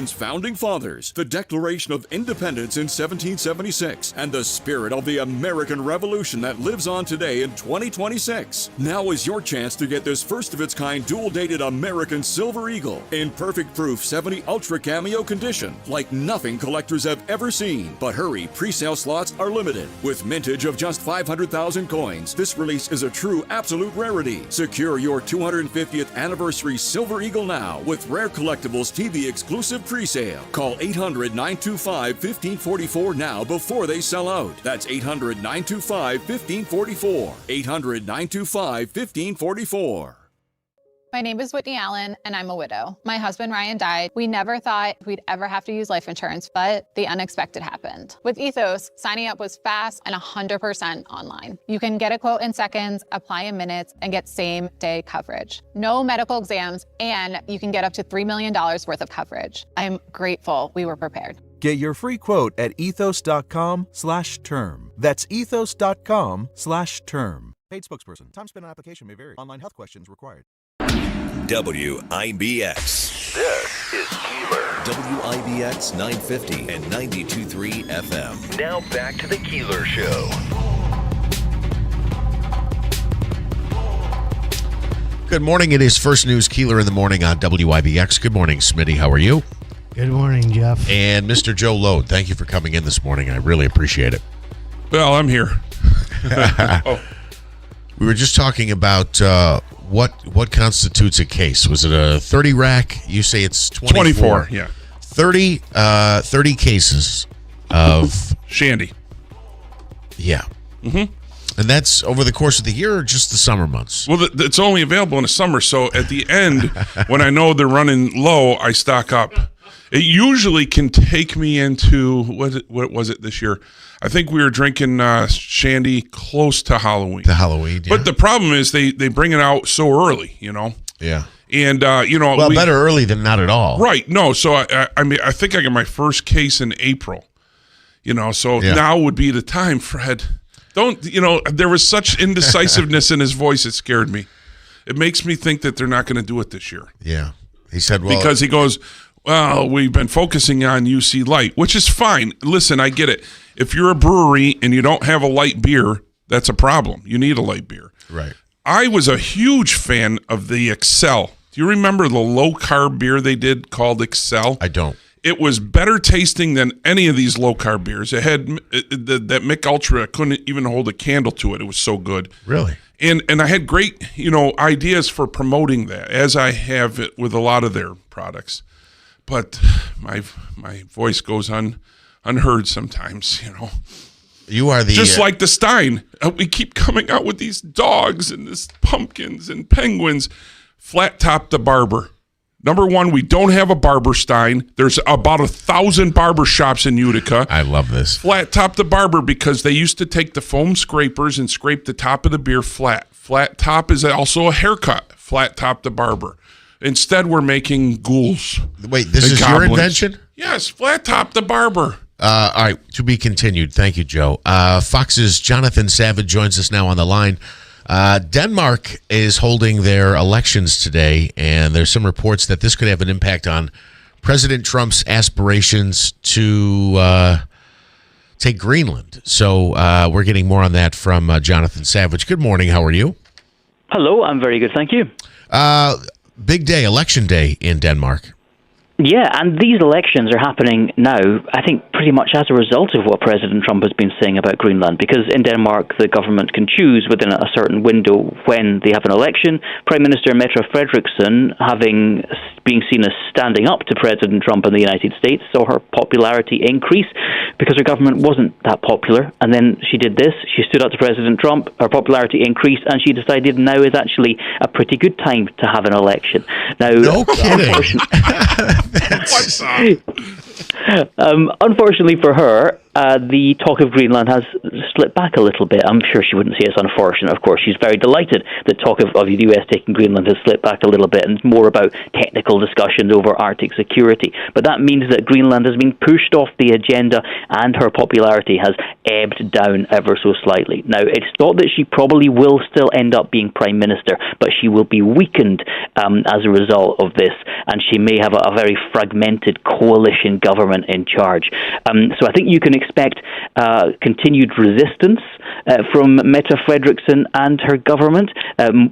nation's founding fathers, the Declaration of Independence in 1776, and the spirit of the American Revolution that lives on today in 2026. Now is your chance to get this first-of-its-kind dual-dated American Silver Eagle in perfect proof 70 Ultra Cameo condition, like nothing collectors have ever seen. But hurry, pre-sale slots are limited. With mintage of just 500,000 coins, this release is a true absolute rarity. Secure your 250th anniversary Silver Eagle now with Rare Collectibles TV exclusive pre-sale. Call 800-925-1544 now before they sell out. That's 800-925-1544. 800-925-1544. My name is Whitney Allen, and I'm a widow. My husband, Ryan, died. We never thought we'd ever have to use life insurance, but the unexpected happened. With Ethos, signing up was fast and 100% online. You can get a quote in seconds, apply in minutes, and get same-day coverage. No medical exams, and you can get up to $3 million worth of coverage. I'm grateful we were prepared. Get your free quote at ethos.com/term. That's ethos.com/term. Paid spokesperson. Time spent on application may vary. Online health questions required. WIBX. This is Keeler. WIBX 950 and 92.3 FM. Now back to the Keeler Show. Good morning. It is First News Keeler in the morning on WIBX. Good morning, Smitty. How are you? Good morning, Jeff. And Mr. Joe Lode, thank you for coming in this morning. I really appreciate it. Well, I'm here. We were just talking about what constitutes a case. Was it a 30 rack? You say it's 24. 24, yeah. 30 cases of Shandy. Yeah. Mm-hmm. And that's over the course of the year or just the summer months? Well, it's only available in the summer, so at the end, when I know they're running low, I stock up. It usually can take me into, what was it this year? I think we were drinking Shandy close to Halloween. To Halloween, yeah. But the problem is they bring it out so early, you know? Yeah. And, well, better early than not at all. Right. No, so I mean, I think I got my first case in April, so now would be the time, Fred. There was such indecisiveness in his voice, it scared me. It makes me think that they're not going to do it this year. Yeah. He said, well. Because he goes, well, we've been focusing on UC Light, which is fine. Listen, I get it. If you're a brewery and you don't have a light beer, that's a problem. You need a light beer. Right. I was a huge fan of the Excel. Do you remember the low-carb beer they did called Excel? I don't. It was better tasting than any of these low-carb beers. It had that Mick Ultra couldn't even hold a candle to it. It was so good. Really? And I had great, ideas for promoting that, as I have it with a lot of their products. But my voice goes unheard sometimes, You are just like the Stein. We keep coming out with these dogs and this pumpkins and penguins. Flat Top the Barber. Number one, we don't have a Barber Stein. There's about 1,000 barber shops in Utica. I love this. Flat Top the Barber, because they used to take the foam scrapers and scrape the top of the beer flat. Flat Top is also a haircut. Flat Top the Barber. Instead, we're making ghouls. Wait, this is goblins. Your invention? Yes, Flat Top the Barber. All right, to be continued. Thank you, Joe. Fox's Jonathan Savage joins us now on the line. Denmark is holding their elections today, and there's some reports that this could have an impact on President Trump's aspirations to take Greenland. So we're getting more on that from Jonathan Savage. Good morning. How are you? Hello. I'm very good. Thank you. Big day, election day in Denmark. Yeah, and these elections are happening now, I think, pretty much as a result of what President Trump has been saying about Greenland, because in Denmark, the government can choose within a certain window when they have an election. Prime Minister Mette Frederiksen, being seen as standing up to President Trump in the United States, saw her popularity increase because her government wasn't that popular. And then she did this. She stood up to President Trump, her popularity increased, and she decided now is actually a pretty good time to have an election. Now, no kidding. Unfortunately for her, the talk of Greenland has slipped back a little bit. I'm sure she wouldn't say it's unfortunate, of course. She's very delighted that talk of the US taking Greenland has slipped back a little bit, and it's more about technical discussions over Arctic security. But that means that Greenland has been pushed off the agenda, and her popularity has ebbed down ever so slightly. Now, it's thought that she probably will still end up being Prime Minister, but she will be weakened as a result of this, and she may have a very fragmented coalition government in charge. So I think you can expect continued resistance from Mette Frederiksen and her government,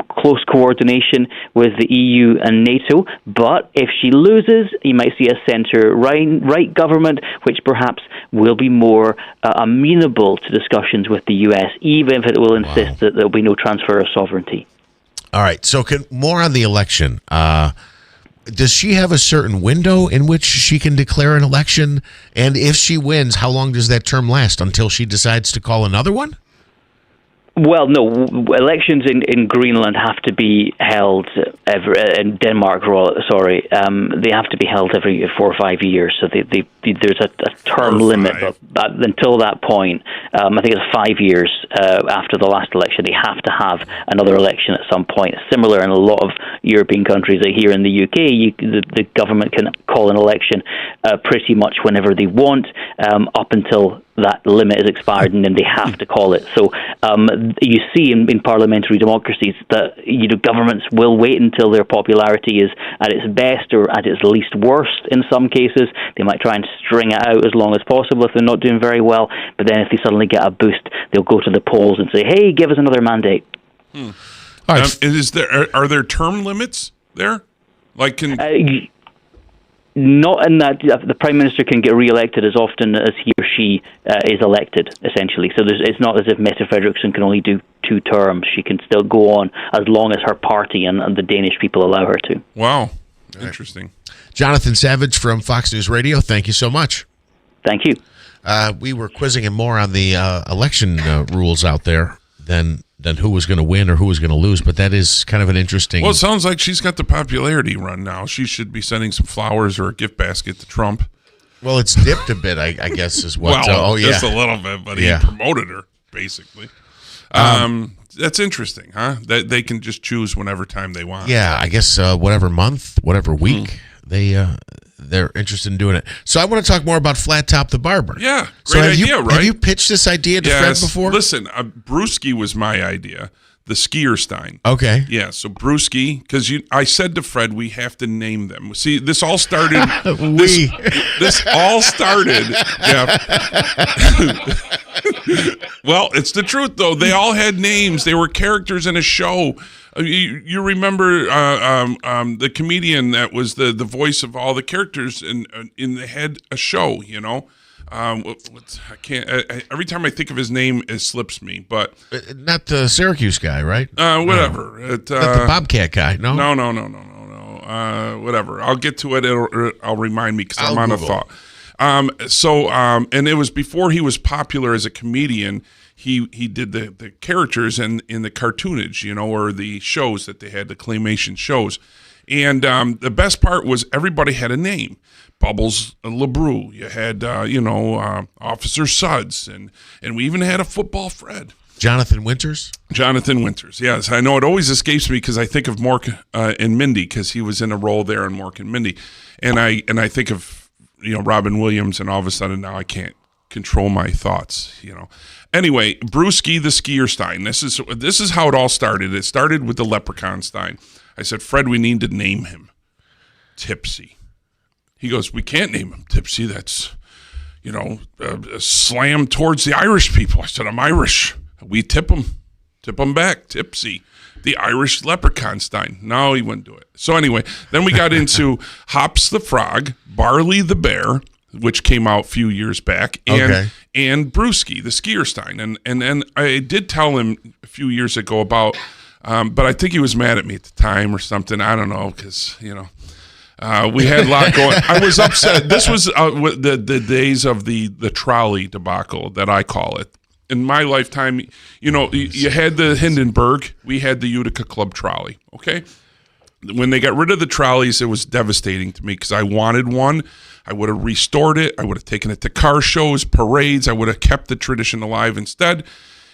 close coordination with the EU and NATO. But if she loses, you might see a centre-right government, which perhaps will be more amenable to discussions with the US, even if it will insist that there will be no transfer of sovereignty. All right. So more on the election. Does she have a certain window in which she can declare an election? And if she wins, how long does that term last until she decides to call another one? Well, no. Elections in Greenland have to be held in Denmark. Sorry, they have to be held every 4 or 5 years. So there's a term limit. But until that point, I think it's 5 years after the last election, they have to have another election at some point. Similar in a lot of European countries. Like here in the UK, the government can call an election pretty much whenever they want, up until that limit is expired, and then they have to call it. So you see in parliamentary democracies that governments will wait until their popularity is at its best or at its least worst in some cases. They might try and string it out as long as possible if they're not doing very well, but then if they suddenly get a boost, they'll go to the polls and say, hey, give us another mandate. All right. Are there term limits there? Like not in that the Prime Minister can get re-elected as often as he or she is elected, essentially. So it's not as if Mette Frederiksen can only do 2 terms. She can still go on as long as her party and the Danish people allow her to. Wow. Interesting. Jonathan Savage from Fox News Radio, thank you so much. Thank you. We were quizzing him more on the election rules out there than who was going to win or who was going to lose, but that is kind of an interesting... Well, it sounds like she's got the popularity run now. She should be sending some flowers or a gift basket to Trump. Well, it's dipped a bit, I guess, is what... Just a little bit, but he promoted her, basically. That's interesting, huh? That they can just choose whenever time they want. Yeah, I guess whatever month, whatever week, they're interested in doing it. So I want to talk more about Flat Top the Barber. Yeah, great idea, right? Have you pitched this idea to Fred before? Listen, Brewski was my idea, the Skierstein. Okay. Yeah, so Brewski, because I said to Fred, we have to name them. See, this all started... This all started... Yeah. Well, it's the truth, though. They all had names. They were characters in a show. You remember the comedian that was the voice of all the characters in the head a show, I can't. Every time I think of his name, it slips me. But not the Syracuse guy, right? Whatever. Not the Bobcat guy. No. No. Whatever. I'll get to it. I'll remind me because I'm on Google. a thought. And it was before he was popular as a comedian. He did the characters in the cartoonage, or the shows that they had, the claymation shows. And the best part was everybody had a name. Bubbles LeBrew. You had, Officer Suds. And we even had a football Fred. Jonathan Winters? Jonathan Winters, yes. I know it always escapes me because I think of Mork and Mindy because he was in a role there in Mork and Mindy. And I think of, Robin Williams, and all of a sudden now I can't control my thoughts, Anyway, Brewski the Skierstein. This is how it all started. It started with the Leprechaunstein. I said, Fred, we need to name him Tipsy. He goes, we can't name him Tipsy. That's, a slam towards the Irish people. I said, I'm Irish. We tip them back, Tipsy. The Irish Leprechaunstein. No, he wouldn't do it. So anyway, then we got into Hops the Frog, Barley the Bear, which came out a few years back, and Brewski, the Skierstein. And I did tell him a few years ago about, but I think he was mad at me at the time or something. I don't know, because, we had a lot going. I was upset. This was the days of the trolley debacle that I call it. In my lifetime, you had the Hindenburg, we had the Utica Club trolley, okay? When they got rid of the trolleys, it was devastating to me because I wanted one. I would have restored it. I would have taken it to car shows, parades. I would have kept the tradition alive. Instead,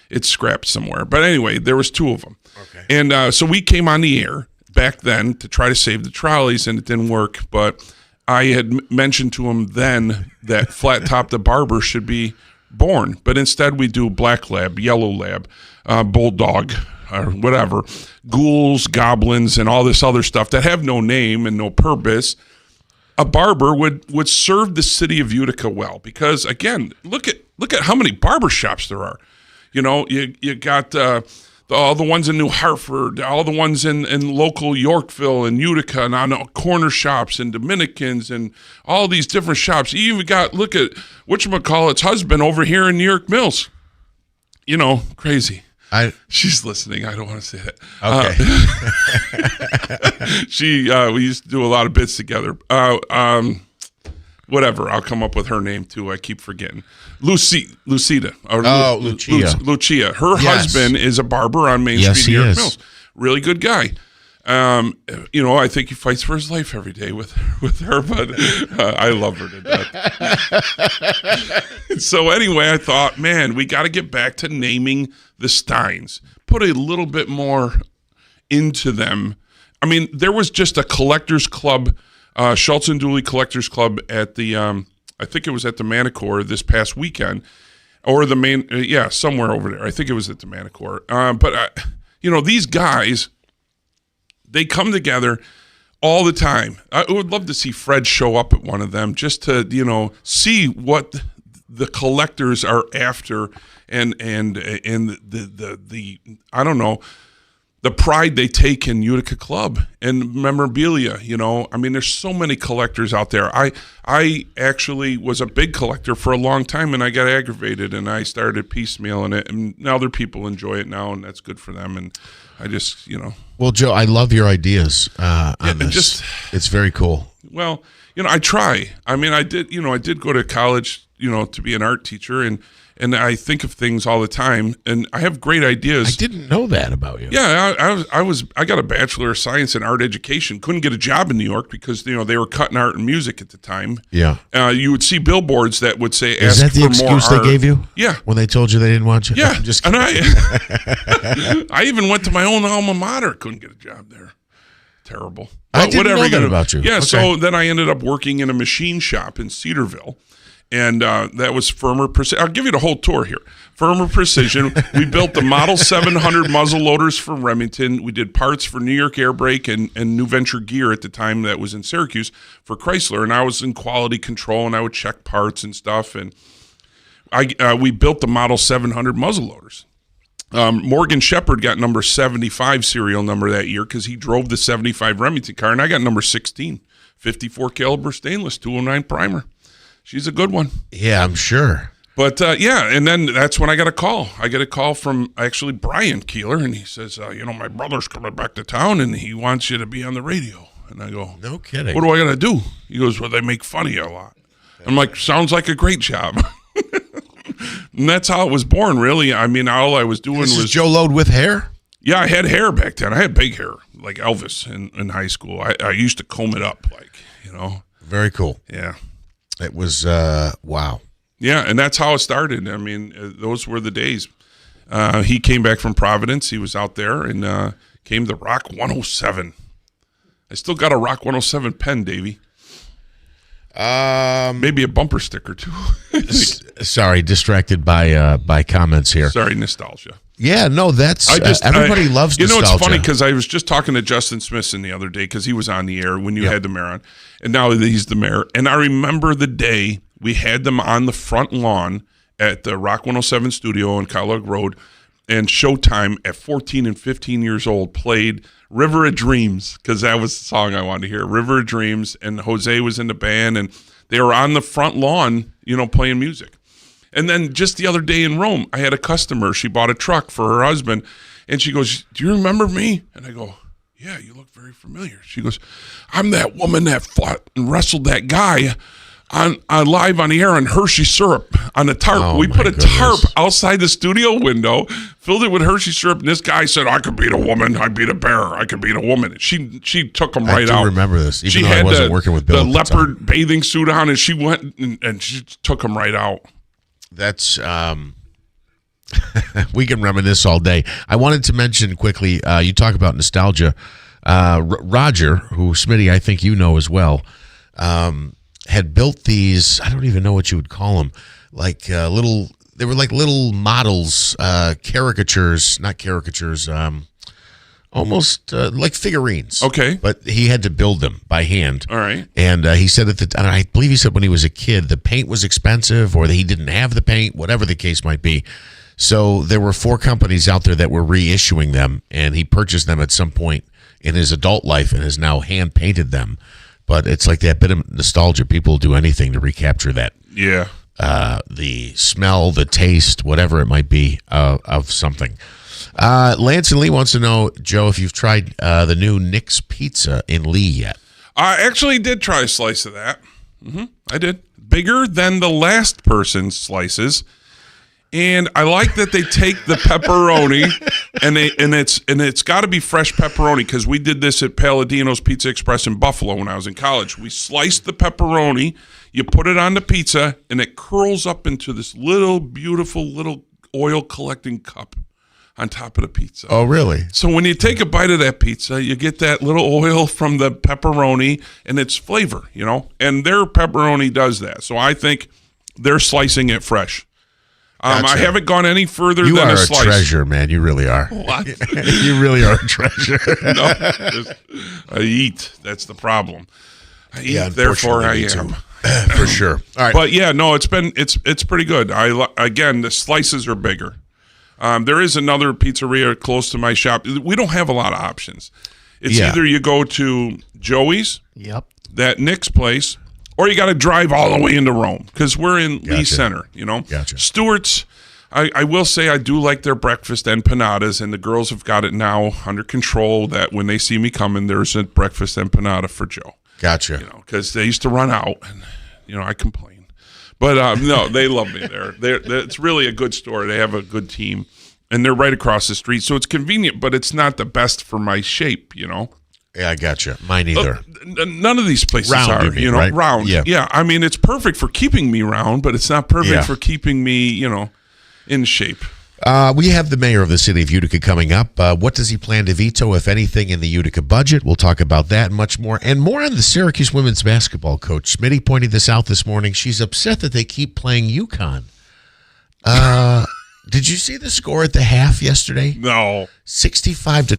it's scrapped somewhere. But anyway, there was 2 of them. Okay. And so we came on the air back then to try to save the trolleys, and it didn't work. But I had mentioned to him then that Flat Top the Barber should be born. But instead, we do Black Lab, Yellow Lab, Bulldog, or whatever, ghouls, goblins, and all this other stuff that have no name and no purpose. A barber would serve the city of Utica well, because again, look at how many barber shops there are. You know, you got all the ones in New Hartford, all the ones in local Yorkville and Utica, and on corner shops and Dominicans and all these different shops. You even got, look at whatchamacallit's husband over here in New York Mills. You know, crazy. She's listening. I don't want to say that. Okay. We used to do a lot of bits together. Whatever. I'll come up with her name too. I keep forgetting. Lucida. Lucia. Lucia. Her husband is a barber on Main Street, New York Mills. Really good guy. You know, I think he fights for his life every day with her, but I love her to death. So anyway, I thought, man, we got to get back to naming the Steins. Put a little bit more into them. I mean, there was just a collectors club, Schultz and Dooley Collectors Club at the, I think it was at the Manicore this past weekend, or the main, somewhere over there. I think it was at the Manicore. But you know, these guys, they come together all the time. I would love to see Fred show up at one of them just to, you know, see what the collectors are after and the I don't know, the pride they take in Utica Club and memorabilia. You know, I mean, there's so many collectors out there. I actually was a big collector for a long time, and I got aggravated, and I started piecemealing it, and now other people enjoy it now, and that's good for them. And I just, you know. Well, Joe, I love your ideas on this. It's very cool. Well, you know, I try. I mean, I did go to college, you know, to be an art teacher, and I think of things all the time, and I have great ideas. I didn't know that about you. Yeah, I got a Bachelor of Science in Art Education. Couldn't get a job in New York because, you know, they were cutting art and music at the time. Yeah. You would see billboards that would say, "Is that the excuse they gave you?" Yeah. When they told you they didn't want you. Yeah. I'm just kidding. And I even went to my own alma mater. Couldn't get a job there. Terrible. I didn't know that about you. Yeah. Okay. So then I ended up working in a machine shop in Cedarville. And that was Firmer Precision. I'll give you the whole tour here. Firmer Precision. We built the Model 700 muzzle loaders for Remington. We did parts for New York Air Brake and New Venture Gear at the time that was in Syracuse for Chrysler. And I was in quality control, and I would check parts and stuff. And we built the Model 700 muzzle loaders. Morgan Shepard got number 75 serial number that year because he drove the 75 Remington car, and I got number 16, 54 caliber stainless, 209 primer. She's a good one. Yeah, I'm sure. But, and then that's when I got a call. I get a call from actually Brian Keeler, and he says, you know, my brother's coming back to town, and he wants you to be on the radio. And I go, no kidding. What do I got to do? He goes, well, they make fun of you a lot. I'm like, sounds like a great job. And that's how it was born, really. I mean, all I was doing was Joe Load with hair? Yeah, I had hair back then. I had big hair, like Elvis in high school. I used to comb it up, like, you know. Very cool. Yeah. It was, wow. Yeah, and that's how it started. I mean, those were the days. He came back from Providence. He was out there and came to Rock 107. I still got a Rock 107 pen, Davey. Maybe a bumper sticker, too. Sorry, distracted by comments here. Sorry, nostalgia. Yeah, no, that's everybody loves nostalgia. You know, it's funny because I was just talking to Justin Smithson the other day because he was on the air when you had the mayor on, and now he's the mayor. And I remember the day we had them on the front lawn at the Rock 107 studio on Kellogg Road, and Showtime at 14 and 15 years old played River of Dreams because that was the song I wanted to hear, River of Dreams, and Jose was in the band, and they were on the front lawn, you know, playing music. And then just the other day in Rome, I had a customer. She bought a truck for her husband, and she goes, do you remember me? And I go, yeah, you look very familiar. She goes, I'm that woman that fought and wrestled that guy live on the air on Hershey syrup on the tarp. Oh, we put a goodness. tarp outside the studio window, filled it with Hershey syrup, and this guy said, "I could beat a woman. I beat a bear. I could beat a woman." She took him right out. I do remember this. Even she though had I wasn't working with Bill the at the leopard time. bathing suit on, and she went and she took him right out. That's we can reminisce all day. I wanted to mention quickly. You talk about nostalgia. Roger, who Smitty, I think you know as well, had built these. I don't even know what you would call them. Like little. They were like little models, caricatures, not caricatures. Almost like figurines. Okay. But he had to build them by hand. All right. And he said I believe he said when he was a kid, the paint was expensive or that he didn't have the paint, whatever the case might be. So there were 4 companies out there that were reissuing them, and he purchased them at some point in his adult life and has now hand painted them. But it's like that bit of nostalgia. People will do anything to recapture that. Yeah. The smell, the taste, whatever it might be of something. Lance and Lee wants to know, Joe, if you've tried the new Nick's Pizza in Lee yet. I actually did try a slice of that. I did. Bigger than the last person's slices. And I like that they take the pepperoni and it's got to be fresh pepperoni, because we did this at Palladino's Pizza Express in Buffalo when I was in college. We sliced the pepperoni, you put it on the pizza, and it curls up into this little beautiful little oil collecting cup on top of the pizza. Oh, really? So when you take a bite of that pizza, you get that little oil from the pepperoni and its flavor, and their pepperoni does that. So I think they're slicing it fresh. Gotcha. I haven't gone any further You than are a slice. treasure, man. You really are. What? You really are a treasure. No, I eat. That's the problem. I eat, therefore I am. For sure. All right. But yeah, no, it's pretty good. Again, the slices are bigger. There is another pizzeria close to my shop. We don't have a lot of options. It's either you go to Joey's, that Nick's place, or you got to drive all the way into Rome, because we're in Lee Center, Gotcha. Stewart's, I will say I do like their breakfast empanadas, and the girls have got it now under control that when they see me coming, there's a breakfast empanada for Joe. Gotcha. Because they used to run out, and, I complain. But, no, they love me there. It's really a good store. They have a good team, and they're right across the street, so it's convenient, but it's not the best for my shape, Yeah, I gotcha. Mine either. None of these places round, are, you mean, right? round. Yeah. I mean, it's perfect for keeping me round, but it's not perfect for keeping me, in shape. We have the mayor of the city of Utica coming up. What does he plan to veto, if anything, in the Utica budget? We'll talk about that and much more. And more on the Syracuse women's basketball coach. Smitty pointed this out this morning. She's upset that they keep playing UConn. Did you see the score at the half yesterday? No. 65-.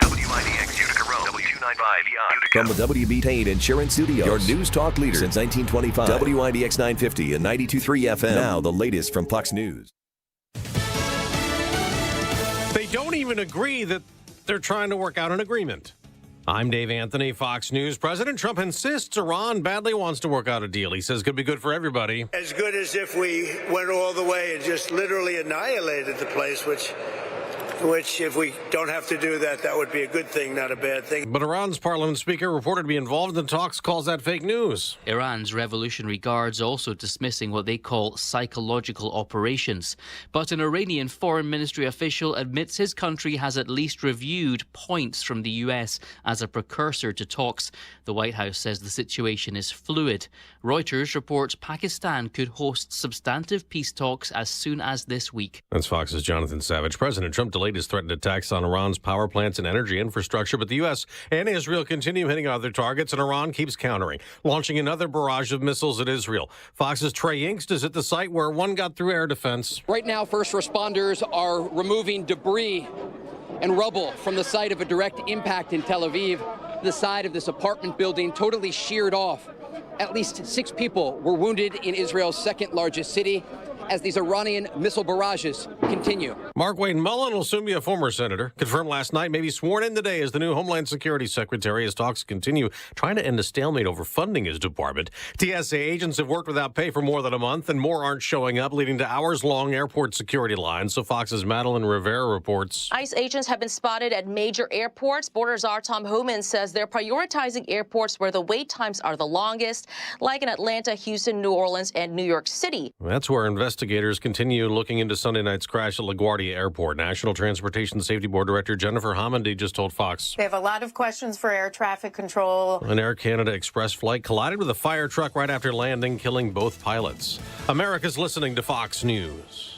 WIBX Utica Road, W295 Utica. From the WB Payne Insurance Studios, your news talk leader since 1925. WIBX 950 and 92.3 FM. Now the latest from Fox News. They don't even agree that they're trying to work out an agreement. I'm Dave Anthony, Fox News. President Trump insists Iran badly wants to work out a deal. He says it could be good for everybody. As good as if we went all the way and just literally annihilated the place, which if we don't have to do that, that would be a good thing, not a bad thing. But Iran's parliament speaker, reported to be involved in the talks, calls that fake news. Iran's Revolutionary Guards also dismissing what they call psychological operations. But an Iranian foreign ministry official admits his country has at least reviewed points from the US as a precursor to talks. The White House says the situation is fluid. Reuters reports Pakistan could host substantive peace talks as soon as this week. That's Fox's Jonathan Savage. President Trump delayed his threatened attacks on Iran's power plants and energy infrastructure, but the U.S. and Israel continue hitting other targets, and Iran keeps countering, launching another barrage of missiles at Israel. Fox's Trey Yingst is at the site where one got through air defense. Right now, first responders are removing debris and rubble from the site of a direct impact in Tel Aviv. The side of this apartment building totally sheared off. At least 6 people were wounded in Israel's second largest city. as these Iranian missile barrages continue. Mark Wayne Mullen will soon be a former senator. Confirmed last night, maybe sworn in today as the new Homeland Security Secretary as talks continue trying to end a stalemate over funding his department. TSA agents have worked without pay for more than a month, and more aren't showing up, leading to hours-long airport security lines. So Fox's Madeline Rivera reports. ICE agents have been spotted at major airports. Border Czar Tom Homan says they're prioritizing airports where the wait times are the longest, like in Atlanta, Houston, New Orleans, and New York City. That's where investigators continue looking into Sunday night's crash at LaGuardia Airport. National Transportation Safety Board Director Jennifer Homendy just told Fox. They have a lot of questions for air traffic control. An Air Canada Express flight collided with a fire truck right after landing, killing both pilots. America's listening to Fox News.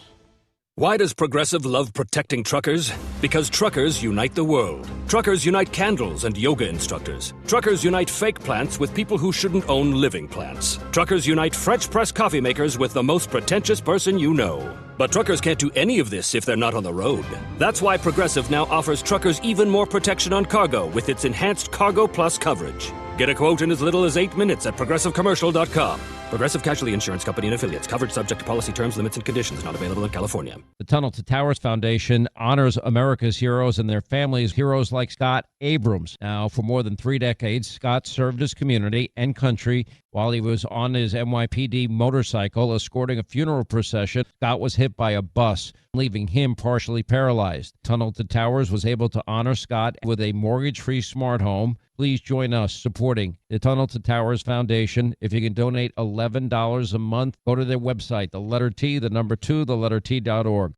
Why does Progressive love protecting truckers? Because truckers unite the world. Truckers unite candles and yoga instructors. Truckers unite fake plants with people who shouldn't own living plants. Truckers unite French press coffee makers with the most pretentious person you know. But truckers can't do any of this if they're not on the road. That's why Progressive now offers truckers even more protection on cargo with its enhanced Cargo Plus coverage. Get a quote in as little as 8 minutes at progressivecommercial.com. Progressive Casualty Insurance Company and Affiliates. Coverage subject to policy terms, limits, and conditions. Not available in California. The Tunnel to Towers Foundation honors America's heroes and their families, heroes like Scott Abrams. Now, for more than 3 decades, Scott served his community and country while he was on his NYPD motorcycle escorting a funeral procession. Scott was hit by a bus, leaving him partially paralyzed. Tunnel to Towers was able to honor Scott with a mortgage-free smart home. Please join us supporting the Tunnel to Towers Foundation. If you can donate $11 a month, go to their website, the letter T, the number 2, the letter T.org.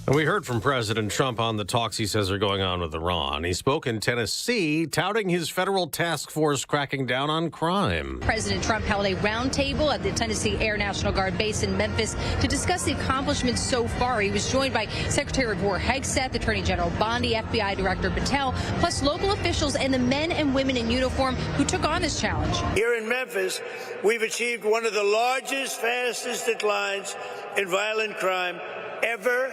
And we heard from President Trump on the talks he says are going on with Iran. He spoke in Tennessee, touting his federal task force cracking down on crime. President Trump held a roundtable at the Tennessee Air National Guard base in Memphis to discuss the accomplishments so far. He was joined by Secretary of War Hegseth, Attorney General Bondi, FBI Director Patel, plus local officials and the men and women in uniform who took on this challenge. Here in Memphis, we've achieved one of the largest, fastest declines in violent crime ever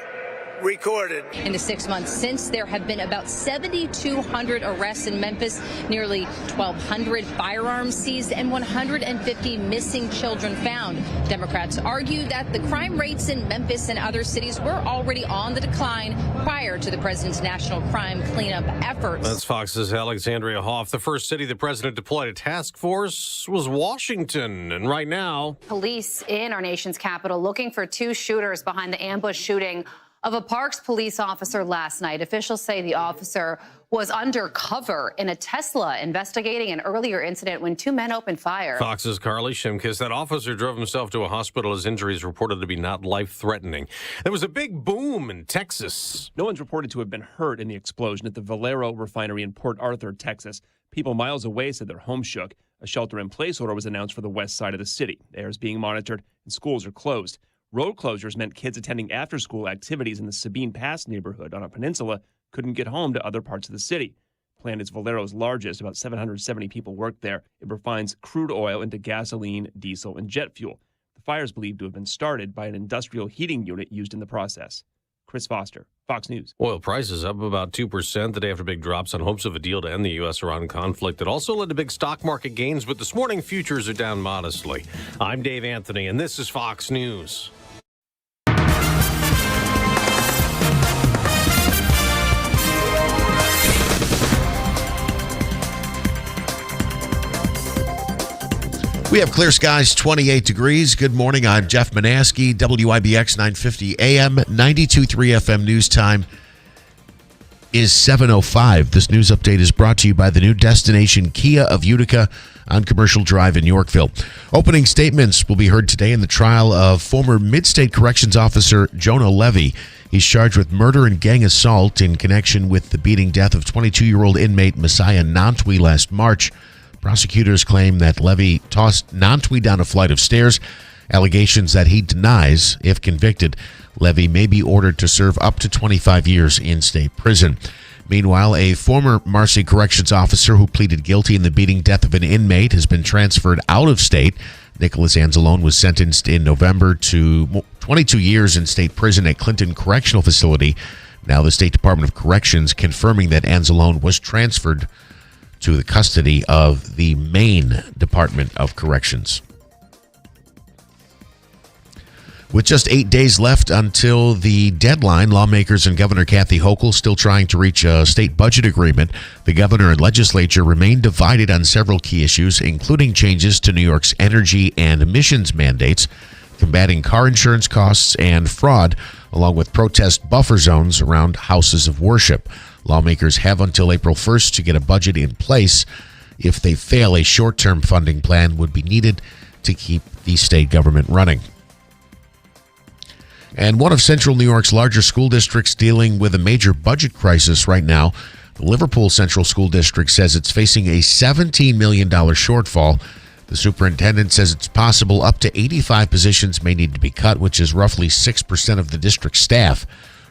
recorded. In the 6 months since, there have been about 7,200 arrests in Memphis, nearly 1,200 firearms seized, and 150 missing children found. Democrats argue that the crime rates in Memphis and other cities were already on the decline prior to the president's national crime cleanup efforts. That's Fox's Alexandria Hoff. The first city the president deployed a task force was Washington, and right now, police in our nation's capital looking for 2 shooters behind the ambush shooting of a Parks police officer last night. Officials say the officer was undercover in a Tesla investigating an earlier incident when 2 men opened fire. Fox's Carly Shimkus. That officer drove himself to a hospital. His injuries reported to be not life-threatening. There was a big boom in Texas. No one's reported to have been hurt in the explosion at the Valero refinery in Port Arthur, Texas. People miles away said their homes shook. A shelter-in-place order was announced for the west side of the city. The air is being monitored and schools are closed. Road closures meant kids attending after-school activities in the Sabine Pass neighborhood on a peninsula couldn't get home to other parts of the city. The plant is Valero's largest. About 770 people work there. It refines crude oil into gasoline, diesel, and jet fuel. The fire is believed to have been started by an industrial heating unit used in the process. Chris Foster, Fox News. Oil prices up about 2% the day after big drops on hopes of a deal to end the U.S.-Iran conflict. It also led to big stock market gains, but this morning futures are down modestly. I'm Dave Anthony, and this is Fox News. We have clear skies, 28 degrees. Good morning. I'm Jeff Manaski, WIBX 950 AM, 92.3 FM news time is 7:05. This news update is brought to you by the new destination Kia of Utica on Commercial Drive in Yorkville. Opening statements will be heard today in the trial of former Mid-State Corrections Officer Jonah Levy. He's charged with murder and gang assault in connection with the beating death of 22-year-old inmate Messiah Nantwi last March. Prosecutors claim that Levy tossed Nantwi down a flight of stairs, allegations that he denies. If convicted, Levy may be ordered to serve up to 25 years in state prison. Meanwhile, a former Marcy Corrections officer who pleaded guilty in the beating death of an inmate has been transferred out of state. Nicholas Anzalone was sentenced in November to 22 years in state prison at Clinton Correctional Facility. Now the State Department of Corrections confirming that Anzalone was transferred to the custody of the Maine Department of Corrections. With just 8 days left until the deadline, lawmakers and Governor Kathy Hochul still trying to reach a state budget agreement. The governor and legislature remain divided on several key issues, including changes to New York's energy and emissions mandates, combating car insurance costs and fraud, along with protest buffer zones around houses of worship. Lawmakers have until April 1st to get a budget in place. If they fail, a short-term funding plan would be needed to keep the state government running. And one of Central New York's larger school districts dealing with a major budget crisis right now, the Liverpool Central School District says it's facing a $17 million shortfall. The superintendent says it's possible up to 85 positions may need to be cut, which is roughly 6% of the district's staff.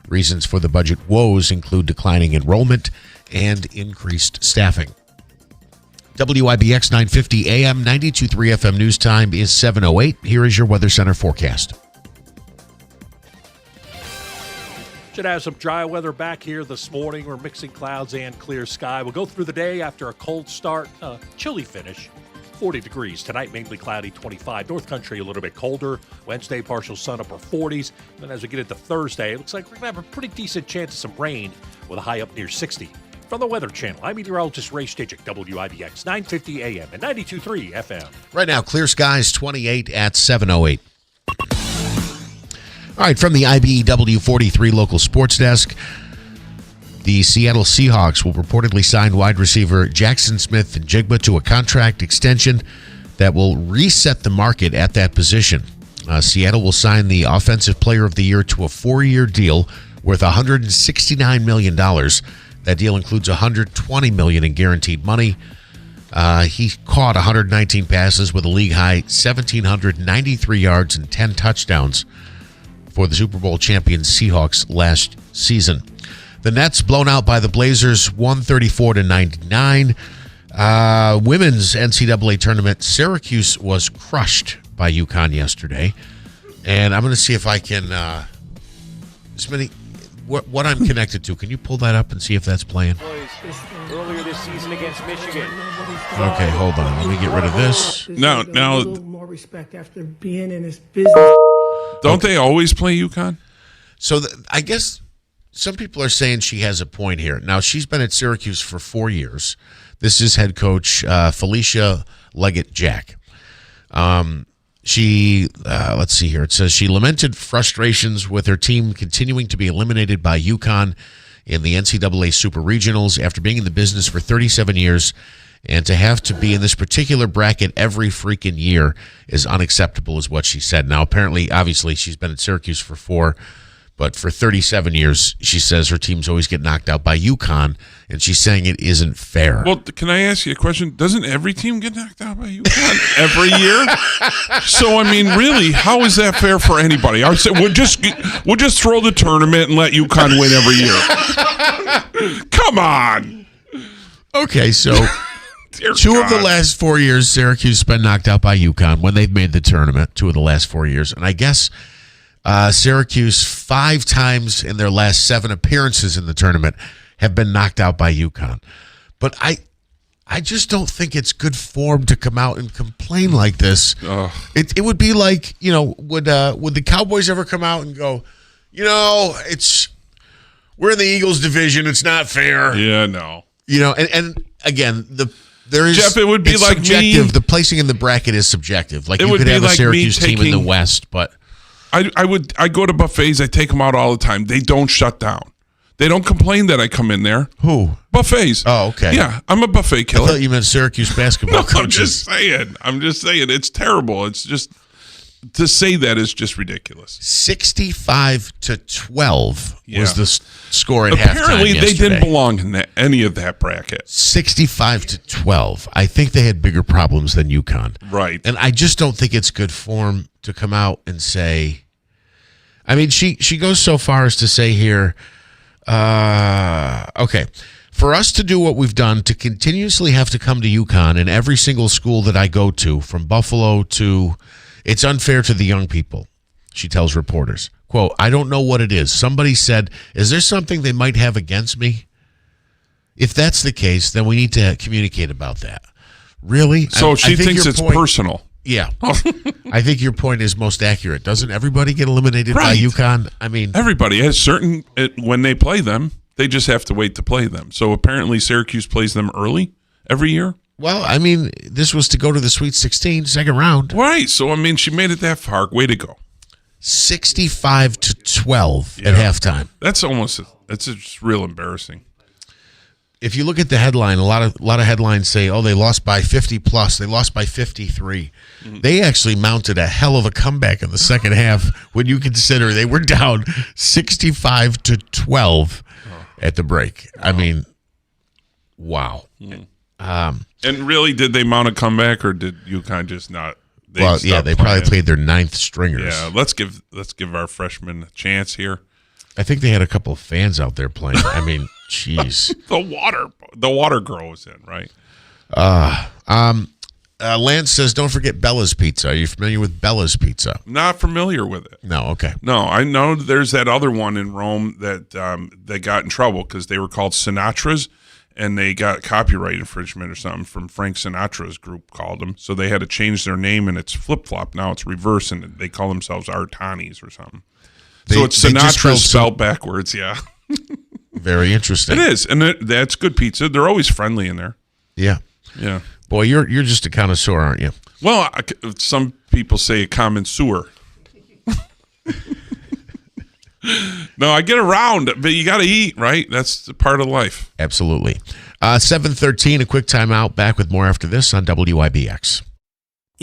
Reasons for the budget woes include declining enrollment and increased staffing. WIBX 950 AM, 92.3 FM news time is 7:08. Here is your Weather Center forecast. Should have some dry weather back here this morning. We're mixing clouds and clear sky. We'll go through the day after a cold start, chilly finish. 40 degrees. Tonight, mainly cloudy, 25. North Country, a little bit colder. Wednesday, partial sun, upper 40s. And then as we get into Thursday, it looks like we're going to have a pretty decent chance of some rain with a high up near 60. From the Weather Channel, I'm meteorologist Ray Stijik, WIBX 950 AM and 92.3 FM. Right now, clear skies, 28 at 7:08. All right, from the IBEW 43 local sports desk, the Seattle Seahawks will reportedly sign wide receiver Jackson Smith-Njigba to a contract extension that will reset the market at that position. Seattle will sign the Offensive Player of the Year to a 4-year deal worth $169 million. That deal includes $120 million in guaranteed money. He caught 119 passes with a league-high 1,793 yards and 10 touchdowns for the Super Bowl champion Seahawks last season. The Nets blown out by the Blazers 134-99. Women's NCAA tournament, Syracuse was crushed by UConn yesterday. And I'm going to see if I can, what I'm connected to. Can you pull that up and see if that's playing? Earlier this season against Michigan. Okay, hold on. Let me get rid of this. Now, a little more respect after being in this business. Don't they always play UConn? So I guess some people are saying she has a point here. Now, she's been at Syracuse for 4 years. This is head coach Felicia Leggett-Jack. Let's see here. It says she lamented frustrations with her team continuing to be eliminated by UConn in the NCAA Super Regionals after being in the business for 37 years. And to have to be in this particular bracket every freaking year is unacceptable, is what she said. Now, apparently, obviously, she's been at Syracuse for 4, but for 37 years, she says her teams always get knocked out by UConn, and she's saying it isn't fair. Well, can I ask you a question? Doesn't every team get knocked out by UConn every year? So, I mean, really, how is that fair for anybody? I would say we'll just throw the tournament and let UConn win every year. Come on. Okay, so... Two of the last 4 years, Syracuse has been knocked out by UConn when they've made the tournament, 2 of the last 4 years. And I guess Syracuse 5 times in their last 7 appearances in the tournament have been knocked out by UConn. But I just don't think it's good form to come out and complain like this. It would be like, would the Cowboys ever come out and go, we're in the Eagles division, it's not fair. Yeah, no. And again, there is, Jeff, it would be like subjective. me. The placing in the bracket is subjective. Like you could have a Syracuse team in the West, but I go to buffets. I take them out all the time. They don't shut down. They don't complain that I come in there. Who? Buffets. Oh, okay. Yeah, I'm a buffet killer. I thought you meant Syracuse basketball coaches. I'm just saying. It's terrible. It's just, to say that is just ridiculous. 65-12 was the score at halftime. Apparently, they didn't belong in any of that bracket. 65-12. I think they had bigger problems than UConn. Right. And I just don't think it's good form to come out and say. I mean, she goes so far as to say here. Okay, for us to do what we've done, to continuously have to come to UConn in every single school that I go to, from Buffalo to, it's unfair to the young people, she tells reporters. Quote, I don't know what it is. Somebody said, is there something they might have against me? If that's the case, then we need to communicate about that. Really? So she thinks it's personal. Yeah. I think your point is most accurate. Doesn't everybody get eliminated by UConn? I mean, everybody has when they play them, they just have to wait to play them. So apparently Syracuse plays them early every year. Well, I mean, this was to go to the Sweet 16, second round. Right. So, I mean, she made it that far. Way to go. 65-12 at halftime. That's just real embarrassing. If you look at the headline, a lot of headlines say, "Oh, they lost by 50 plus. They lost by 53." Mm-hmm. They actually mounted a hell of a comeback in the second half when you consider they were down 65-12 at the break. I mean, wow. Mm-hmm. And really, did they mount a comeback, or did UConn just not? They probably played their ninth stringers. Yeah, let's give our freshmen a chance here. I think they had a couple of fans out there playing. I mean, jeez. the water girl was in, right? Lance says, don't forget Bella's Pizza. Are you familiar with Bella's Pizza? Not familiar with it. No, okay. No, I know there's that other one in Rome that they got in trouble because they were called Sinatra's, and they got copyright infringement or something from Frank Sinatra's group called them. So they had to change their name, and it's flip-flop. Now it's reverse, and they call themselves Artanis or something. So it's Sinatra spelled backwards, yeah. Very interesting. It is, and that's good pizza. They're always friendly in there. Yeah. Yeah. Boy, you're just a connoisseur, aren't you? Well, some people say a common sewer. No, I get around, but you got to eat, right? That's part of life. Absolutely. 7:13, a quick timeout. Back with more after this on WIBX.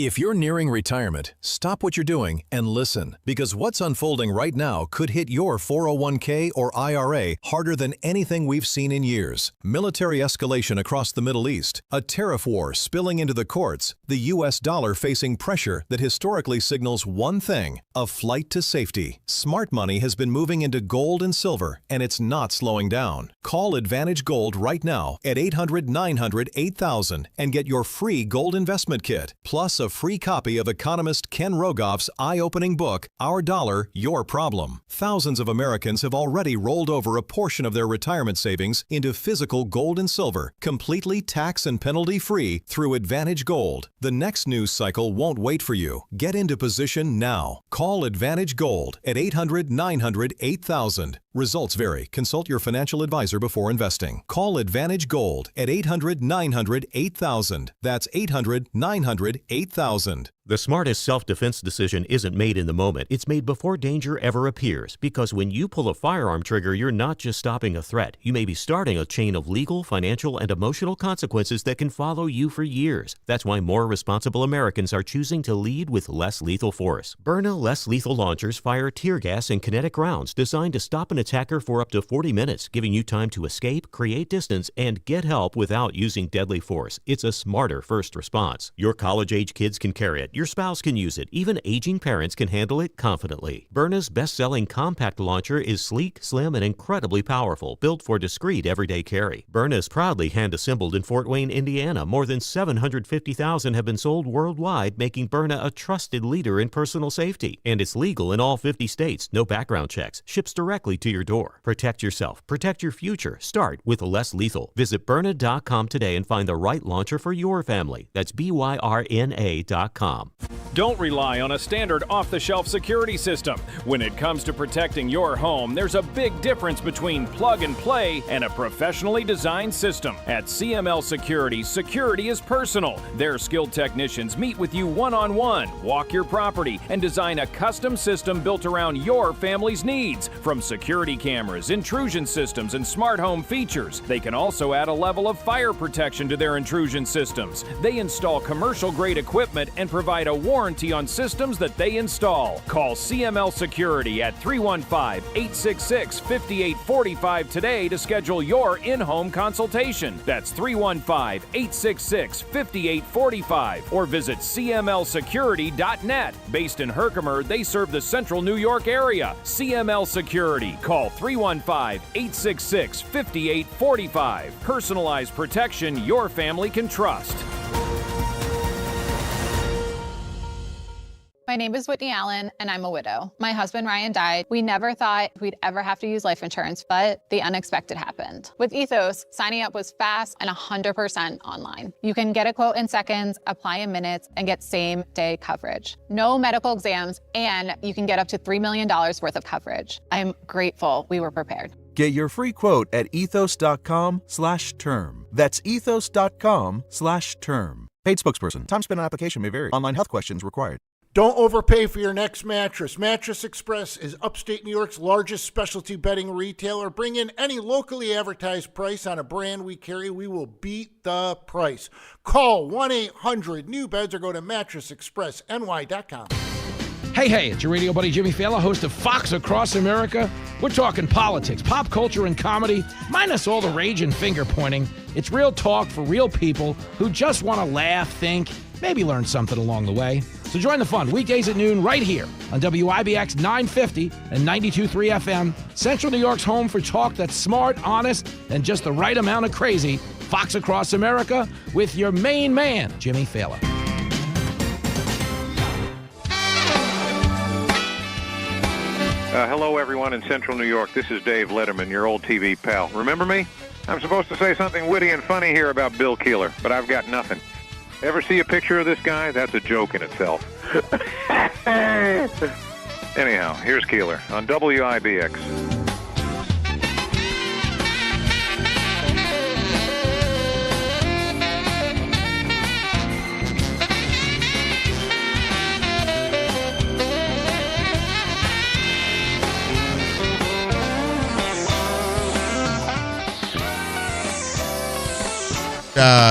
If you're nearing retirement, stop what you're doing and listen, because what's unfolding right now could hit your 401k or IRA harder than anything we've seen in years. Military escalation across the Middle East, a tariff war spilling into the courts, the U.S. dollar facing pressure that historically signals one thing: a flight to safety. Smart money has been moving into gold and silver, and it's not slowing down. Call Advantage Gold right now at 800-900-8000 and get your free gold investment kit, plus a free copy of economist Ken Rogoff's eye-opening book, Our Dollar, Your Problem. Thousands of Americans have already rolled over a portion of their retirement savings into physical gold and silver, completely tax and penalty-free through Advantage Gold. The next news cycle won't wait for you. Get into position now. Call Advantage Gold at 800-900-8000. Results vary. Consult your financial advisor before investing. Call Advantage Gold at 800-900-8000. That's 800-900-8000. The smartest self-defense decision isn't made in the moment. It's made before danger ever appears. Because when you pull a firearm trigger, you're not just stopping a threat. You may be starting a chain of legal, financial, and emotional consequences that can follow you for years. That's why more responsible Americans are choosing to lead with less lethal force. Byrna less lethal launchers fire tear gas and kinetic rounds designed to stop an attacker for up to 40 minutes, giving you time to escape, create distance, and get help without using deadly force. It's a smarter first response. Your college-age kids can carry it. Your spouse can use it. Even aging parents can handle it confidently. Byrna's best-selling compact launcher is sleek, slim, and incredibly powerful, built for discreet everyday carry. Byrna is proudly hand-assembled in Fort Wayne, Indiana. More than 750,000 have been sold worldwide, making Byrna a trusted leader in personal safety. And it's legal in all 50 states. No background checks. Ships directly to your door. Protect yourself. Protect your future. Start with less lethal. Visit Byrna.com today and find the right launcher for your family. That's BYRNA.com. Don't rely on a standard off-the-shelf security system. When it comes to protecting your home, there's a big difference between plug and play and a professionally designed system. At CML Security, security is personal. Their skilled technicians meet with you one-on-one, walk your property, and design a custom system built around your family's needs. From security cameras, intrusion systems, and smart home features, they can also add a level of fire protection to their intrusion systems. They install commercial-grade equipment and provide a warranty on systems that they install. Call CML Security at 315-866-5845 today to schedule your in-home consultation. That's 315-866-5845 or visit cmlsecurity.net. Based in Herkimer, they serve the central New York area. CML Security. Call 315-866-5845. Personalized protection your family can trust. My name is Whitney Allen, and I'm a widow. My husband, Ryan, died. We never thought we'd ever have to use life insurance, but the unexpected happened. With Ethos, signing up was fast and 100% online. You can get a quote in seconds, apply in minutes, and get same-day coverage. No medical exams, and you can get up to $3 million worth of coverage. I'm grateful we were prepared. Get your free quote at ethos.com/term. That's ethos.com/term. Paid spokesperson. Time spent on application may vary. Online health questions required. Don't overpay for your next mattress. Mattress Express is upstate New York's largest specialty bedding retailer. Bring in any locally advertised price on a brand we carry. We will beat the price. Call 1-800-NEW-BEDS or go to mattressexpressny.com. Hey, it's your radio buddy Jimmy Fallon, host of Fox Across America. We're talking politics, pop culture, and comedy, minus all the rage and finger-pointing. It's real talk for real people who just want to laugh, think, maybe learn something along the way. So join the fun weekdays at noon right here on WIBX 950 and 92.3 FM, Central New York's home for talk that's smart, honest, and just the right amount of crazy. Fox Across America with your main man, Jimmy Fallon. Hello, everyone in Central New York. This is Dave Letterman, your old TV pal. Remember me? I'm supposed to say something witty and funny here about Bill Keeler, but I've got nothing. Ever see a picture of this guy? That's a joke in itself. Anyhow, here's Keeler on WIBX.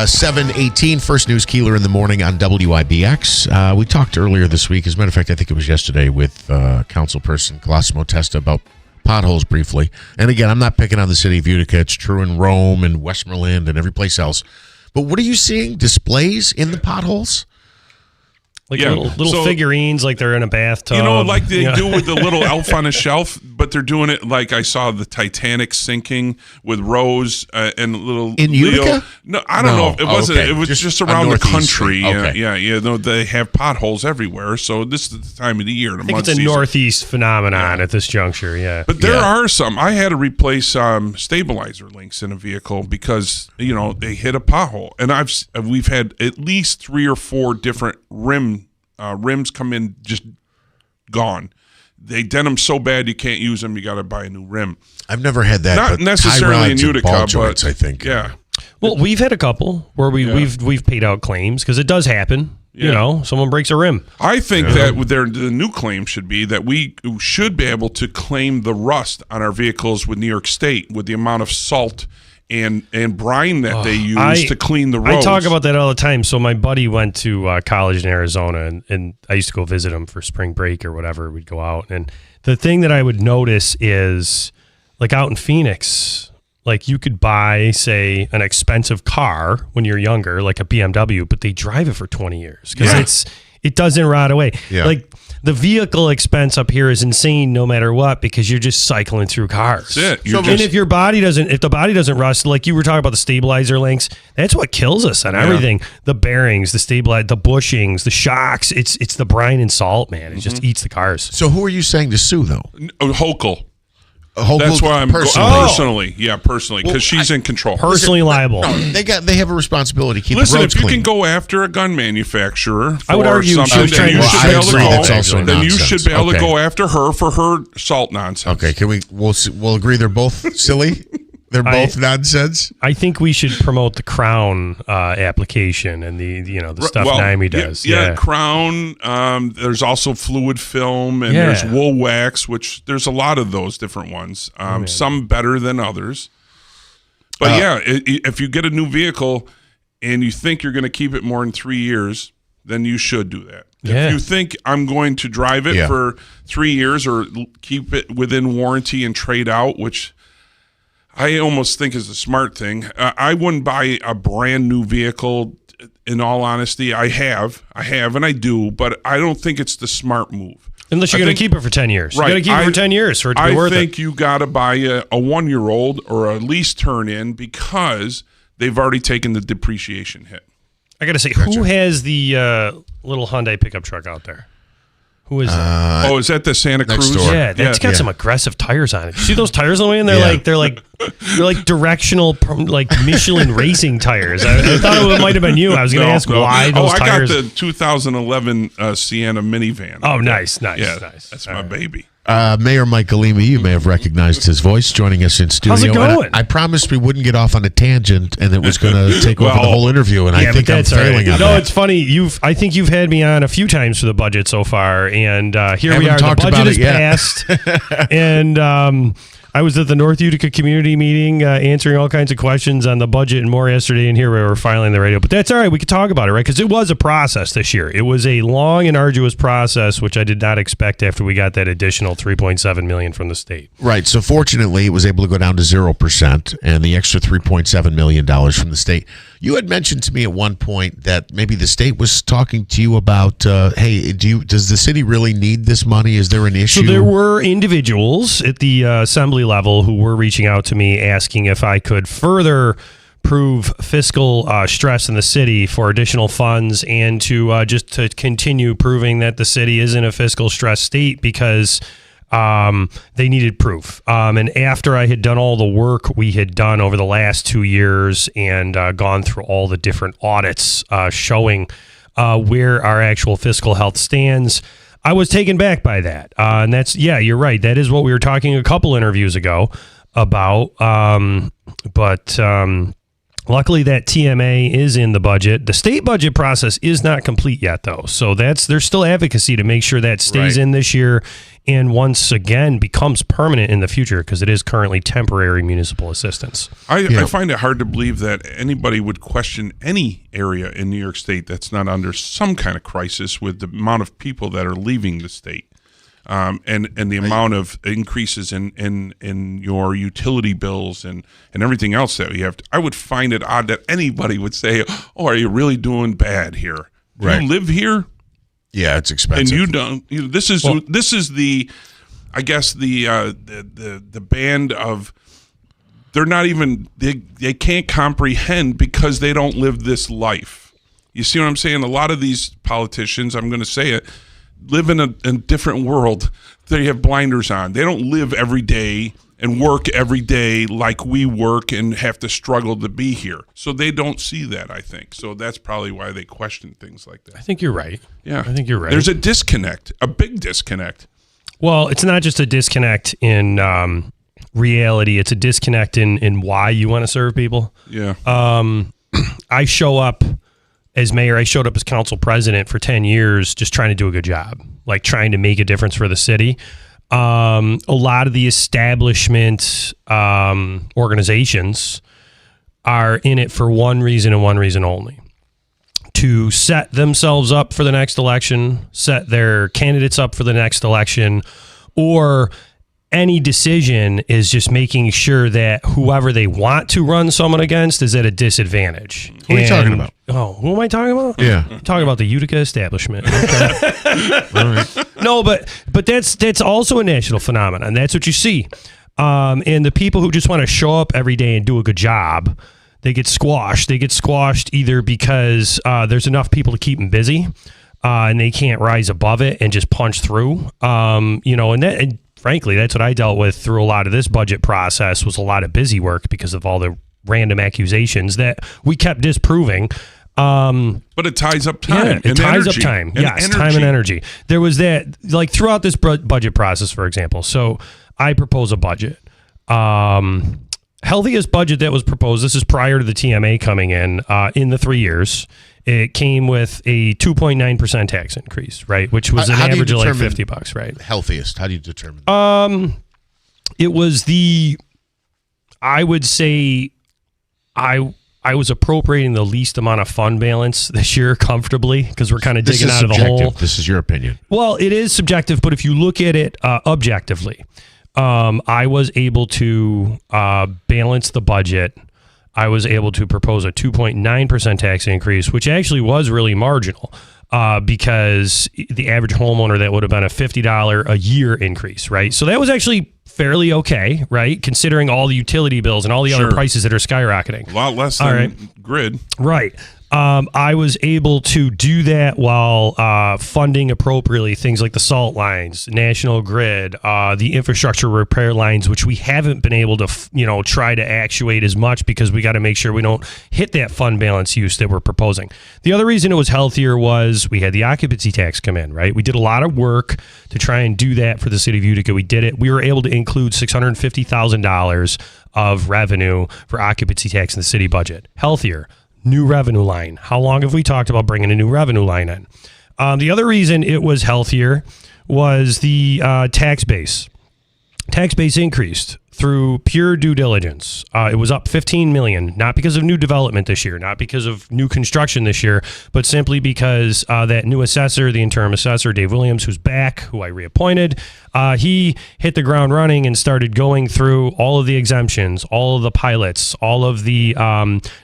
7:18, First News Keeler in the morning on WIBX. We talked earlier this week, as a matter of fact, I think it was yesterday, with councilperson Colosimo Testa about potholes briefly. And again, I'm not picking on the city of Utica. It's true in Rome and Westmoreland and every place else. But what are you seeing? Displays in the potholes? Like little figurines, like they're in a bathtub. You know, like they do with the little elf on a shelf, but they're doing it like I saw the Titanic sinking with Rose and little in Leo. Utica. No, I don't know. It wasn't. Okay. It was just around the country. Okay. Yeah. No, they have potholes everywhere. So this is the time of the year. I think it's a Northeast phenomenon at this juncture. Yeah, but there are some. I had to replace stabilizer links in a vehicle because they hit a pothole, and we've had at least 3 or 4 different rims come in just gone. They dent them so bad you can't use them. You got to buy a new rim. I've never had that. Not necessarily in Utica, but I think. Yeah. Well, we've had a couple where we've paid out claims because it does happen. Yeah. Someone breaks a rim. I think that the new claim should be that we should be able to claim the rust on our vehicles with New York State with the amount of salt and brine that they use to clean the roads. I talk about that all the time. So my buddy went to college in Arizona, and I used to go visit him for spring break or whatever. We'd go out, and the thing that I would notice is, like out in Phoenix, like you could buy, say, an expensive car when you're younger, like a BMW, but they drive it for 20 years because it doesn't rot away. Yeah. Like the vehicle expense up here is insane no matter what because you're just cycling through cars. That's it. And if the body doesn't rust, like you were talking about the stabilizer links, that's what kills us on everything. The bearings, the stabilizer, the bushings, the shocks. It's the brine and salt, man. It just eats the cars. So who are you saying to sue though? Hochul. Hochul That's why I'm personally, because she's in control. Personally liable. No, they have a responsibility to keep the roads if you clean. can go after a gun manufacturer, I would argue she was trying to you should be able to go after her for her salt nonsense. Okay, we'll agree they're both silly. They're both nonsense. I think we should promote the Crown application and the stuff Naomi does. Yeah, Crown. There's also fluid film and there's wool wax, which there's a lot of those different ones. Some better than others. But if you get a new vehicle and you think you're going to keep it more than 3 years, then you should do that. Yeah. If you think I'm going to drive it for 3 years or keep it within warranty and trade out, which I almost think is a smart thing. I wouldn't buy a brand new vehicle. In all honesty, I have, and I do, but I don't think it's the smart move. Unless you're going to keep it for 10 years. Right. You got to keep it for 10 years for it to be worth it. I think you got to buy a 1-year-old or a lease turn in because they've already taken the depreciation hit. I got to say, who has the little Hyundai pickup truck out there? Who is that? Is that the Santa Cruz? door. Yeah, that's got some aggressive tires on it. You see those tires on the way in? They're like directional, like Michelin racing tires. I thought it might have been you. I was going to ask why those tires. I got the 2011 Sienna minivan. Oh, nice. Yeah, nice. that's my baby. Mayor Mike Galimi, you may have recognized his voice joining us in studio. How's it going? I promised we wouldn't get off on a tangent and it was going to take over the whole interview, and I think I'm failing on that. No, it's funny. I think you've had me on a few times for the budget so far, and here we are. Talked the budget is passed, and I was at the North Utica community meeting answering all kinds of questions on the budget and more yesterday, and here we were filing the radio. But that's all right. We could talk about it, right? Because it was a process this year. It was a long and arduous process, which I did not expect after we got that additional $3.7 million from the state. Right. So fortunately, it was able to go down to 0%, and the extra $3.7 million from the state. You had mentioned to me at one point that maybe the state was talking to you about, hey, does the city really need this money? Is there an issue? So there were individuals at the assembly level who were reaching out to me asking if I could further prove fiscal stress in the city for additional funds and to just to continue proving that the city isn't a fiscal stress state because they needed proof. And after I had done all the work we had done over the last 2 years and gone through all the different audits showing where our actual fiscal health stands, I was taken back by that. And that's, you're right. That is what we were talking a couple interviews ago about. But luckily that TMA is in the budget. The state budget process is not complete yet, though. So there's still advocacy to make sure that stays in this year and once again becomes permanent in the future because it is currently temporary municipal assistance. I find it hard to believe that anybody would question any area in New York State that's not under some kind of crisis with the amount of people that are leaving the state. And the amount of increases in your utility bills and everything else that you have. I would find it odd that anybody would say, "Oh, are you really doing bad here? Do you live here?" Yeah, it's expensive, and you don't. This is the, I guess the band of. They're not even they can't comprehend because they don't live this life. You see what I'm saying? A lot of these politicians, I'm going to say it, live in a different world. They have blinders on. They don't live every day and work every day like we work and have to struggle to be here. So they don't see that, I think. So that's probably why they question things like that. I think you're right. Yeah. I think you're right. There's a disconnect, a big disconnect. Well, it's not just a disconnect in reality. It's a disconnect in why you want to serve people. Yeah. I show up as mayor. I showed up as council president for 10 years just trying to do a good job, like trying to make a difference for the city. A lot of the establishment organizations are in it for one reason and one reason only: to set themselves up for the next election, set their candidates up for the next election, or any decision is just making sure that whoever they want to run someone against is at a disadvantage. Who are you talking about? Oh, who am I talking about? Yeah. I'm talking about the Utica establishment. No, but that's also a national phenomenon. That's what you see. And the people who just want to show up every day and do a good job, they get squashed. They get squashed either because there's enough people to keep them busy and they can't rise above it and just punch through. And frankly, that's what I dealt with through a lot of this budget process, was a lot of busy work because of all the random accusations that we kept disproving. But it ties up time. Yeah, it ties up time. Yes, time and energy. There was that, like throughout this budget process, for example. So I propose a budget. Healthiest budget that was proposed, this is prior to the TMA coming in the 3 years. It came with a 2.9% tax increase, right? Which was an average of like $50, right? Healthiest. How do you determine that? It was I would say I was appropriating the least amount of fund balance this year comfortably because we're kind of digging out of the hole. This is your opinion. Well, it is subjective, but if you look at it objectively, I was able to balance the budget. I was able to propose a 2.9% tax increase, which actually was really marginal because the average homeowner, that would have been a $50 a year increase, right? So that was actually fairly okay, right? Considering all the utility bills and all the other prices that are skyrocketing. A lot less than grid. Right. I was able to do that while funding appropriately things like the salt lines, National Grid, the infrastructure repair lines, which we haven't been able to, try to actuate as much because we got to make sure we don't hit that fund balance use that we're proposing. The other reason it was healthier was we had the occupancy tax come in, right? We did a lot of work to try and do that for the city of Utica. We did it. We were able to include $650,000 of revenue for occupancy tax in the city budget. Healthier. New revenue line. How long have we talked about bringing a new revenue line in? The other reason it was healthier was the tax base. Tax base increased through pure due diligence. It was up $15 million, not because of new development this year, not because of new construction this year, but simply because that new assessor, the interim assessor, Dave Williams, who's back, who I reappointed, he hit the ground running and started going through all of the exemptions, all of the pilots, all of the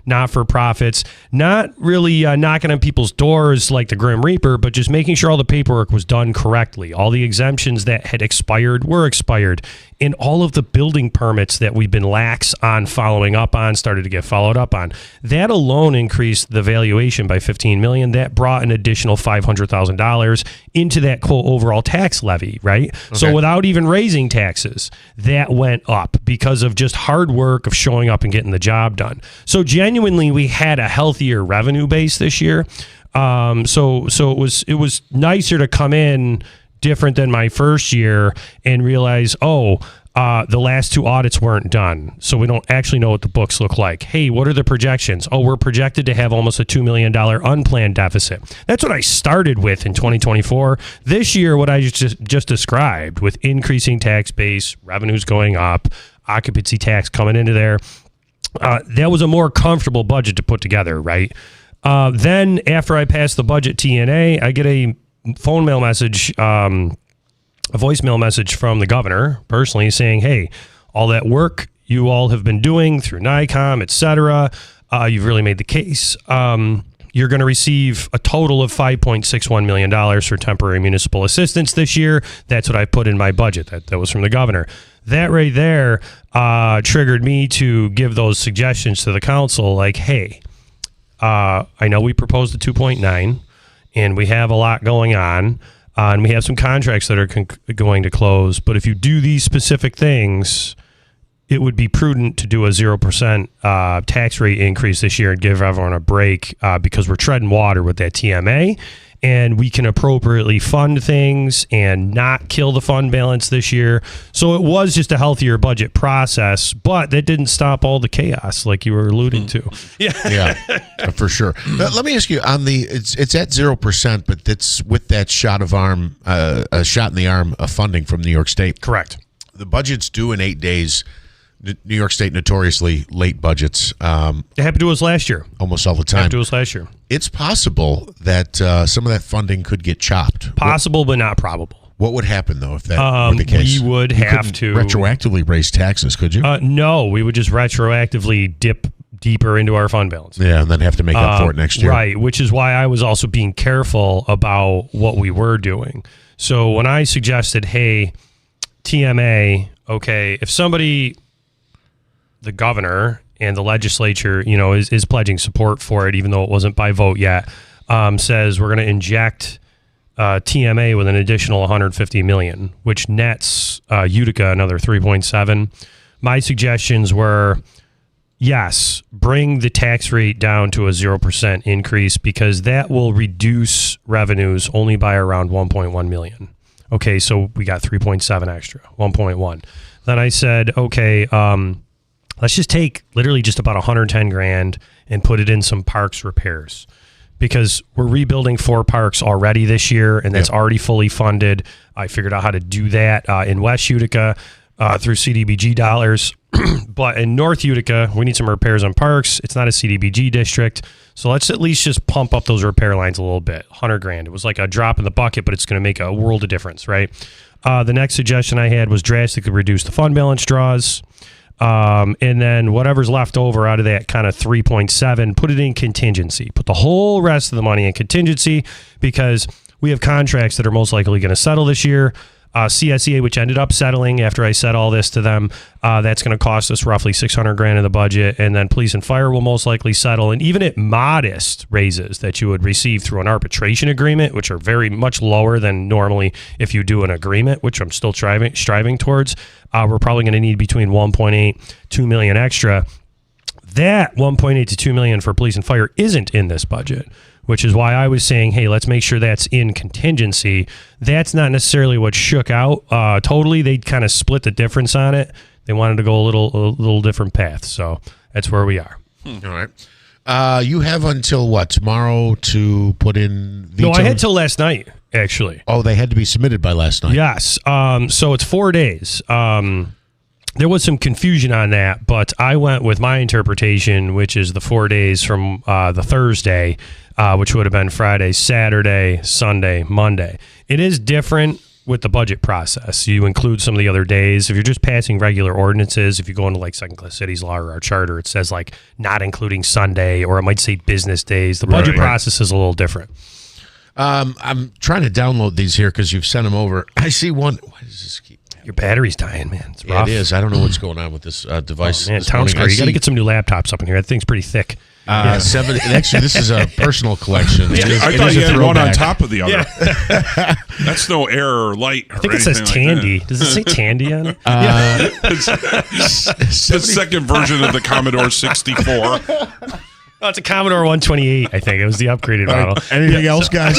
not-for-profits, not really knocking on people's doors like the Grim Reaper, but just making sure all the paperwork was done correctly. All the exemptions that had expired were expired. And all of the building permits that we've been lax on following up on started to get followed up on. That alone increased the valuation by $15 million. That brought an additional $500,000 into that quote overall tax levy, right? Okay. So without even raising taxes, that went up because of just hard work of showing up and getting the job done. So genuinely, we had a healthier revenue base this year. So it was nicer to come in different than my first year and realize, the last two audits weren't done, so we don't actually know what the books look like. Hey, what are the projections? We're projected to have almost a $2 million unplanned deficit. That's what I started with in 2024. This year, what I just described with increasing tax base, revenues going up, occupancy tax coming into there, that was a more comfortable budget to put together, right? Then after I passed the budget TNA, I get a voicemail message from the governor personally saying, hey, all that work you all have been doing through NICOM, et cetera, you've really made the case. You're going to receive a total of $5.61 million for temporary municipal assistance this year. That's what I put in my budget. That was from the governor. That right there triggered me to give those suggestions to the council like, hey, I know we proposed the 2.9 and we have a lot going on. And we have some contracts that are going to close. But if you do these specific things, it would be prudent to do a 0% tax rate increase this year and give everyone a break because we're treading water with that TMA. And we can appropriately fund things and not kill the fund balance this year. So it was just a healthier budget process, but that didn't stop all the chaos like you were alluding to. Yeah, for sure. Let me ask you on it's at 0%, but it's with that shot in the arm of funding from New York State. Correct. The budget's due in 8 days. New York State notoriously late budgets. It happened to us last year. Almost all the time. It happened to us last year. It's possible that some of that funding could get chopped. Possible, but not probable. What would happen, though, if that were the case? We would have to retroactively raise taxes, could you? No, we would just retroactively dip deeper into our fund balance. Yeah, and then have to make up for it next year. Right, which is why I was also being careful about what we were doing. So when I suggested, hey, TMA, okay, if somebody, the governor and the legislature, is pledging support for it, even though it wasn't by vote yet, says we're going to inject TMA with an additional $150 million, which nets Utica another 3.7. My suggestions were, yes, bring the tax rate down to a 0% increase because that will reduce revenues only by around 1.1 million. Okay, so we got 3.7 extra, 1.1. Then I said, okay, let's just take literally just about 110 grand and put it in some parks repairs because we're rebuilding 4 parks already this year and that's already fully funded. I figured out how to do that in West Utica through CDBG dollars. But in North Utica, we need some repairs on parks. It's not a CDBG district. So let's at least just pump up those repair lines a little bit. 100 grand. It was like a drop in the bucket, but it's going to make a world of difference, right? The next suggestion I had was drastically reduce the fund balance draws. And then whatever's left over out of that kind of 3.7, put it in contingency. Put the whole rest of the money in contingency because we have contracts that are most likely going to settle this year. CSEA, which ended up settling after I said all this to them. That's going to cost us roughly $600,000 in the budget. And then police and fire will most likely settle. And even at modest raises that you would receive through an arbitration agreement, which are very much lower than normally if you do an agreement, which I'm still striving towards, we're probably going to need between 1.8, 2 million extra. That 1.8 to 2 million for police and fire isn't in this budget, which is why I was saying, hey, let's make sure that's in contingency. That's not necessarily what shook out totally. They kind of split the difference on it. They wanted to go a little different path. So that's where we are. All right. You have until what, tomorrow to put in veto? No, I had till last night, actually. Oh, they had to be submitted by last night. Yes. So it's 4 days. There was some confusion on that, but I went with my interpretation, which is the 4 days from the Thursday, which would have been Friday, Saturday, Sunday, Monday. It is different with the budget process. You include some of the other days. If you're just passing regular ordinances, if you go into like second class cities law or our charter, it says like not including Sunday, or it might say business days. The budget process is a little different. I'm trying to download these here because you've sent them over. I see one. Why does this keep... Your battery's dying, man. It's rough. Yeah, it is. I don't know what's going on with this device. Man, town's great. You got to get some new laptops up in here. That thing's pretty thick. Actually, this is a personal collection. I thought you had one on top of the other. Yeah. That's no error or light. I think it says Tandy. Does it say Tandy on it? It's the second version of the Commodore 64. Oh, it's a Commodore 128, I think. It was the upgraded model. Anything else, guys?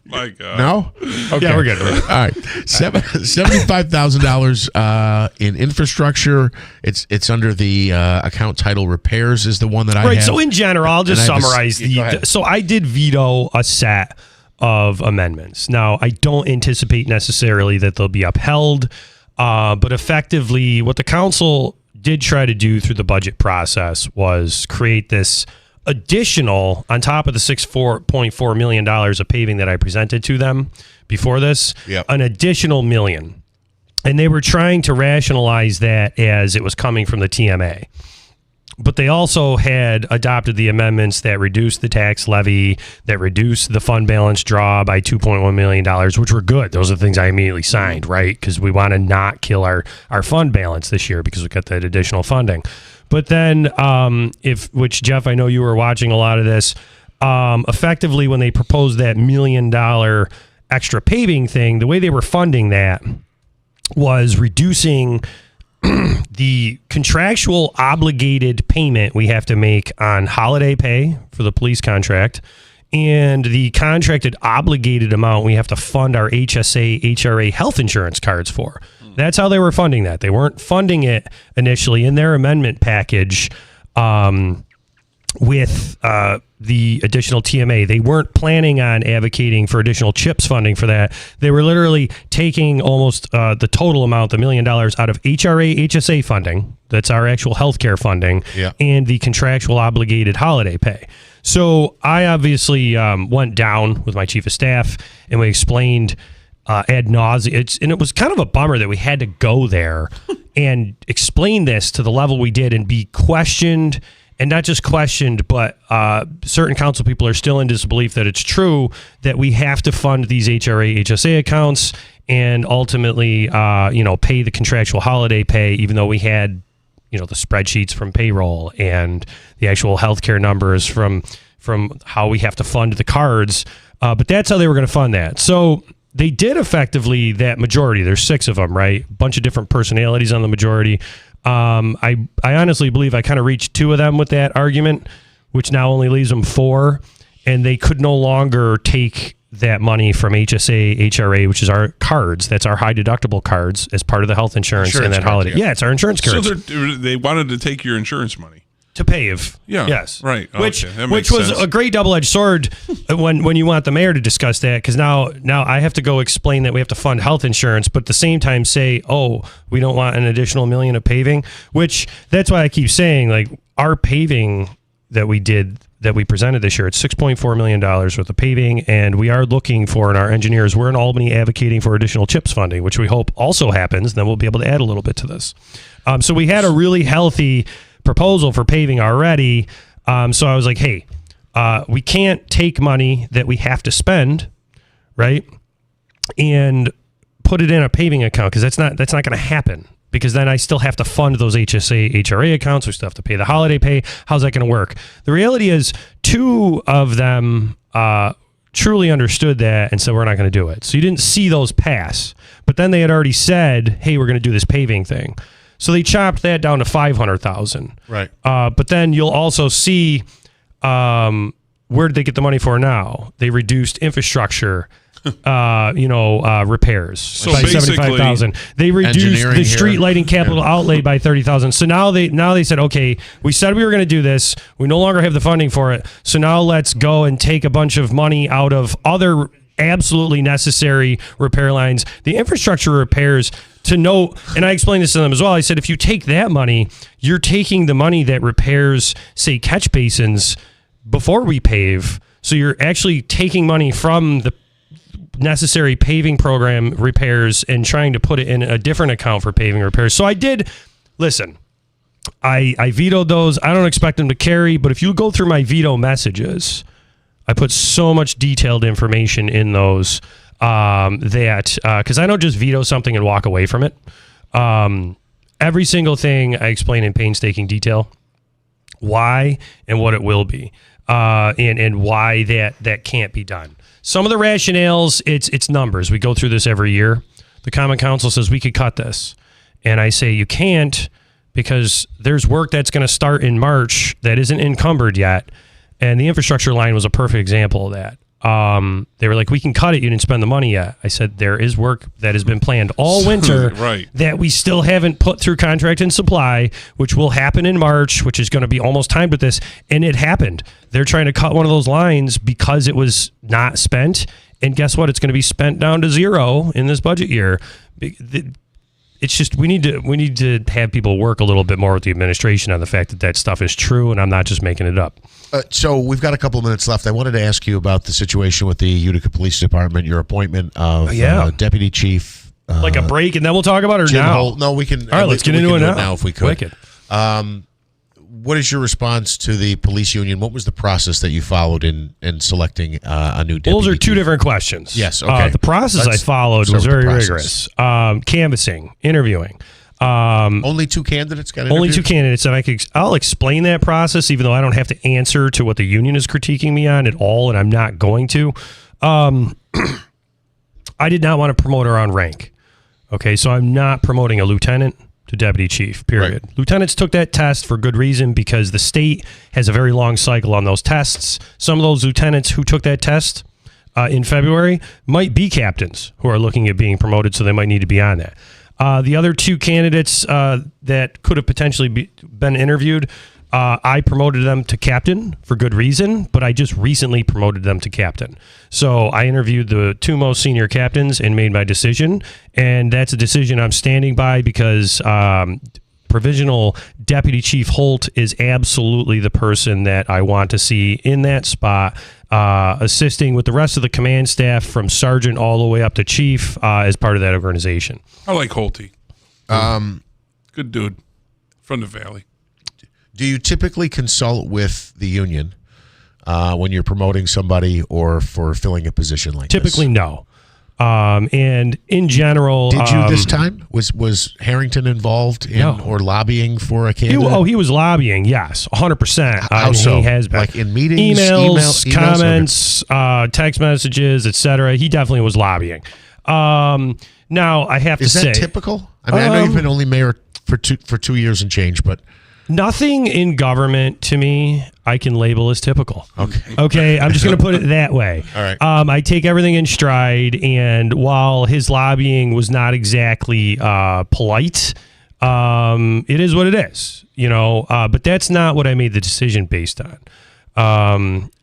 My God. No? Okay. Yeah, we're good. All right. $75,000 in infrastructure. It's under the account title repairs is the one that I have. Right. So in general, I'll just summarize. So I did veto a set of amendments. Now, I don't anticipate necessarily that they'll be upheld, but effectively what the council did try to do through the budget process was create this additional, on top of the $6.4 million of paving that I presented to them before this, an additional $1 million. And they were trying to rationalize that as it was coming from the TMA. But they also had adopted the amendments that reduced the tax levy, that reduced the fund balance draw by $2.1 million, which were good. Those are the things I immediately signed, right? Because we want to not kill our fund balance this year because we got that additional funding. But then, which Jeff, I know you were watching a lot of this, effectively when they proposed that $1 million extra paving thing, the way they were funding that was reducing the contractual obligated payment we have to make on holiday pay for the police contract and the contracted obligated amount we have to fund our HSA, HRA health insurance cards for. That's how they were funding that. They weren't funding it initially in their amendment package with the additional TMA. They weren't planning on advocating for additional CHIPS funding for that. They were literally taking almost the total amount, the $1 million, out of HRA, HSA funding. That's our actual healthcare funding, and the contractual obligated holiday pay. So I obviously went down with my chief of staff, and we explained ad nauseum. And it was kind of a bummer that we had to go there and explain this to the level we did and be questioned. And not just questioned, but certain council people are still in disbelief that it's true that we have to fund these HRA, HSA accounts and ultimately, pay the contractual holiday pay, even though we had, the spreadsheets from payroll and the actual healthcare numbers from how we have to fund the cards. But that's how they were going to fund that. So they did effectively that majority. There's 6 of them, right? A bunch of different personalities on the majority. I honestly believe I kind of reached 2 of them with that argument, which now only leaves them 4, and they could no longer take that money from HSA, HRA, which is our cards. That's our high deductible cards as part of the health insurance and that holiday. Yeah, it's our insurance cards. So they wanted to take your insurance money. To pave. Yeah. Yes. Right. Which was sense. A great double-edged sword when you want the mayor to discuss that, because now I have to go explain that we have to fund health insurance, but at the same time say, we don't want an additional $1 million of paving, which that's why I keep saying, like, our paving that we presented this year, it's $6.4 million worth of paving, and we are looking for, and our engineers, we're in Albany advocating for additional CHIPS funding, which we hope also happens, then we'll be able to add a little bit to this. So we had a really healthy proposal for paving already. So I was like, hey, we can't take money that we have to spend, right? and put it in a paving account, because that's not going to happen, because then I still have to fund those HSA, HRA accounts. We still have to pay the holiday pay. How's that going to work? The reality is 2 of them truly understood that and said, we're not going to do it. So you didn't see those pass, but then they had already said, hey, we're going to do this paving thing. So they chopped that down to $500,000. Right. But then you'll also see, where did they get the money for now? They reduced infrastructure, repairs by $75,000. They reduced the street lighting capital outlay by $30,000. So now they said, okay, we said we were going to do this. We no longer have the funding for it. So now let's go and take a bunch of money out of other absolutely necessary repair lines. The infrastructure repairs, to note, and I explained this to them as well. I said, if you take that money, you're taking the money that repairs, say, catch basins before we pave. So you're actually taking money from the necessary paving program repairs and trying to put it in a different account for paving repairs. So I did, listen, I vetoed those. I don't expect them to carry, but if you go through my veto messages, I put so much detailed information in those because I don't just veto something and walk away from it. Every single thing I explain in painstaking detail, why and what it will be, and why that can't be done. Some of the rationales, it's numbers. We go through this every year. The Common Council says we could cut this. And I say you can't, because there's work that's going to start in March that isn't encumbered yet. And the infrastructure line was a perfect example of that. They were like, we can cut it. You didn't spend the money yet. I said, there is work that has been planned all winter that we still haven't put through contract and supply, which will happen in March, which is going to be almost timed with this. And it happened. They're trying to cut one of those lines because it was not spent. And guess what? It's going to be spent down to zero in this budget year. It's just we need to have people work a little bit more with the administration on the fact that stuff is true, and I'm not just making it up. So we've got a couple of minutes left. I wanted to ask you about the situation with the Utica Police Department, your appointment of Deputy Chief. Like a break, and then we'll talk about it Jim now. Holt. No, we can. All right, let's get into it now if we could. Wicked. What is your response to the police union? What was the process that you followed in selecting a new deputy? Those are two different questions. Yes, okay. The process I followed was very rigorous. Canvassing, interviewing. Only 2 candidates got interviewed? Only 2 candidates, and I'll explain that process, even though I don't have to answer to what the union is critiquing me on at all, and I'm not going to. I did not want to promote her on rank. Okay, so I'm not promoting a lieutenant to deputy chief, period. Right. Lieutenants took that test for good reason, because the state has a very long cycle on those tests. Some of those lieutenants who took that test in February might be captains who are looking at being promoted, so they might need to be on that. The other 2 candidates that could have potentially been interviewed, I promoted them to captain for good reason, but I just recently promoted them to captain. So I interviewed the 2 most senior captains and made my decision, and that's a decision I'm standing by, because Provisional Deputy Chief Holt is absolutely the person that I want to see in that spot, assisting with the rest of the command staff from sergeant all the way up to chief as part of that organization. I like Holty. Good dude from the Valley. Do you typically consult with the union when you're promoting somebody or for filling a position like this? Typically, no. And in general, did you this time? Was Harrington involved in or lobbying for a candidate? He was lobbying. Yes, 100%. How so? He has been. Like in meetings, emails, comments, text messages, etc. He definitely was lobbying. Now I have to say, is that typical? I mean, I know you've been only mayor for 2 years and change, but. Nothing in government to me I can label as typical. Okay, I'm just going to put it that way. All right. I take everything in stride, and while his lobbying was not exactly polite, it is what it is, but that's not what I made the decision based on.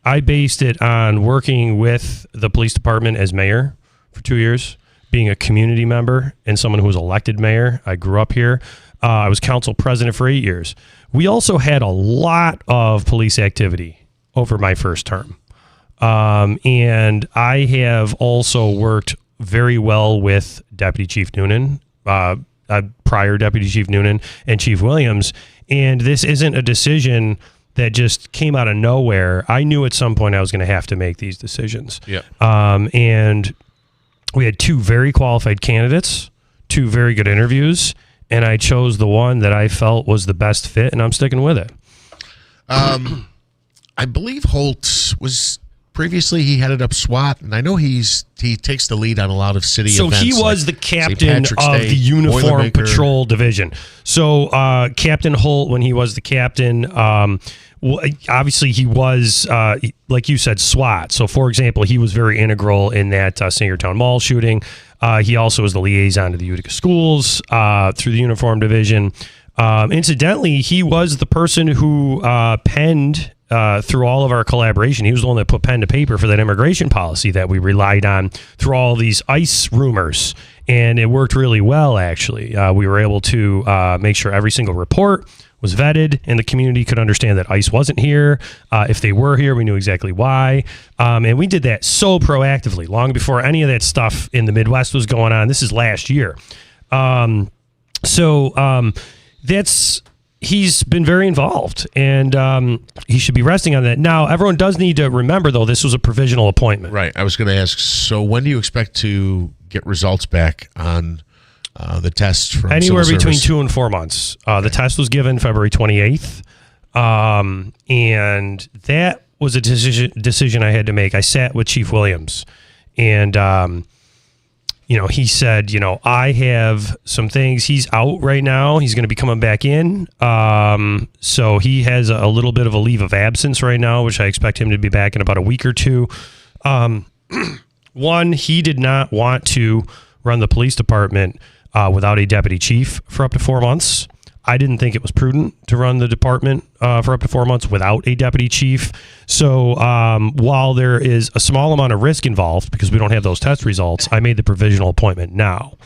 I based it on working with the police department as mayor for 2 years, being a community member and someone who was elected mayor. I grew up here. I was council president for 8 years. We also had a lot of police activity over my first term. And I have also worked very well with Deputy Chief Noonan, prior Deputy Chief Noonan, and Chief Williams. And this isn't a decision that just came out of nowhere. I knew at some point I was going to have to make these decisions. Yeah. And we had 2 very qualified candidates, 2 very good interviews, and I chose the one that I felt was the best fit, and I'm sticking with it. I believe Holt was previously he headed up SWAT, and I know he takes the lead on a lot of city events. So he was like the captain of the Uniform Patrol Division. So Captain Holt, when he was the captain, obviously he was, like you said, SWAT. So, for example, he was very integral in that Singertown Mall shooting. He also was the liaison to the Utica schools through the Uniform Division. Incidentally, he was the person who penned through all of our collaboration. He was the one that put pen to paper for that immigration policy that we relied on through all these ICE rumors. And it worked really well, actually. We were able to make sure every single report was vetted and the community could understand that ICE wasn't here. If they were here, we knew exactly why. And we did that so proactively, long before any of that stuff in the Midwest was going on. This is last year. He's been very involved, and he should be resting on that. Now, everyone does need to remember, though, this was a provisional appointment. Right. I was going to ask, so when do you expect to get results back on the tests from anywhere civil between service? 2 and 4 months. The test was given February 28th, and that was a decision I had to make. I sat with Chief Williams, and he said, I have some things. He's out right now. He's going to be coming back in. So he has a little bit of a leave of absence right now, which I expect him to be back in about a week or 2. One, he did not want to run the police department without a deputy chief for up to 4 months. I didn't think it was prudent to run the department for up to 4 months without a deputy chief. So while there is a small amount of risk involved because we don't have those test results, I made the provisional appointment now.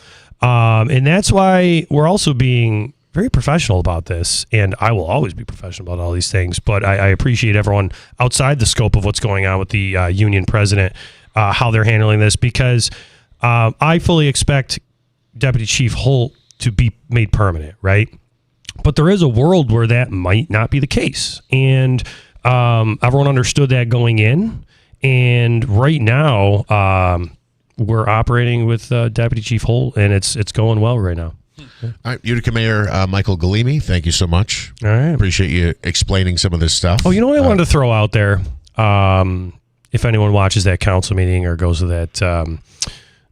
And that's why we're also being very professional about this. And I will always be professional about all these things. But I appreciate everyone outside the scope of what's going on with the union president, how they're handling this, because I fully expect Deputy Chief Holt to be made permanent, right? But there is a world where that might not be the case. And everyone understood that going in. And right now, we're operating with Deputy Chief Holt, and it's going well right now. All right, Utica Mayor Michael Galimi, thank you so much. All right. Appreciate you explaining some of this stuff. Oh, you know what I wanted to throw out there? If anyone watches that council meeting or goes to that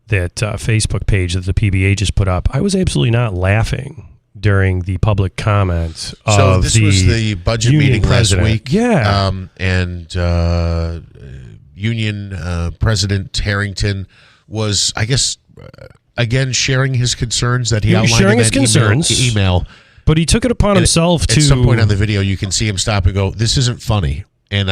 Facebook page that the PBA just put up, I was absolutely not laughing during the public comment of so this was the budget meeting president. Last week. Yeah. And Union President Harrington was, I guess, again, sharing his concerns that he outlined sharing in his that concerns, email. But he took it upon himself to... At some point on the video, you can see him stop and go, this isn't funny. And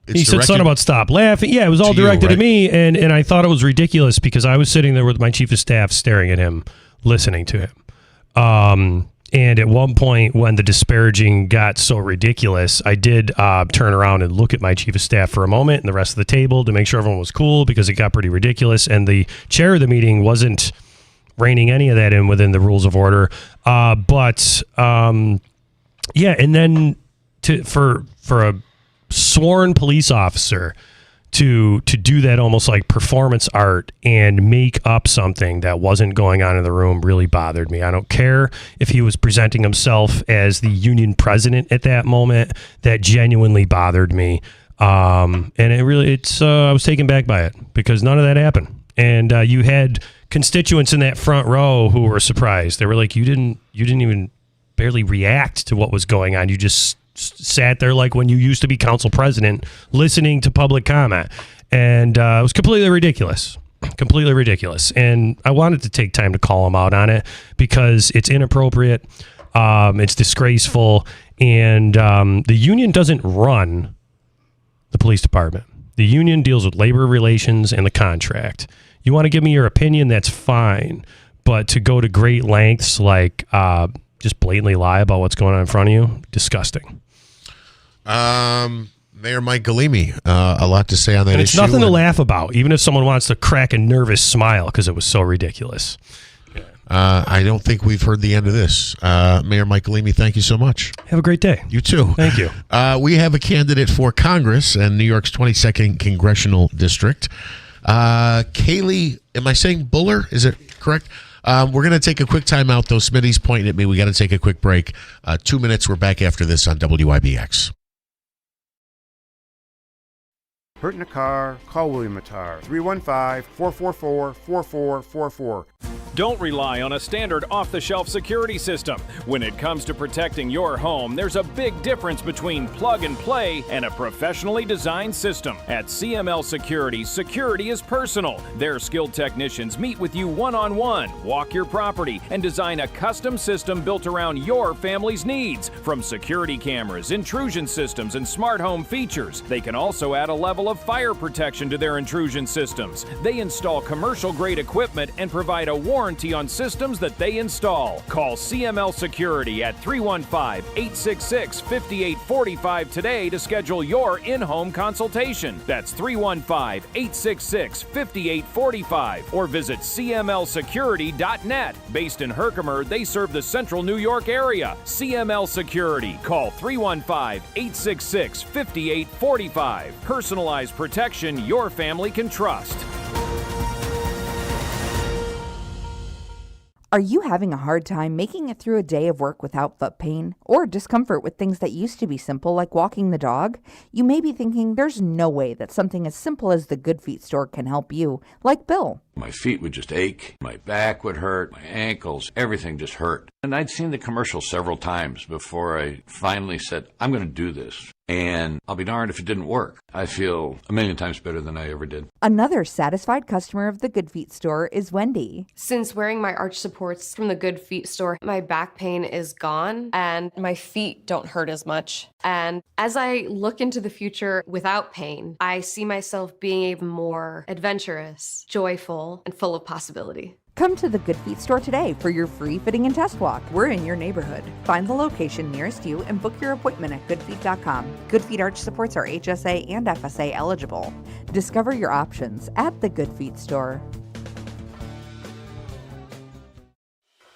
he said something about stop laughing. Yeah, it was all directed at me, and I thought it was ridiculous because I was sitting there with my chief of staff staring at him, listening to him. And at one point when the disparaging got so ridiculous, I did turn around and look at my chief of staff for a moment and the rest of the table to make sure everyone was cool because it got pretty ridiculous. And the chair of the meeting wasn't reining any of that in within the rules of order. And then for a sworn police officer to do that almost like performance art and make up something that wasn't going on in the room really bothered me. I don't care if he was presenting himself as the union president at that moment. That genuinely bothered me. And I was taken back by it because none of that happened. And you had constituents in that front row who were surprised. They were like, you didn't even barely react to what was going on. You just sat there like when you used to be council president listening to public comment. And it was completely ridiculous. And I wanted to take time to call him out on it because it's inappropriate. It's disgraceful. And the union doesn't run the police department. The union deals with labor relations and the contract. You want to give me your opinion, that's fine. But to go to great lengths like just blatantly lie about what's going on in front of you, disgusting. Mayor Mike Galimi, a lot to say on that issue. It's nothing to laugh about, even if someone wants to crack a nervous smile because it was so ridiculous. I don't think we've heard the end of this. Mayor Mike Galimi, thank you so much. Have a great day. You too. Thank you. We have a candidate for Congress in New York's 22nd Congressional District. Kaylee, am I saying Buller? Is it correct? We're going to take a quick time out, though. Smitty's pointing at me. We got to take a quick break. 2 minutes. We're back after this on WIBX. Hurt in a car? Call William Mattar. 315-444-4444. Don't rely on a standard off-the-shelf security system. When it comes to protecting your home, there's a big difference between plug and play and a professionally designed system. At CML Security, security is personal. Their skilled technicians meet with you one-on-one, walk your property, and design a custom system built around your family's needs. From security cameras, intrusion systems, and smart home features, they can also add a level of fire protection to their intrusion systems. They install commercial-grade equipment and provide a warranty on systems that they install. Call CML Security at 315-866-5845 today to schedule your in-home consultation. That's 315-866-5845 or visit cmlsecurity.net. Based in Herkimer, they serve the central New York area. CML Security. Call 315-866-5845. Personalized protection your family can trust. Are you having a hard time making it through a day of work without foot pain or discomfort with things that used to be simple like walking the dog? You may be thinking there's no way that something as simple as the Good Feet store can help you, like Bill. My feet would just ache, my back would hurt, my ankles, everything just hurt. And I'd seen the commercial several times before I finally said, I'm going to do this. And I'll be darned if it didn't work. I feel a million times better than I ever did. Another satisfied customer of the Good Feet store is Wendy. Since wearing my arch supports from the Good Feet store, my back pain is gone and my feet don't hurt as much. And as I look into the future without pain, I see myself being even more adventurous, joyful, and full of possibility. Come to the Good Feet store today for your free fitting and test walk. We're in your neighborhood. Find the location nearest you and book your appointment at goodfeet.com. Good Feet arch supports are HSA and FSA eligible. Discover your options at the Good Feet store.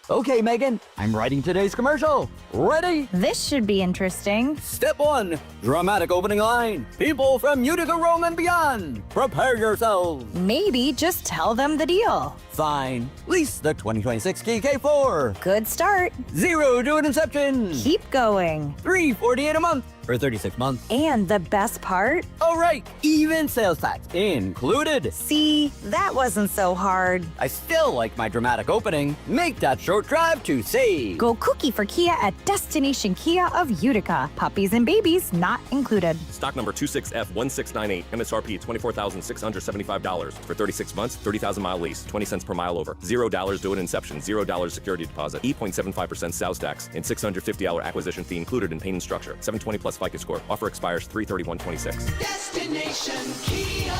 Okay, Megan, I'm writing today's commercial. Ready? This should be interesting. Step 1, dramatic opening line. People from Utica, Rome, and beyond. Prepare yourselves. Maybe just tell them the deal. Fine. Lease the 2026 KK4. Good start. 0 to an inception. Keep going. $348 a month for 36 months. And the best part? Oh, right. Even sales tax included. See, that wasn't so hard. I still like my dramatic opening. Make that short drive to save. Go cookie for Kia at Destination Kia of Utica. Puppies and babies not included. Stock number 26F1698. MSRP $24,675. For 36 months, 30,000-mile lease. 20 cents per mile over. $0 due at inception. $0 security deposit. 8.75% sales tax. And $650 acquisition fee included in payment structure. 720 plus FICO score. Offer expires 3/31/26. Destination Kia.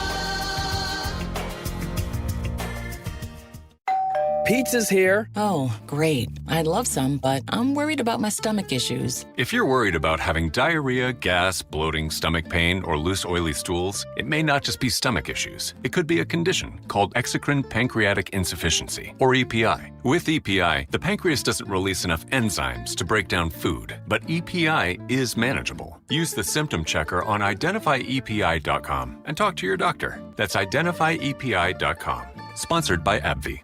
Pizza's here. Oh, great. I'd love some, but I'm worried about my stomach issues. If you're worried about having diarrhea, gas, bloating, stomach pain, or loose, oily stools, it may not just be stomach issues. It could be a condition called exocrine pancreatic insufficiency, or EPI. With EPI, the pancreas doesn't release enough enzymes to break down food, but EPI is manageable. Use the symptom checker on identifyepi.com and talk to your doctor. That's identifyepi.com. Sponsored by AbbVie.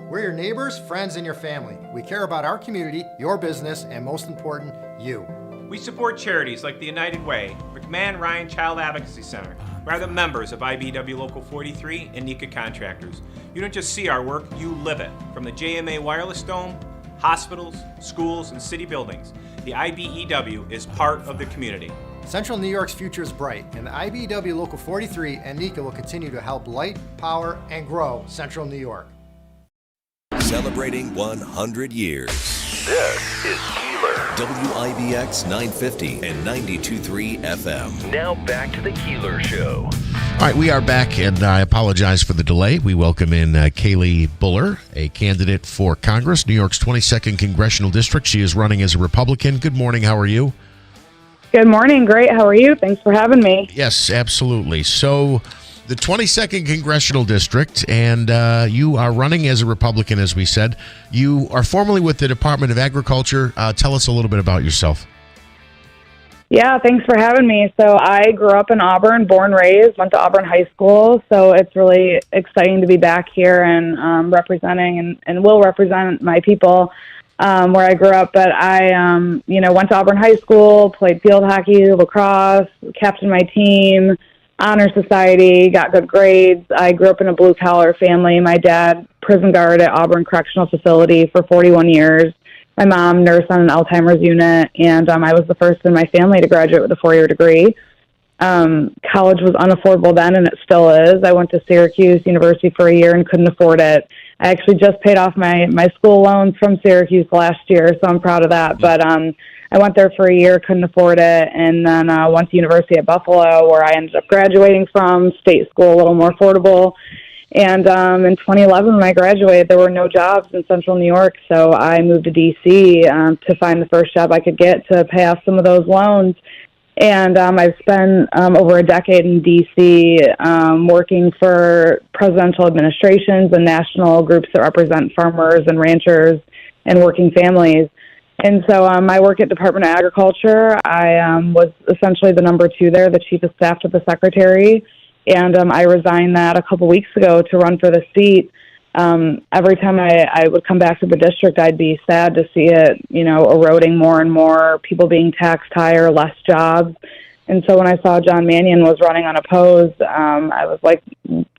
We're your neighbors, friends, and your family. We care about our community, your business, and most important, you. We support charities like the United Way, McMahon Ryan Child Advocacy Center, rather members of IBEW Local 43 and NECA contractors. You don't just see our work, you live it. From the JMA Wireless Dome, hospitals, schools, and city buildings, the IBEW is part of the community. Central New York's future is bright, and the IBEW Local 43 and NECA will continue to help light, power, and grow Central New York. Celebrating 100 years. This is Keeler. WIBX 950 and 92.3 FM. Now back to the Keeler Show. All right, we are back, and I apologize for the delay. We welcome in Kaylee Buller, a candidate for Congress, New York's 22nd Congressional District. She is running as a Republican. Good morning. How are you? Good morning. Great. How are you? Thanks for having me. Yes, absolutely. So, the 22nd Congressional District, and you are running as a Republican, as we said. You are formerly with the Department of Agriculture. Tell us a little bit about yourself. Yeah, thanks for having me. So I grew up in Auburn, born, raised, went to Auburn High School. So it's really exciting to be back here and representing and will represent my people where I grew up. But I, went to Auburn High School, played field hockey, lacrosse, captained my team, honor society, got good grades. I grew up in a blue-collar family. My dad, prison guard at Auburn Correctional Facility for 41 years. My mom, nurse on an Alzheimer's unit, and I was the first in my family to graduate with a 4-year degree. College was unaffordable then, and it still is. I went to Syracuse University for a year and couldn't afford it. I actually just paid off my school loans from Syracuse last year, so I'm proud of that. But I went there for a year, couldn't afford it, and then went to University at Buffalo, where I ended up graduating from, state school, a little more affordable. And in 2011, when I graduated, there were no jobs in central New York, so I moved to D.C. To find the first job I could get to pay off some of those loans. And I've spent over a decade in D.C. Working for presidential administrations and national groups that represent farmers and ranchers and working families. And so I work at Department of Agriculture. I was essentially the number 2 there, the chief of staff to the secretary. And I resigned that a couple weeks ago to run for the seat. Every time I would come back to the district, I'd be sad to see it, eroding more and more, people being taxed higher, less jobs. And so when I saw John Mannion was running unopposed, I was like,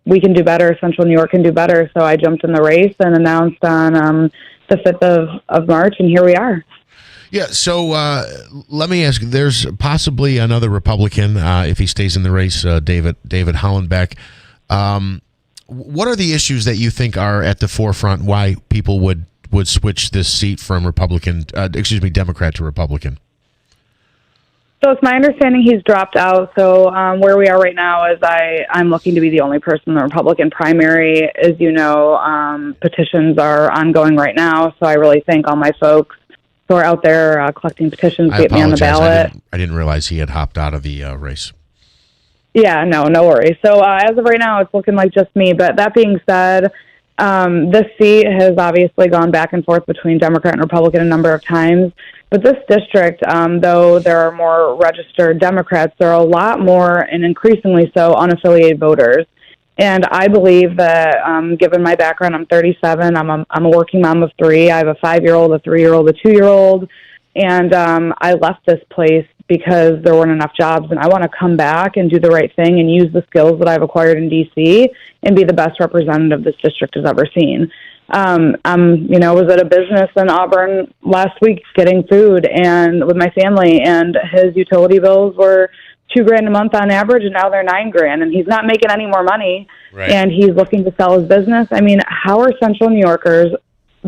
we can do better. Central New York can do better. So I jumped in the race and announced on the 5th of March, and here we are. Yeah, so let me ask, there's possibly another Republican, if he stays in the race, David Hollenbeck. What are the issues that you think are at the forefront why people would switch this seat from Democrat to Republican? So it's my understanding he's dropped out. So where we are right now is I'm looking to be the only person in the Republican primary. As you know, petitions are ongoing right now, so I really thank all my folks who are out there collecting petitions to get me on the ballot. I didn't realize he had hopped out of the race. Yeah, no worries. So as of right now, it's looking like just me. But that being said, this seat has obviously gone back and forth between Democrat and Republican a number of times. But this district, though there are more registered Democrats, there are a lot more and increasingly so unaffiliated voters. And I believe that, given my background, I'm 37. I'm a working mom of 3. I have a 5-year-old, a 3-year-old, a 2-year-old, and I left this place because there weren't enough jobs. And I want to come back and do the right thing and use the skills that I've acquired in D.C. and be the best representative this district has ever seen. Was at a business in Auburn last week getting food and with my family, and his utility bills were $2,000 a month on average, and now they're $9,000, and he's not making any more money. Right. And he's looking to sell his business. I mean, how are Central New Yorkers,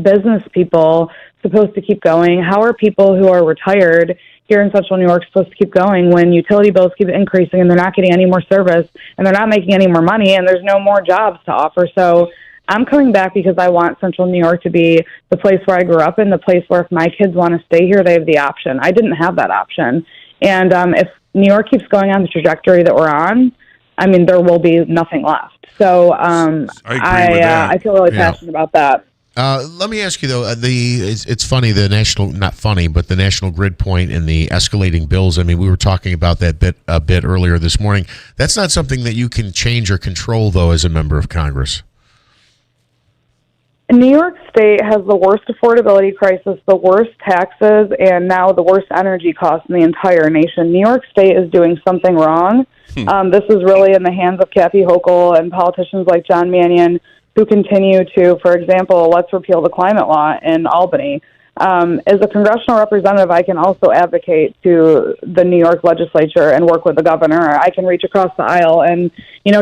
business people, supposed to keep going? How are people who are retired here in Central New York supposed to keep going when utility bills keep increasing and they're not getting any more service and they're not making any more money and there's no more jobs to offer? So I'm coming back because I want Central New York to be the place where I grew up and the place where if my kids want to stay here, they have the option. I didn't have that option. And if New York keeps going on the trajectory that we're on, I mean, there will be nothing left. So I feel really passionate about that. Let me ask you, though, it's funny, not funny, but the national grid point and the escalating bills. I mean, we were talking about that a bit earlier this morning. That's not something that you can change or control, though, as a member of Congress. New York State has the worst affordability crisis, the worst taxes, and now the worst energy costs in the entire nation. New York State is doing something wrong. This is really in the hands of Kathy Hochul and politicians like John Mannion, who continue to, for example, let's repeal the climate law in Albany. As a congressional representative, I can also advocate to the New York legislature and work with the governor. I can reach across the aisle and,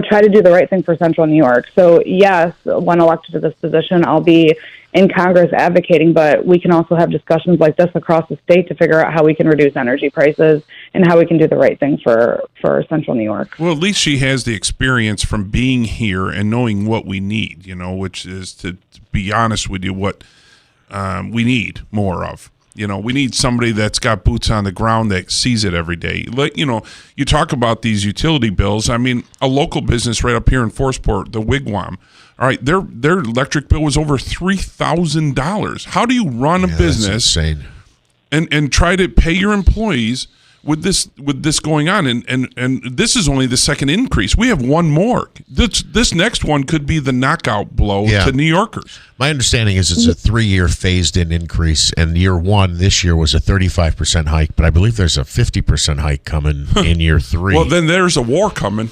try to do the right thing for Central New York. So, yes, when elected to this position, I'll be in Congress advocating, but we can also have discussions like this across the state to figure out how we can reduce energy prices and how we can do the right thing for Central New York. Well, at least she has the experience from being here and knowing what we need, which is, to be honest with you, what we need more of. We need somebody that's got boots on the ground that sees it every day. You talk about these utility bills. I mean, a local business right up here in Forceport, the Wigwam, all right, their electric bill was over $3,000. How do you run a business and try to pay your employees with this going on, and this is only the second increase. We have one more. This next one could be the knockout blow to New Yorkers. My understanding is it's a 3-year phased-in increase, and year one this year was a 35% hike, but I believe there's a 50% hike coming in year 3. Well, then there's a war coming,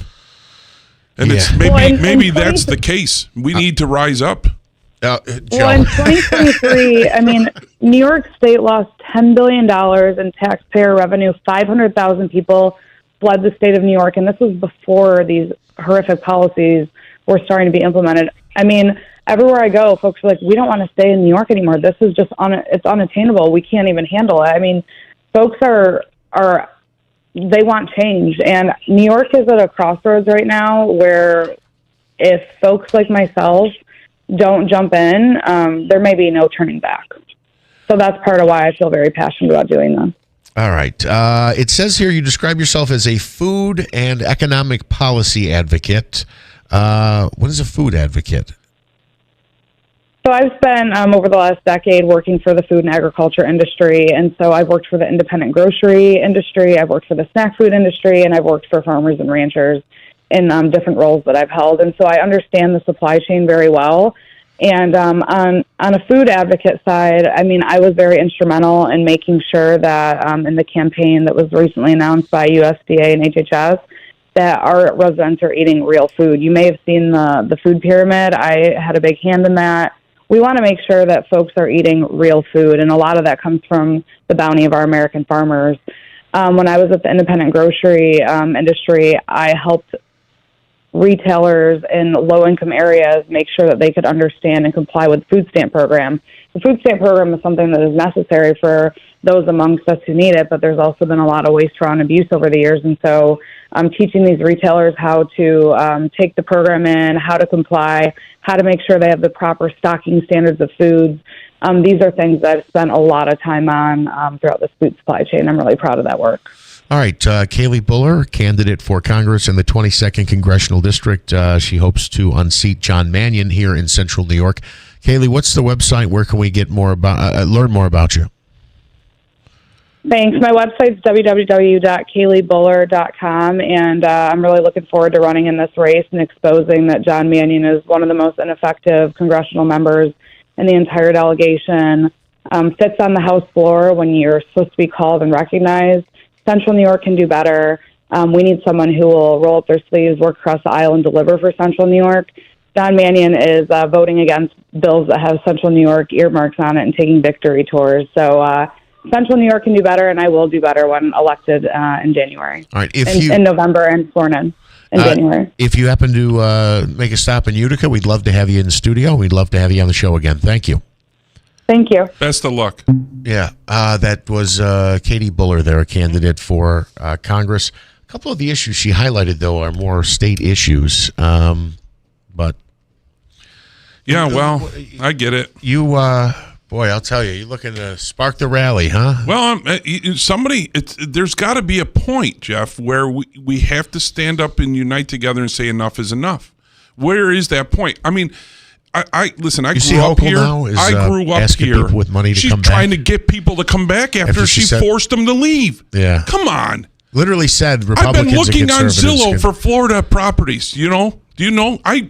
and it's maybe that's the case. We need to rise up. Well, in 2023, I mean, New York State lost $10 billion in taxpayer revenue. 500,000 people fled the state of New York, and this was before these horrific policies were starting to be implemented. I mean, everywhere I go, folks are like, we don't want to stay in New York anymore. This is just it's unattainable. We can't even handle it. I mean, folks they want change, and New York is at a crossroads right now where if folks like myself don't jump in, there may be no turning back. So that's part of why I feel very passionate about doing this. All right. It says here you describe yourself as a food and economic policy advocate. What is a food advocate? So I've spent over the last decade working for the food and agriculture industry, and so I've worked for the independent grocery industry, I've worked for the snack food industry, and I've worked for farmers and ranchers in different roles that I've held. And so I understand the supply chain very well. And on a food advocate side, I mean, I was very instrumental in making sure that in the campaign that was recently announced by USDA and HHS, that our residents are eating real food. You may have seen the food pyramid. I had a big hand in that. We want to make sure that folks are eating real food, and a lot of that comes from the bounty of our American farmers. When I was at the independent grocery industry, I helped retailers in low-income areas make sure that they could understand and comply with the food stamp program. The food stamp program is something that is necessary for those amongst us who need it, but there's also been a lot of waste, fraud, and abuse over the years. And so teaching these retailers how to take the program in, how to comply, how to make sure they have the proper stocking standards of foods. These are things that I've spent a lot of time on throughout this food supply chain. I'm really proud of that work. All right, Kaylee Buller, candidate for Congress in the 22nd Congressional District. She hopes to unseat John Mannion here in Central New York. Kaylee, what's the website? Where can we get more about learn more about you? Thanks. My website's www.kayliebuller.com, and I'm really looking forward to running in this race and exposing that John Mannion is one of the most ineffective congressional members in the entire delegation, sits on the House floor when you're supposed to be called and recognized. Central New York can do better. We need someone who will roll up their sleeves, work across the aisle, and deliver for Central New York. John Mannion is voting against bills that have Central New York earmarks on it and taking victory tours. So Central New York can do better, and I will do better when elected in January. All right, in November and sworn in January. If you happen to make a stop in Utica, we'd love to have you in the studio. We'd love to have you on the show again. Thank you. Thank you. Best of luck. Yeah, that was Katie Buller there, a candidate for Congress. A couple of the issues she highlighted, though, are more state issues. But yeah, well, I get it. You, boy, I'll tell you, you're looking to spark the rally, huh? Well, there's got to be a point, Jeff, where we have to stand up and unite together and say enough is enough. Where is that point? I mean, listen. I grew up here. I grew up here. People with money to She's come trying back. to get people to come back after she forced them to leave. Yeah, come on. Literally said Republicans. I've been looking and on Zillow can... for Florida properties. You know, do you know? I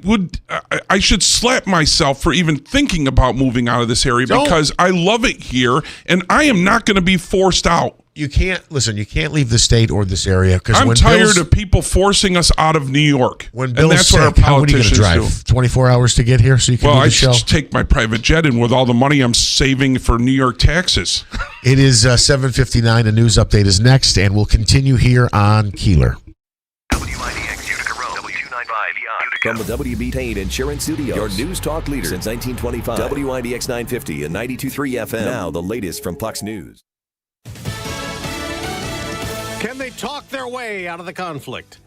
should slap myself for even thinking about moving out of this area because I love it here, and I am not going to be forced out. You can't leave the state or this area because I'm tired of people forcing us out of New York. When Bill's and that's sick, what our politicians how are you going to drive? 24 hours to get here so you can do the show? Well, I just take my private jet in with all the money I'm saving for New York taxes. It is 7:59. A news update is next, and we'll continue here on Keeler. WIBX Utica Road, W295 Utica. From the WB Payne Insurance Studios, your news talk leader since 1925. WIBX 950 and 92.3 FM. Now the latest from Fox News. Can they talk their way out of the conflict?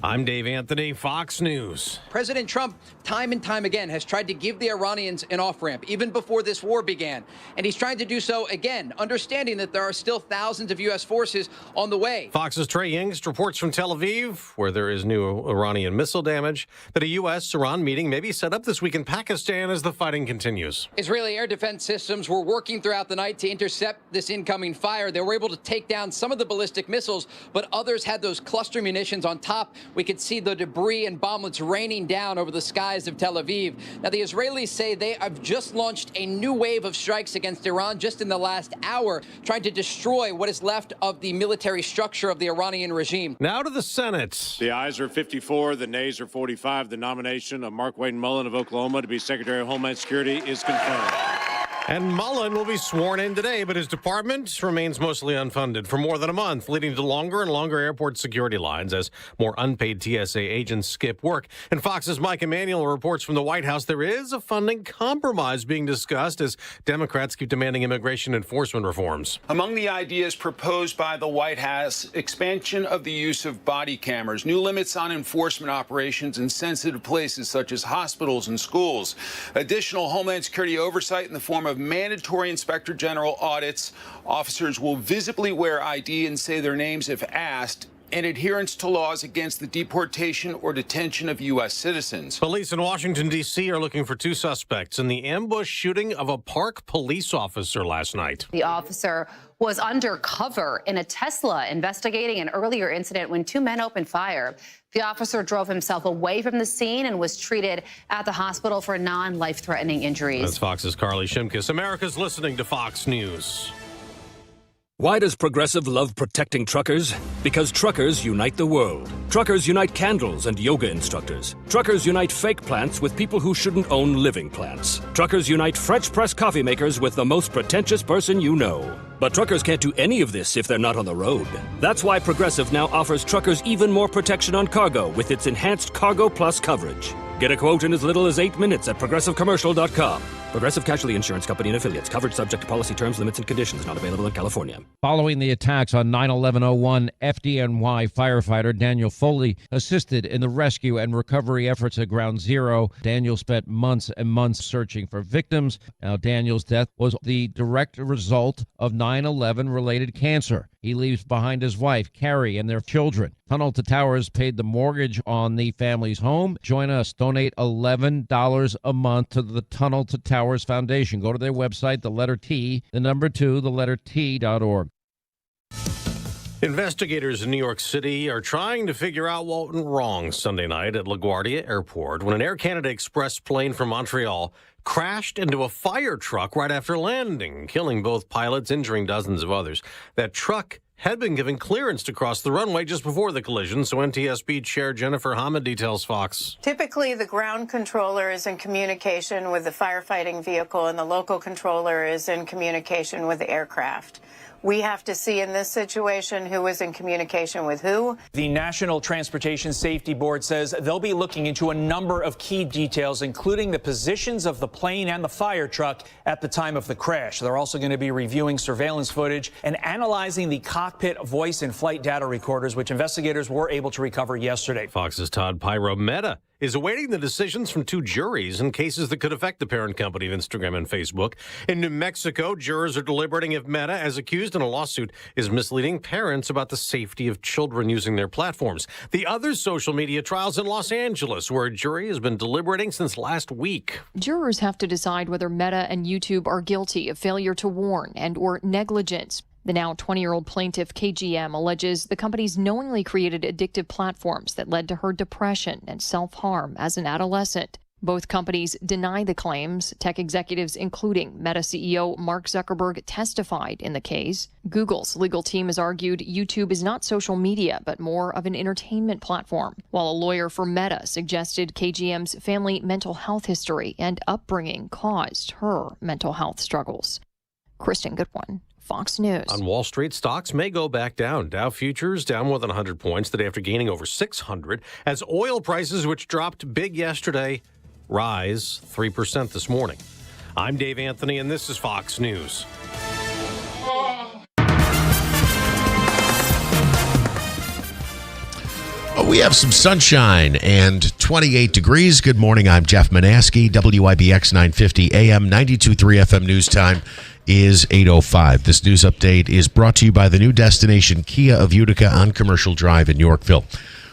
I'm Dave Anthony, Fox News. President Trump, time and time again, has tried to give the Iranians an off-ramp, even before this war began. And he's trying to do so again, understanding that there are still thousands of U.S. forces on the way. Fox's Trey Yingst reports from Tel Aviv, where there is new Iranian missile damage, that a U.S.-Iran meeting may be set up this week in Pakistan as the fighting continues. Israeli air defense systems were working throughout the night to intercept this incoming fire. They were able to take down some of the ballistic missiles, but others had those cluster munitions on top. We could see the debris and bomblets raining down over the skies of Tel Aviv. Now, the Israelis say they have just launched a new wave of strikes against Iran just in the last hour, trying to destroy what is left of the military structure of the Iranian regime. Now to the Senate. The ayes are 54, the nays are 45. The nomination of Mark Wayne Mullen of Oklahoma to be Secretary of Homeland Security is confirmed. And Mullen will be sworn in today, but his department remains mostly unfunded for more than a month, leading to longer and longer airport security lines as more unpaid TSA agents skip work. And Fox's Mike Emanuel reports from the White House there is a funding compromise being discussed as Democrats keep demanding immigration enforcement reforms. Among the ideas proposed by the White House, expansion of the use of body cameras, new limits on enforcement operations in sensitive places such as hospitals and schools, additional Homeland Security oversight in the form of mandatory Inspector General audits. Officers will visibly wear ID and say their names if asked, and adherence to laws against the deportation or detention of U.S. citizens. Police in Washington, D.C. are looking for two suspects in the ambush shooting of a park police officer last night. The officer was undercover in a Tesla investigating an earlier incident when two men opened fire. The officer drove himself away from the scene and was treated at the hospital for non-life-threatening injuries. That's Fox's Carly Shimkus. America's listening to Fox News. Why does Progressive love protecting truckers? Because truckers unite the world. Truckers unite candles and yoga instructors. Truckers unite fake plants with people who shouldn't own living plants. Truckers unite French press coffee makers with the most pretentious person you know. But truckers can't do any of this if they're not on the road. That's why Progressive now offers truckers even more protection on cargo with its enhanced Cargo Plus coverage. Get a quote in as little as 8 minutes at ProgressiveCommercial.com. Progressive Casualty Insurance Company and Affiliates. Coverage subject to policy terms, limits, and conditions. Not available in California. Following the attacks on 9/11/01, FDNY firefighter Daniel Foley assisted in the rescue and recovery efforts at Ground Zero. Daniel spent months and months searching for victims. Now, Daniel's death was the direct result of 9/11-related cancer. He leaves behind his wife, Carrie, and their children. Tunnel to Towers paid the mortgage on the family's home. Join us. Donate $11 a month to the Tunnel to Towers Foundation. Go to their website, the letter T, the number 2, the letter T.org. Investigators in New York City are trying to figure out what went wrong Sunday night at LaGuardia Airport when an Air Canada Express plane from Montreal crashed into a fire truck right after landing, killing both pilots, injuring dozens of others. That truck had been given clearance to cross the runway just before the collision, so NTSB Chair Jennifer Hamid details Fox. Typically, the ground controller is in communication with the firefighting vehicle, and the local controller is in communication with the aircraft. We have to see in this situation who is in communication with who. The National Transportation Safety Board says they'll be looking into a number of key details, including the positions of the plane and the fire truck at the time of the crash. They're also going to be reviewing surveillance footage and analyzing the cockpit voice and flight data recorders, which investigators were able to recover yesterday. Fox's Todd Pyro. Meta is awaiting the decisions from two juries in cases that could affect the parent company of Instagram and Facebook. In New Mexico, jurors are deliberating if Meta, as accused in a lawsuit, is misleading parents about the safety of children using their platforms. The other social media trials in Los Angeles, where a jury has been deliberating since last week. Jurors have to decide whether Meta and YouTube are guilty of failure to warn and or negligence. The now 20-year-old plaintiff, KGM, alleges the companies knowingly created addictive platforms that led to her depression and self-harm as an adolescent. Both companies deny the claims. Tech executives, including Meta CEO Mark Zuckerberg, testified in the case. Google's legal team has argued YouTube is not social media, but more of an entertainment platform, while a lawyer for Meta suggested KGM's family mental health history and upbringing caused her mental health struggles. Kristen Goodwin, Fox News. On Wall Street, stocks may go back down. Dow futures down more than 100 points the day after gaining over 600 as oil prices, which dropped big yesterday, rise 3% this morning. I'm Dave Anthony, and this is Fox News. Oh, we have some sunshine and 28 degrees. Good morning. I'm Jeff Manaski. WIBX 950 AM 92.3 FM news time is 8:05. This news update is brought to you by the new destination Kia of Utica on Commercial Drive in Yorkville.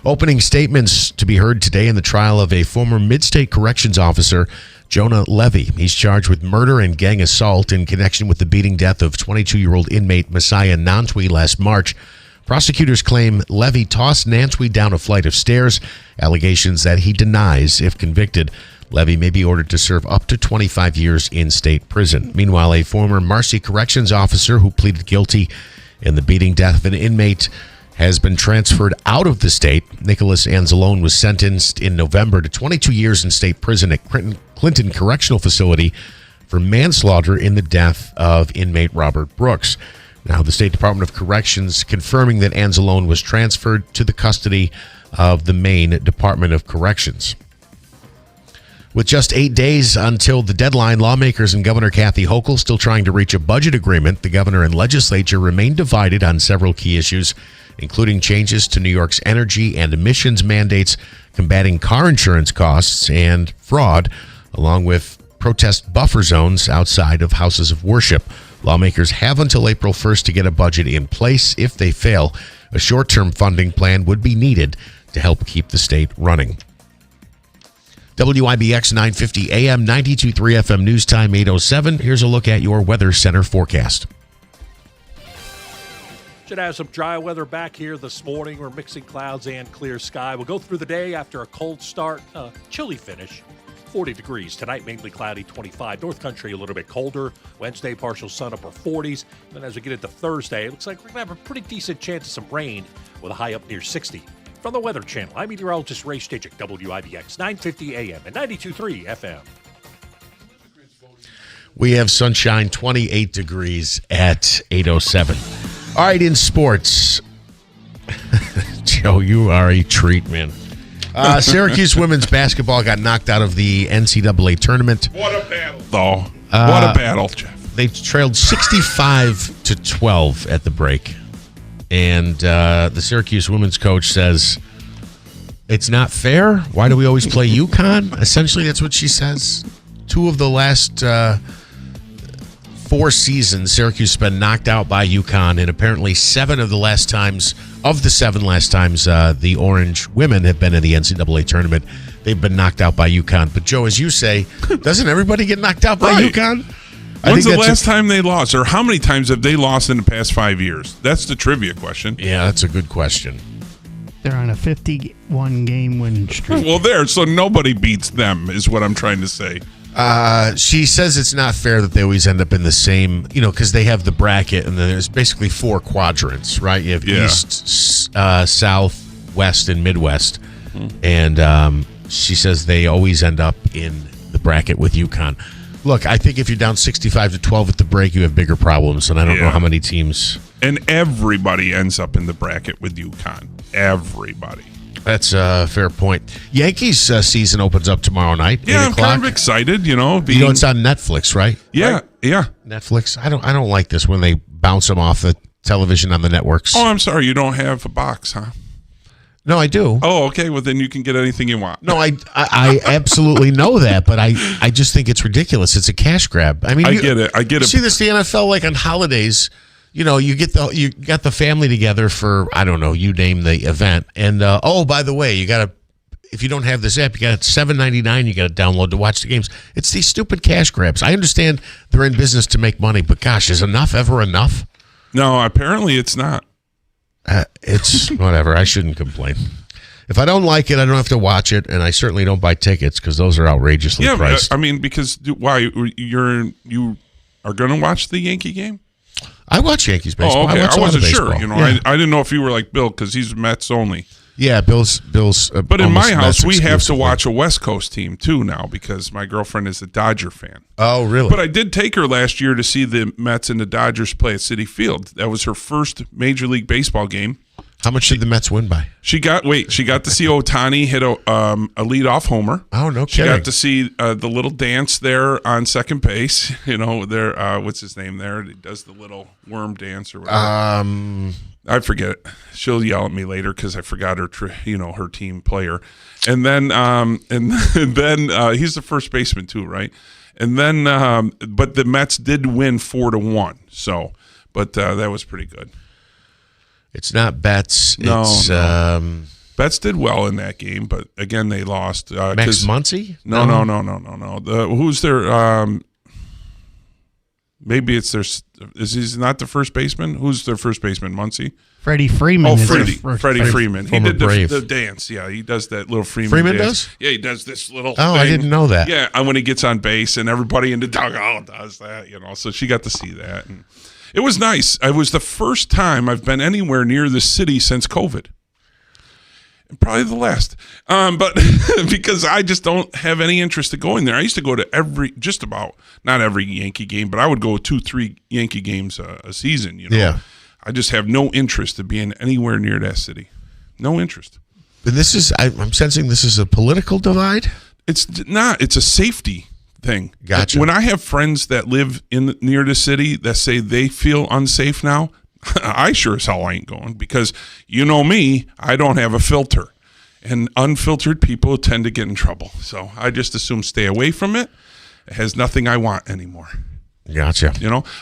Opening statements to be heard today in the trial of a former mid-state corrections officer, Jonah Levy. He's charged with murder and gang assault in connection with the beating death of 22-year-old inmate Messiah Nantwi last March. Prosecutors claim Levy tossed Nantwi down a flight of stairs, allegations that he denies if convicted. Levy may be ordered to serve up to 25 years in state prison. Meanwhile, a former Marcy corrections officer who pleaded guilty in the beating death of an inmate has been transferred out of the state. Nicholas Anzalone was sentenced in November to 22 years in state prison at Clinton Correctional Facility for manslaughter in the death of inmate Robert Brooks. Now, the State Department of Corrections confirming that Anzalone was transferred to the custody of the Maine Department of Corrections. With just 8 days until the deadline, lawmakers and Governor Kathy Hochul still trying to reach a budget agreement. The governor and legislature remain divided on several key issues, including changes to New York's energy and emissions mandates, combating car insurance costs and fraud, along with protest buffer zones outside of houses of worship. Lawmakers have until April 1st to get a budget in place. If they fail, a short-term funding plan would be needed to help keep the state running. WIBX 950 AM 92.3 FM news time 8:07. Here's a look at your Weather Center forecast. Should have some dry weather back here this morning. We're mixing clouds and clear sky. We'll go through the day after a cold start, chilly finish. 40 degrees. Tonight, mainly cloudy, 25. North Country, a little bit colder. Wednesday, partial sun, upper 40s. And then as we get into Thursday, it looks like we're going to have a pretty decent chance of some rain with a high up near 60. From the Weather Channel, I'm meteorologist Ray Stijik, WIBX 950 AM and 92.3 FM. We have sunshine, 28 degrees at 8:07. All right, in sports. Joe, you are a treat, man. Syracuse women's basketball got knocked out of the NCAA tournament. What a battle, though. What a battle, Jeff. They trailed 65-12 at the break. And the Syracuse women's coach says, it's not fair. Why do we always play UConn? Essentially, that's what she says. 2 of the last 4 seasons, Syracuse has been knocked out by UConn, and apparently 7 of the last times, the Orange women have been in the NCAA tournament, they've been knocked out by UConn. But, Joe, as you say, doesn't everybody get knocked out by UConn? When's the last time they lost? Or how many times have they lost in the past 5 years? That's the trivia question. Yeah, that's a good question. They're on a 51-game winning streak. Well, so nobody beats them is what I'm trying to say. She says it's not fair that they always end up in the same, because they have the bracket, and then there's basically 4 quadrants, right? You have East, South, West, and Midwest. Mm-hmm. And she says they always end up in the bracket with UConn. Look, I think if you're down 65-12 at the break, you have bigger problems, and I don't know how many teams. And everybody ends up in the bracket with UConn. Everybody. That's a fair point. Yankees season opens up tomorrow night. Yeah, I'm kind of excited. It's on Netflix, right? Yeah, right? Yeah. Netflix. I don't like this when they bounce them off the television on the networks. Oh, I'm sorry, you don't have a box, huh? No, I do. Oh, okay. Well, then you can get anything you want. No, I absolutely know that, but I just think it's ridiculous. It's a cash grab. I mean, I get it. You see this the NFL like on holidays. You got the family together for, I don't know, you name the event, and by the way, if you don't have this app, you got $7.99. You got to download to watch the games. It's these stupid cash grabs. I understand they're in business to make money, but gosh, is enough ever enough? No, apparently it's not. It's whatever. I shouldn't complain. If I don't like it, I don't have to watch it, and I certainly don't buy tickets because those are outrageously priced. I mean, because why you are going to watch the Yankee game? I watch Yankees baseball. Oh, okay. I wasn't sure. Yeah. I didn't know if you were like Bill because he's Mets only. Yeah, Bill's. But in my house, we have to watch a West Coast team too now because my girlfriend is a Dodger fan. Oh, really? But I did take her last year to see the Mets and the Dodgers play at Citi Field. That was her first Major League Baseball game. How much did the Mets win by? She got to see Ohtani hit a leadoff homer. Oh, no She kidding. got to see the little dance there on second base. What's his name there? He does the little worm dance or whatever. I forget. She'll yell at me later because I forgot her, her team player. And then, he's the first baseman too, right? And then, but the Mets did win 4-1. So, but that was pretty good. It's not Betts. No, it's Betts did well in that game, but again they lost. Max Muncy? No. Who's their? Maybe it's their. Is he not the first baseman? Who's their first baseman? Muncy. Freddie Freeman. Oh, Freddie Freeman. He did the dance. Yeah, he does that little Freeman dance. Does? Yeah, he does this little. Oh, thing. I didn't know that. Yeah, and when he gets on base, and everybody in the dugout does that. So she got to see that, and it was nice. It was the first time I've been anywhere near the city since COVID. Probably the last, but because I just don't have any interest in going there. I used to go to not every Yankee game, but I would go 2-3 Yankee games a season. Yeah. I just have no interest in being anywhere near that city. No interest. But this is, I'm sensing this is a political divide? It's not. It's a safety thing. Gotcha. When I have friends that live near the city that say they feel unsafe now, I sure as hell ain't going because you know me, I don't have a filter. And unfiltered people tend to get in trouble. So I just assume stay away from it. It has nothing I want anymore. Gotcha.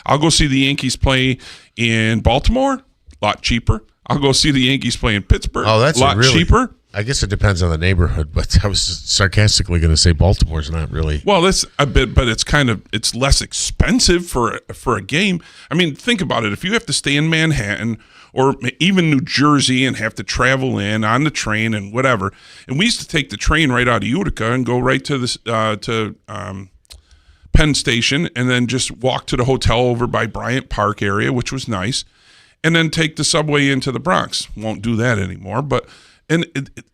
I'll go see the Yankees play in Baltimore, a lot cheaper. I'll go see the Yankees play in Pittsburgh, that's a lot cheaper. I guess it depends on the neighborhood, but I was sarcastically going to say Baltimore's not really. Well, that's a bit, but it's less expensive for a game. I mean, think about it. If you have to stay in Manhattan or even New Jersey and have to travel in on the train and whatever, and we used to take the train right out of Utica and go right to this Penn Station and then just walk to the hotel over by Bryant Park area, which was nice, and then take the subway into the Bronx. Won't do that anymore, but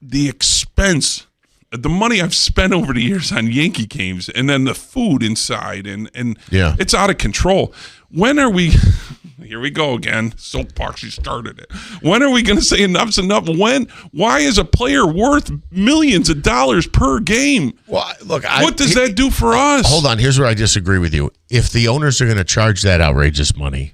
the expense, the money I've spent over the years on Yankee games, and then the food inside, and it's out of control. When are we? Here we go again. Soapbox, you started it. When are we going to say enough's enough? Why is a player worth millions of dollars per game? Well, look, what does that do for us? Hold on. Here's where I disagree with you. If the owners are going to charge that outrageous money,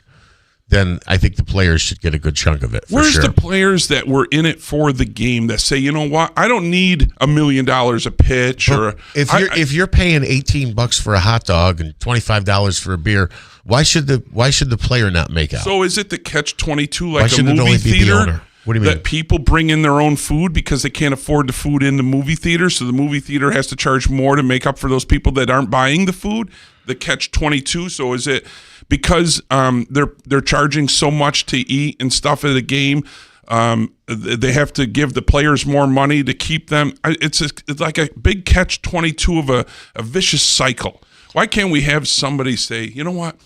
then I think the players should get a good chunk of it. Where's the players that were in it for the game that say, you know what, I don't need $1 million a pitch, or if you're paying $18 for a hot dog and $25 for a beer, why should the player not make out? So is it the catch-22 like a movie theater? What do you mean? That people bring in their own food because they can't afford the food in the movie theater, so the movie theater has to charge more to make up for those people that aren't buying the food? The catch-22. So is it because they're charging so much to eat and stuff at a game? They have to give the players more money to keep them. It's like a big catch-22 of a vicious cycle. Why can't we have somebody say, you know what,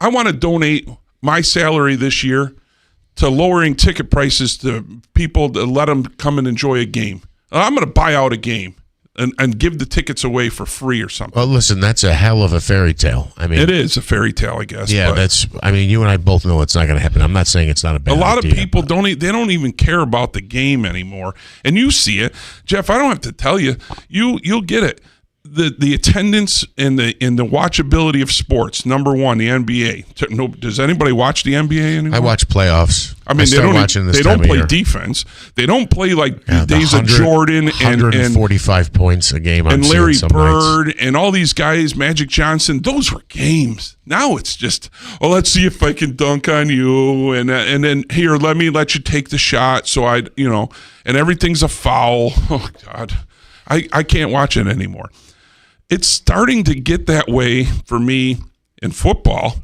I want to donate my salary this year to lowering ticket prices to people to let them come and enjoy a game. I'm going to buy out a game and give the tickets away for free or something. Well, listen, that's a hell of a fairy tale. I mean, it is a fairy tale, I guess. Yeah, you and I both know it's not going to happen. I'm not saying it's not a bad idea. A lot of people don't even care about the game anymore. And you see it. Jeff, I don't have to tell you. You'll get it. The attendance and the watchability of sports. Number one, the NBA. Does anybody watch the NBA anymore? I watch playoffs. I mean, they don't play defense. They don't play like the days of Jordan and 145 points a game. And Larry Bird and all these guys, Magic Johnson. Those were games. Now it's just, let's see if I can dunk on you, and then here, let you take the shot. So and everything's a foul. Oh God, I can't watch it anymore. It's starting to get that way for me in football.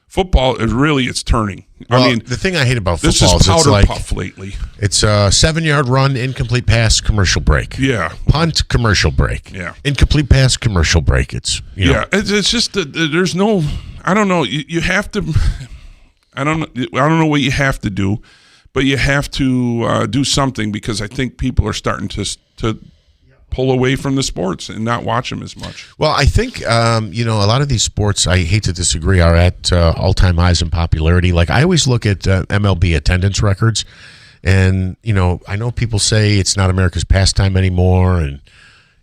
Football is really, it's turning. Well, I mean, the thing I hate about football this is powder it's puff lately. It's a 7-yard run, incomplete pass, commercial break. Yeah. Punt, commercial break. Yeah. Incomplete pass, commercial break. It's it's just there's no, I don't know. You have to. I don't know what you have to do, but you have to do something because I think people are starting to pull away from the sports and not watch them as much. Well, I think, a lot of these sports, I hate to disagree, are at all-time highs in popularity. Like, I always look at MLB attendance records, and, I know people say it's not America's pastime anymore, and,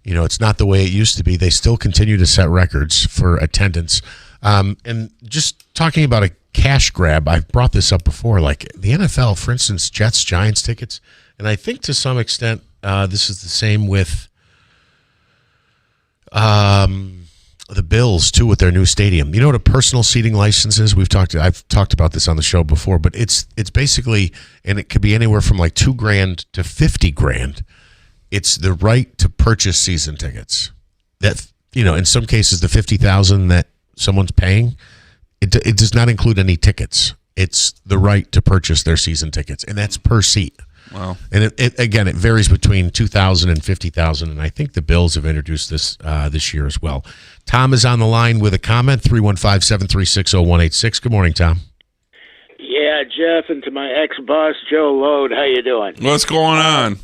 it's not the way it used to be. They still continue to set records for attendance. And just talking about a cash grab, I've brought this up before. Like the NFL, for instance, Jets, Giants tickets, and I think to some extent this is the same with the Bills too, with their new stadium. You know what a personal seating license is? I've talked about this on the show before, but it's basically, and it could be anywhere from like $2,000 to $50,000. It's the right to purchase season tickets. That, you know, in some cases, the $50,000 that someone's paying, it does not include any tickets. It's the right to purchase their season tickets, and that's per seat. Wow. And it varies between $2,000 and $50,000, and I think the Bills have introduced this this year as well. Tom is on the line with a comment, 315-736-0186. Good morning, Tom. Yeah, Jeff, and to my ex-boss, Joe Lode, how you doing? What's going on?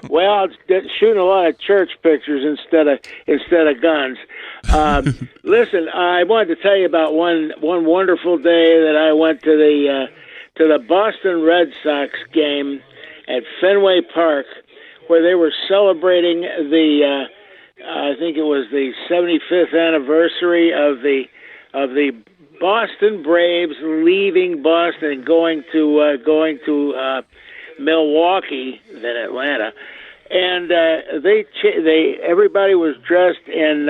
Well, I was shooting a lot of church pictures instead of guns. Listen, I wanted to tell you about one wonderful day that I went to the Boston Red Sox game at Fenway Park, where they were celebrating I think it was the 75th anniversary of the Boston Braves leaving Boston and going to Milwaukee, then Atlanta, and everybody was dressed in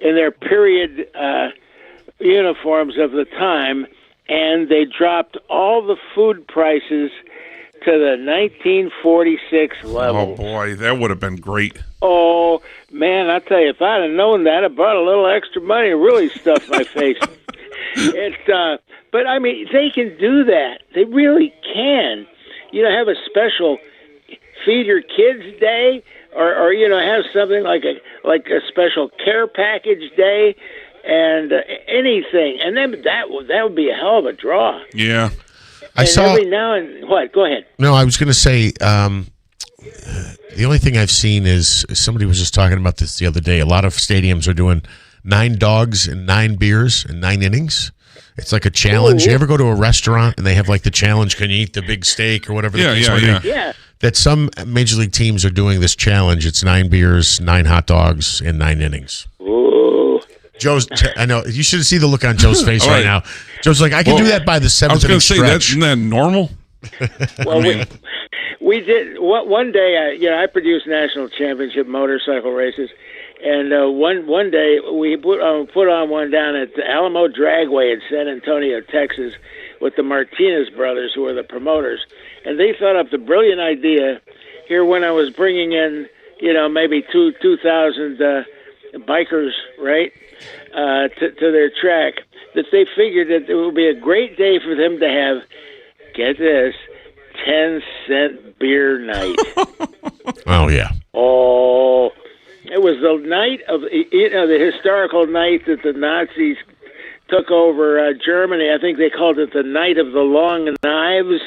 their period uniforms of the time, and they dropped all the food prices to the 1946 level. Oh boy, that would have been great. Oh man, I tell you, if I'd have known that, I brought a little extra money and really stuffed my face. But I mean, they can do that. They really can. You know, have a special Feed Your Kids Day, or you know, have something like a special care package day, and anything, and then that would be a hell of a draw. Yeah, I saw every now and what? Go ahead. No, I was going to say the only thing I've seen is somebody was just talking about this the other day. A lot of stadiums are doing 9 dogs and 9 beers and 9 innings. It's like a challenge. Ooh. You ever go to a restaurant and they have like the challenge, can you eat the big steak or whatever the case may be? Yeah. That some major league teams are doing this challenge. It's 9 beers, 9 hot dogs, and 9 innings. Ooh. I know. You should see the look on Joe's face right now. Joe's like, I can do that by the 7th I was going to inning say, stretch. isn't that normal? Well, we did. One day, I produced national championship motorcycle races, and one day we put on one down at the Alamo Dragway in San Antonio, Texas, with the Martinez brothers, who are the promoters, and they thought up the brilliant idea here when I was bringing in, you know, maybe 2,000 bikers, right, to their track, that they figured that it would be a great day for them to have, get this, 10-cent beer night. Oh, yeah. Oh, it was the night of, you know, the historical night that the Nazis took over Germany. I think they called it the Night of the Long Knives.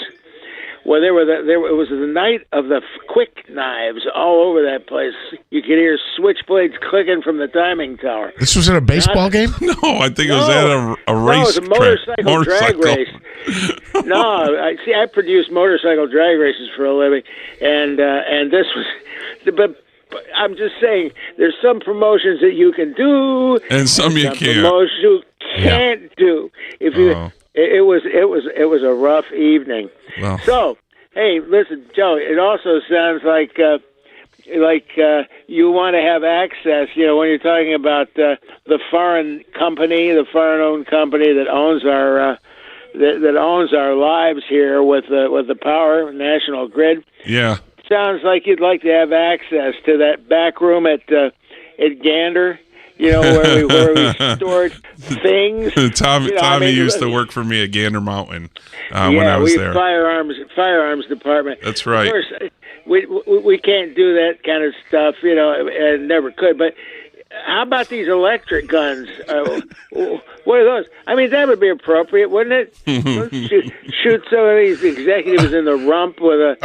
Well, it was the night of the quick knives all over that place. You could hear switchblades clicking from the timing tower. This was in a baseball game? No, I think it was at a race. No, it was a motorcycle drag race. No, I produce motorcycle drag races for a living, and this was, but I'm just saying, there's some promotions that you can do, and some you can't. Promotions you can't do. If you, it was a rough evening. Well. So, hey, listen, Joe. It also sounds like you want to have access. You know, when you're talking about the foreign company, the foreign-owned company that owns our that owns our lives here with the power, National Grid. Yeah. Sounds like you'd like to have access to that back room at Gander. You know, where we stored things. Tommy used to work for me at Gander Mountain when I was there. Firearms department. That's right. Of course, we can't do that kind of stuff, you know, and never could. But how about these electric guns? What are those? I mean, that would be appropriate, wouldn't it? shoot some of these executives in the rump with a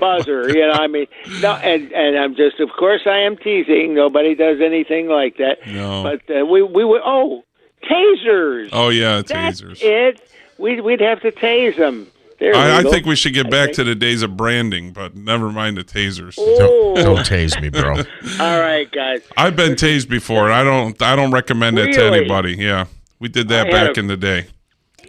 buzzer. You know, I mean, no, and I'm just, of course, I am teasing. Nobody does anything like that. No, but we would. Oh, tasers. Oh yeah, tasers. That's it. We'd have to tase them. I think we should get back to the days of branding, but never mind the tasers. Don't tase me, bro. All right, guys. I've been tased before, and I don't recommend it to anybody. Yeah. We did that back in the day.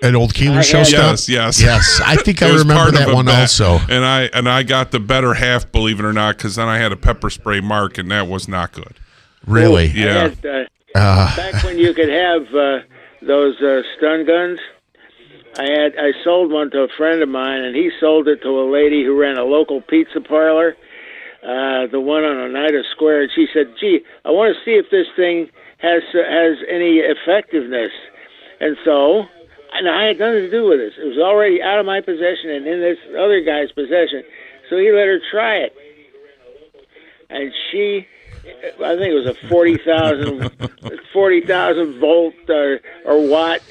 An old Keeler show stuff? Yes. I think I remember that one also. And I got the better half, believe it or not, because then I had a pepper spray mark, and that was not good. Really? Yeah. Back when you could have those stun guns, I sold one to a friend of mine, and he sold it to a lady who ran a local pizza parlor, the one on Oneida Square, and she said, "Gee, I want to see if this thing has any effectiveness." And so, and I had nothing to do with this. It was already out of my possession and in this other guy's possession. So he let her try it, and she, I think it was a 40,000 volt or watt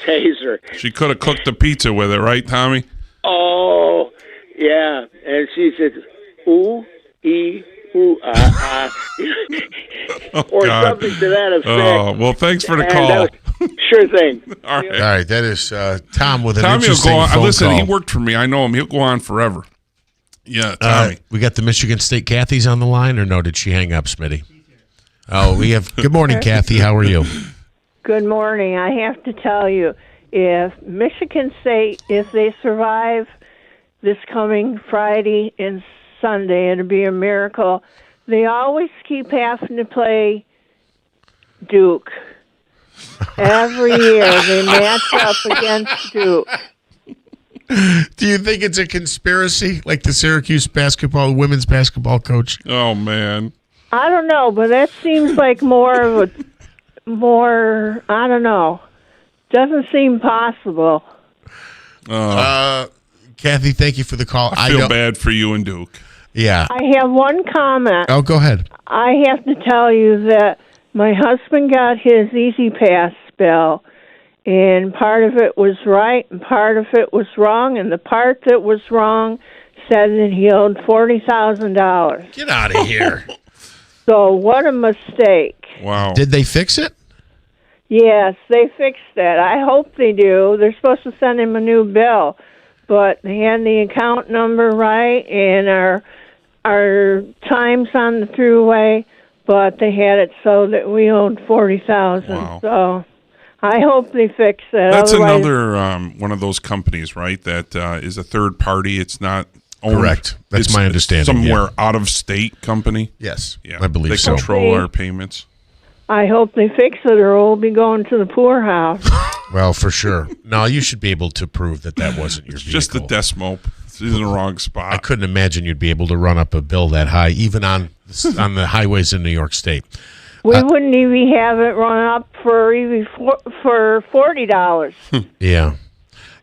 taser. She could have cooked the pizza with it, right, Tommy? Oh, yeah. And she said, ooh, ee, ooh, or God. something to that effect. Oh, well, thanks for the call. Sure thing. All right. All right, that is Tom with an Tommy will interesting go on. phone Listen, call. he worked for me. I know him. He'll go on forever. Yeah, Tommy. We got the Michigan State Kathy's on the line, or no? Did she hang up, Smitty? Oh, we have. Good morning, Kathy. How are you? Good morning. I have to tell you, if Michigan State, if they survive this coming Friday and Sunday, it'll be a miracle. They always keep having to play Duke. Every year they match up against Duke. Do you think it's a conspiracy, like the Syracuse women's basketball coach? Oh, man. I don't know, but that seems like more, I don't know. Doesn't seem possible. Kathy, thank you for the call. I feel bad for you and Duke. Yeah. I have one comment. Oh, go ahead. I have to tell you that my husband got his Easy Pass bill, and part of it was right and part of it was wrong, and the part that was wrong said that he owed $40,000. Get out of here. So what a mistake. Wow. Did they fix it? Yes, they fixed that. I hope they do. They're supposed to send him a new bill, but they had the account number right and our times on the throughway, but they had it so that we owed $40,000. Wow. So I hope they fix that. That's Otherwise, another one of those companies, right? That is a third party. It's not owned. Correct. That's It's my understanding. Somewhere out of state company. Yes. Yeah. I believe they so. control our payments. I hope they fix it, or we'll be going to the poorhouse. Well, for sure. No, you should be able to prove that wasn't your vehicle. Just the Desmope. It's in the wrong spot. I couldn't imagine you'd be able to run up a bill that high, even on the highways in New York State. We wouldn't even have it run up for $40. Yeah.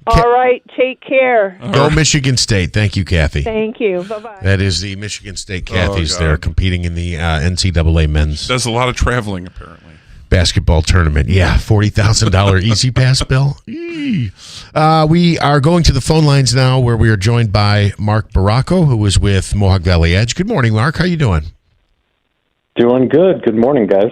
All right, take care. Go Michigan State. Thank you, Kathy. Thank you. Bye-bye. That is the Michigan State Cathy's. God. They're competing in the NCAA men's Does a lot of traveling, apparently. basketball tournament. Yeah, $40,000 Easy Pass bill. We are going to the phone lines now, where we are joined by Mark Baracco, who is with Mohawk Valley Edge. Good morning, Mark. How you doing? Doing good. Good morning, guys.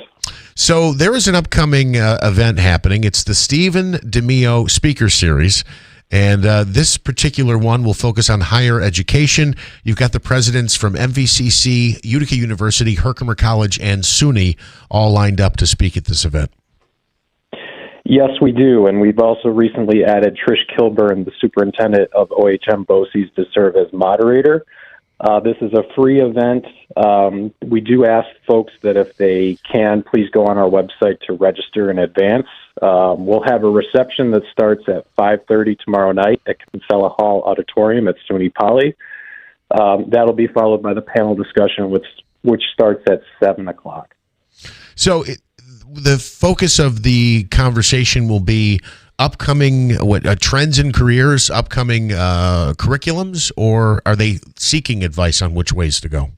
So there is an upcoming event happening. It's the Stephen DeMeo Speaker Series, and this particular one will focus on higher education. You've got the presidents from MVCC, Utica University, Herkimer College, and SUNY all lined up to speak at this event. Yes, we do, and we've also recently added Trish Kilburn, the superintendent of OHM BOCES, to serve as moderator. This is a free event. We do ask folks that if they can, please go on our website to register in advance. We'll have a reception that starts at 5:30 tomorrow night at Kinsella Hall Auditorium at SUNY Poly. That'll be followed by the panel discussion, which starts at 7 o'clock. So the focus of the conversation will be upcoming trends in careers, upcoming curriculums, or are they seeking advice on which ways to go?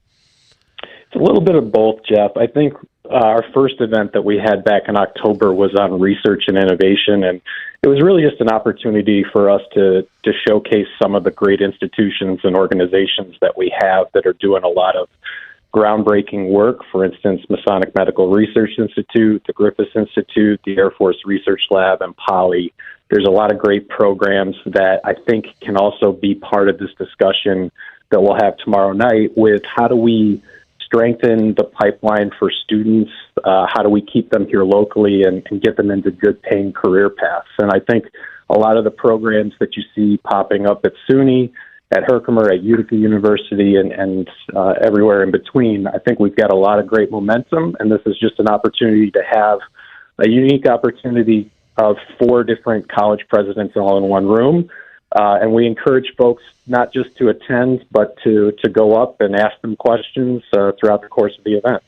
It's a little bit of both, Jeff. I think our first event that we had back in October was on research and innovation, and it was really just an opportunity for us to showcase some of the great institutions and organizations that we have that are doing a lot of groundbreaking work. For instance, Masonic Medical Research Institute, the Griffiths Institute, the Air Force Research Lab, and Poly. There's a lot of great programs that I think can also be part of this discussion that we'll have tomorrow night with how do we strengthen the pipeline for students? How do we keep them here locally and get them into good paying career paths? And I think a lot of the programs that you see popping up at SUNY, at Herkimer, at Utica University, and everywhere in between, I think we've got a lot of great momentum, and this is just an opportunity to have a unique opportunity of 4 different college presidents all in one room. And we encourage folks not just to attend, but to go up and ask them questions throughout the course of the event.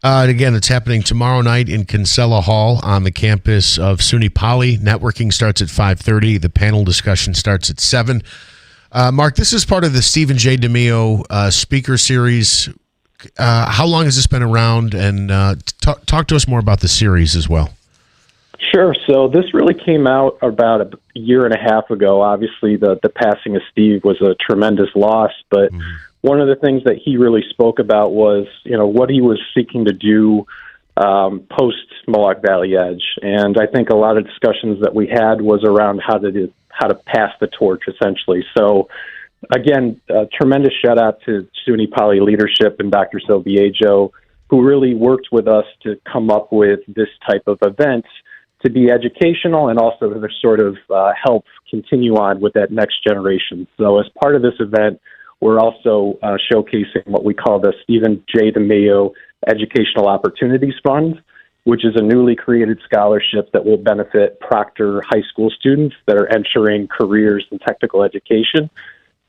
And again, it's happening tomorrow night in Kinsella Hall on the campus of SUNY Poly. Networking starts at 5:30. The panel discussion starts at 7. Mark, this is part of the Stephen J. DeMeo speaker series. How long has this been around? And talk to us more about the series as well. Sure. So this really came out about a year and a half ago. Obviously, the passing of Steve was a tremendous loss, but one of the things that he really spoke about was, what he was seeking to do post Mohawk Valley Edge. And I think a lot of discussions that we had was around how to pass the torch, essentially. So, again, a tremendous shout out to SUNY Poly leadership and Dr. Silviejo, who really worked with us to come up with this type of event to be educational and also to sort of help continue on with that next generation. So as part of this event, we're also showcasing what we call the Stephen J. DeMeo Educational Opportunities Fund, which is a newly created scholarship that will benefit Proctor high school students that are entering careers in technical education.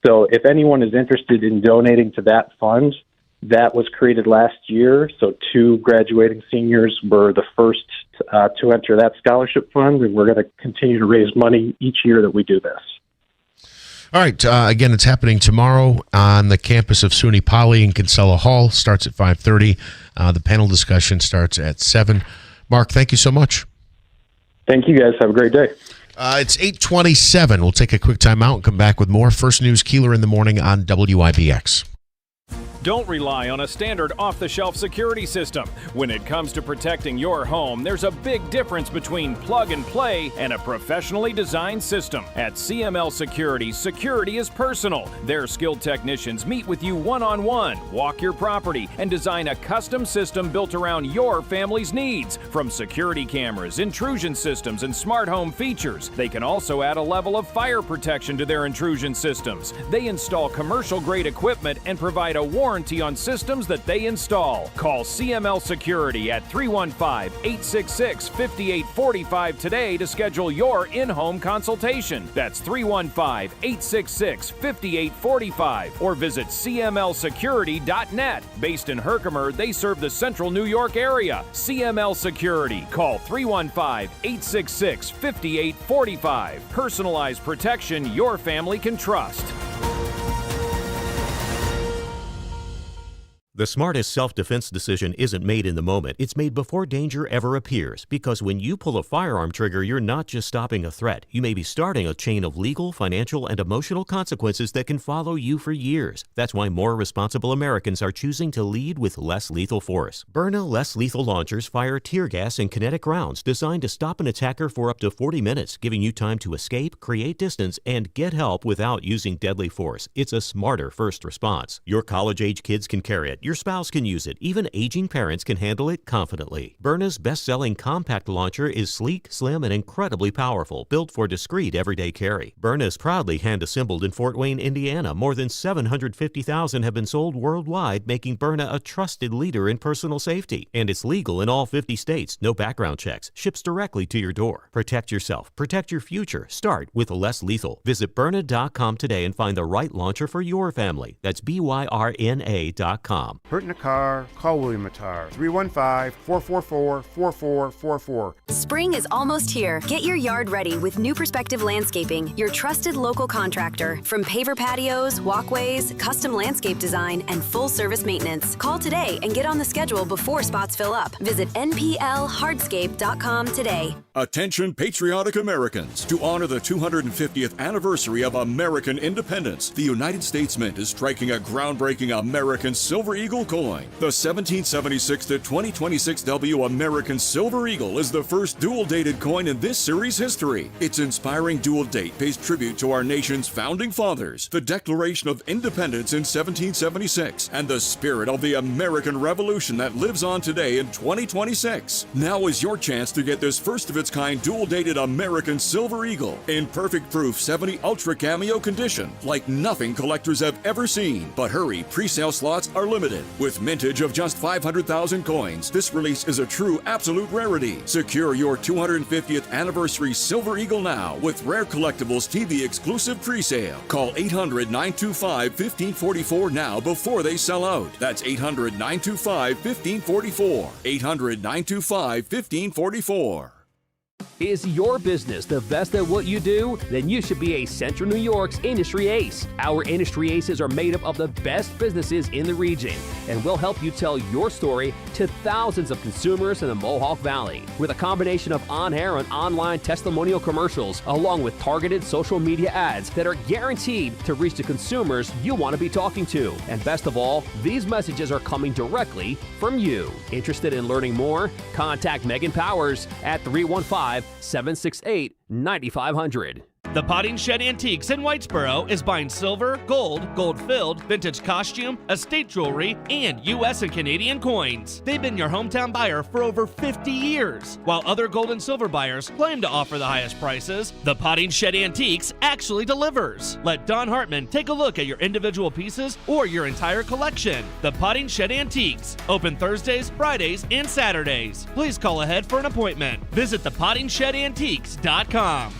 So if anyone is interested in donating to that fund, that was created last year. So 2 graduating seniors were the first to enter that scholarship fund, and we're going to continue to raise money each year that we do this. All right. Again, it's happening tomorrow on the campus of SUNY Poly in Kinsella Hall. Starts at 5:30. The panel discussion starts at 7. Mark, thank you so much. Thank you, guys. Have a great day. It's 8:27. We'll take a quick time out and come back with more. First News Keeler in the morning on WIBX. Don't rely on a standard off-the-shelf security system. When it comes to protecting your home, there's a big difference between plug and play and a professionally designed system. At CML Security, security is personal. Their skilled technicians meet with you one-on-one, walk your property, and design a custom system built around your family's needs. From security cameras, intrusion systems, and smart home features, they can also add a level of fire protection to their intrusion systems. They install commercial-grade equipment and provide a warranty on systems that they install. Call CML Security at 315-866-5845 today to schedule your in-home consultation. That's 315-866-5845 or visit cmlsecurity.net. Based in Herkimer, they serve the central New York area. CML Security. Call 315-866-5845. Personalized protection your family can trust. The smartest self-defense decision isn't made in the moment. It's made before danger ever appears. Because when you pull a firearm trigger, you're not just stopping a threat. You may be starting a chain of legal, financial, and emotional consequences that can follow you for years. That's why more responsible Americans are choosing to lead with less lethal force. Byrna less lethal launchers fire tear gas and kinetic rounds designed to stop an attacker for up to 40 minutes, giving you time to escape, create distance, and get help without using deadly force. It's a smarter first response. Your college-age kids can carry it. Your spouse can use it. Even aging parents can handle it confidently. Byrna's best-selling compact launcher is sleek, slim, and incredibly powerful, built for discreet everyday carry. Byrna is proudly hand-assembled in Fort Wayne, Indiana. More than 750,000 have been sold worldwide, making Byrna a trusted leader in personal safety. And it's legal in all 50 states. No background checks. Ships directly to your door. Protect yourself. Protect your future. Start with less lethal. Visit Byrna.com today and find the right launcher for your family. That's BYRNA.com. Hurt in a car? Call William Attar. 315-444-4444. Spring is almost here. Get your yard ready with New Perspective Landscaping, your trusted local contractor. From paver patios, walkways, custom landscape design, and full-service maintenance. Call today and get on the schedule before spots fill up. Visit nplhardscape.com today. Attention patriotic Americans. To honor the 250th anniversary of American independence, the United States Mint is striking a groundbreaking American Silver Eagle coin. The 1776 to 2026 W American Silver Eagle is the first dual-dated coin in this series' history. Its inspiring dual date pays tribute to our nation's founding fathers, the Declaration of Independence in 1776, and the spirit of the American Revolution that lives on today in 2026. Now is your chance to get this first of its kind dual-dated American Silver Eagle in perfect proof 70 Ultra Cameo condition, like nothing collectors have ever seen. But hurry, pre-sale slots are limited. With mintage of just 500,000 coins, this release is a true absolute rarity. Secure your 250th anniversary Silver Eagle now with Rare Collectibles TV exclusive pre-sale. Call 800-925-1544 now before they sell out. That's 800-925-1544. 800-925-1544. Is your business the best at what you do? Then you should be a Central New York's Industry Ace. Our Industry Aces are made up of the best businesses in the region and will help you tell your story to thousands of consumers in the Mohawk Valley. With a combination of on-air and online testimonial commercials, along with targeted social media ads that are guaranteed to reach the consumers you want to be talking to. And best of all, these messages are coming directly from you. Interested in learning more? Contact Megan Powers at 315-768-9500. The Potting Shed Antiques in Whitesboro is buying silver, gold, gold-filled, vintage costume, estate jewelry, and U.S. and Canadian coins. They've been your hometown buyer for over 50 years. While other gold and silver buyers claim to offer the highest prices, the Potting Shed Antiques actually delivers. Let Don Hartman take a look at your individual pieces or your entire collection. The Potting Shed Antiques, open Thursdays, Fridays, and Saturdays. Please call ahead for an appointment. Visit thepottingshedantiques.com.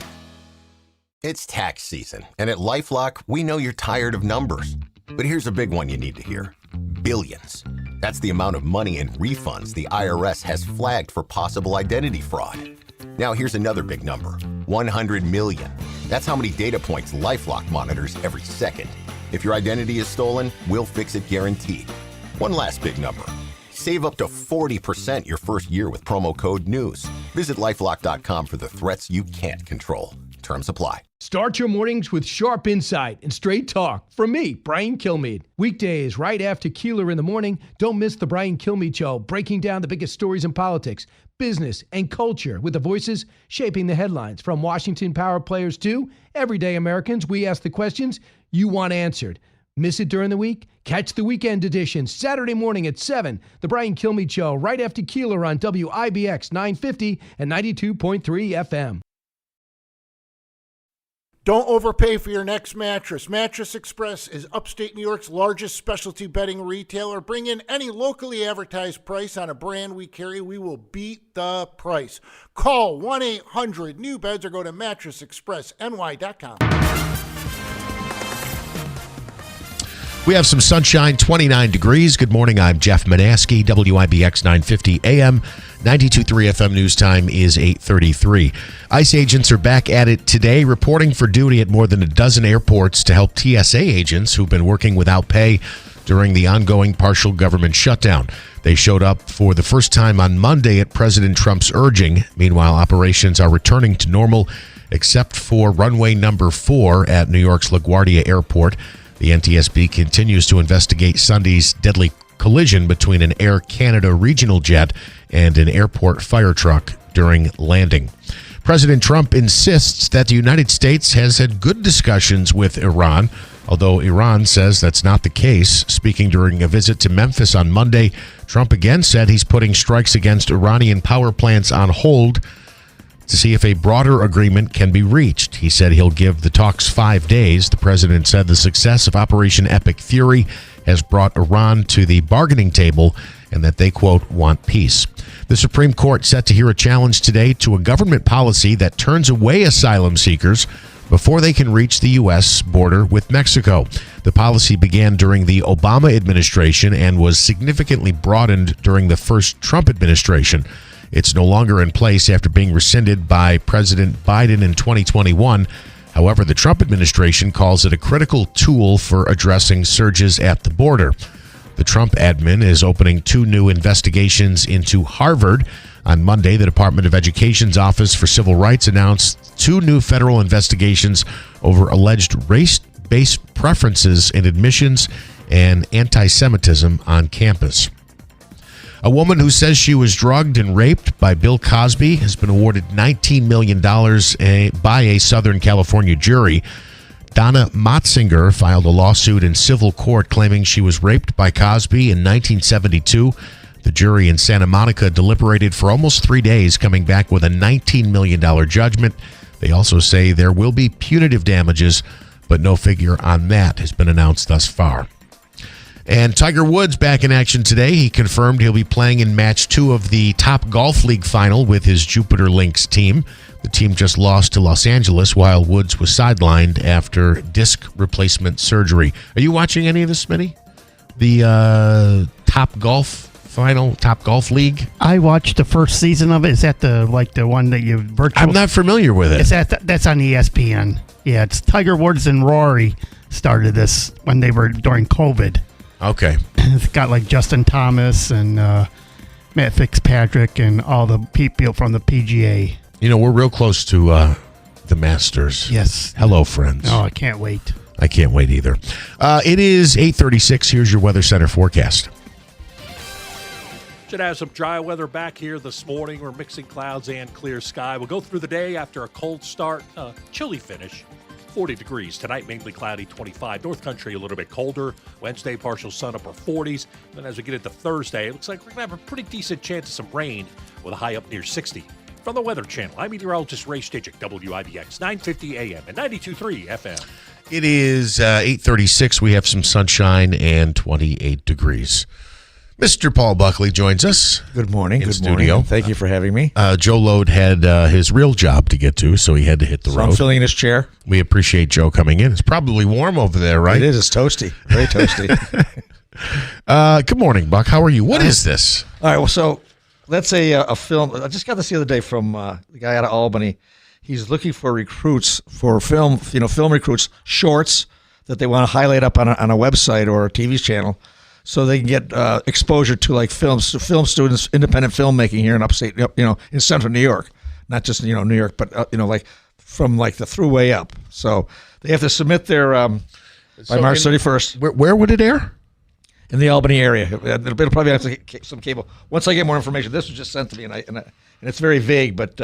It's tax season, and at LifeLock, we know you're tired of numbers. But here's a big one you need to hear. Billions. That's the amount of money in refunds the IRS has flagged for possible identity fraud. Now here's another big number. 100 million. That's how many data points LifeLock monitors every second. If your identity is stolen, we'll fix it guaranteed. One last big number. Save up to 40% your first year with promo code NEWS. Visit LifeLock.com for the threats you can't control. Terms apply. Start your mornings with sharp insight and straight talk from me, Brian Kilmeade. Weekdays right after Keeler in the morning. Don't miss the Brian Kilmeade Show, breaking down the biggest stories in politics, business, and culture with the voices shaping the headlines. From Washington power players to everyday Americans, we ask the questions you want answered. Miss it during the week? Catch the weekend edition Saturday morning at 7. The Brian Kilmeade Show right after Keeler on WIBX 950 and 92.3 FM. Don't overpay for your next mattress. Mattress Express is upstate New York's largest specialty bedding retailer. Bring in any locally advertised price on a brand we carry. We will beat the price. Call 1-800-NEW-BEDS or go to mattressexpressny.com. We have some sunshine, 29 degrees. Good morning. I'm Jeff Manaski, WIBX 950 AM. 92.3 FM news time is 8:33. ICE agents are back at it today, reporting for duty at more than a dozen airports to help TSA agents who've been working without pay during the ongoing partial government shutdown. They showed up for the first time on Monday at President Trump's urging. Meanwhile, operations are returning to normal, except for runway number 4 at New York's LaGuardia Airport. The NTSB continues to investigate Sunday's deadly collision between an Air Canada regional jet and an airport fire truck during landing. President Trump insists that the United States has had good discussions with Iran, although Iran says that's not the case. Speaking during a visit to Memphis on Monday, Trump again said he's putting strikes against Iranian power plants on hold to see if a broader agreement can be reached. He said he'll give the talks 5 days. The president said the success of Operation Epic Fury has brought Iran to the bargaining table and that they, quote, want peace. The Supreme Court set to hear a challenge today to a government policy that turns away asylum seekers before they can reach the U.S. border with Mexico. The policy began during the Obama administration and was significantly broadened during the first Trump administration. It's no longer in place after being rescinded by President Biden in 2021. However, the Trump administration calls it a critical tool for addressing surges at the border. The Trump admin is opening 2 new investigations into Harvard. On Monday, the Department of Education's Office for Civil Rights announced 2 new federal investigations over alleged race-based preferences in admissions and anti-Semitism on campus. A woman who says she was drugged and raped by Bill Cosby has been awarded $19 million by a Southern California jury. Donna Motzinger filed a lawsuit in civil court claiming she was raped by Cosby in 1972. The jury in Santa Monica deliberated for almost 3 days, coming back with a $19 million judgment. They also say there will be punitive damages, but no figure on that has been announced thus far. And Tiger Woods back in action today. He confirmed he'll be playing in match 2 of the Top Golf League final with his Jupiter Links team. The team just lost to Los Angeles while Woods was sidelined after disc replacement surgery. Are you watching any of this, Smitty? The Top Golf final, Top Golf League? I watched the first season of it. Is that the one that you virtual? I'm not familiar with it. That's on ESPN. Yeah, it's Tiger Woods and Rory started this when they were during COVID. Okay. It's got like Justin Thomas and Matt Fitzpatrick and all the people from the PGA. You know, we're real close to the Masters. Yes. Hello, friends. Oh, I can't wait. I can't wait either. It is 8:36. Here's your Weather Center forecast. Should have some dry weather back here this morning. We're mixing clouds and clear sky. We'll go through the day after a cold start, chilly finish. 40 degrees. Tonight, mainly cloudy, 25. North Country, a little bit colder. Wednesday, partial sun, upper 40s. Then as we get into Thursday, it looks like we're going to have a pretty decent chance of some rain with a high up near 60. From the Weather Channel, I'm meteorologist Ray Stidgick, WIBX, 950 AM and 92.3 FM. It is 8:36. We have some sunshine and 28 degrees. Mr. Paul Buckley joins us. Good morning. Good studio. Morning. Thank you for having me. Joe Lode had his real job to get to, so he had to hit the road. I'm filling in his chair. We appreciate Joe coming in. It's probably warm over there, right? It is. It's toasty. Very toasty. Good morning, Buck. How are you? What is this? All right. Well, so that's a film. I just got this the other day from the guy out of Albany. He's looking for recruits for film recruits, shorts that they want to highlight up on a website or a TV channel, so they can get exposure to like film students, independent filmmaking here in upstate, in central New York, not just New York, but like from like the thruway up. So they have to submit their by March 31st. Where would it air? In the Albany area. It'll probably have to get some cable. Once I get more information, this was just sent to me, and it's very vague, but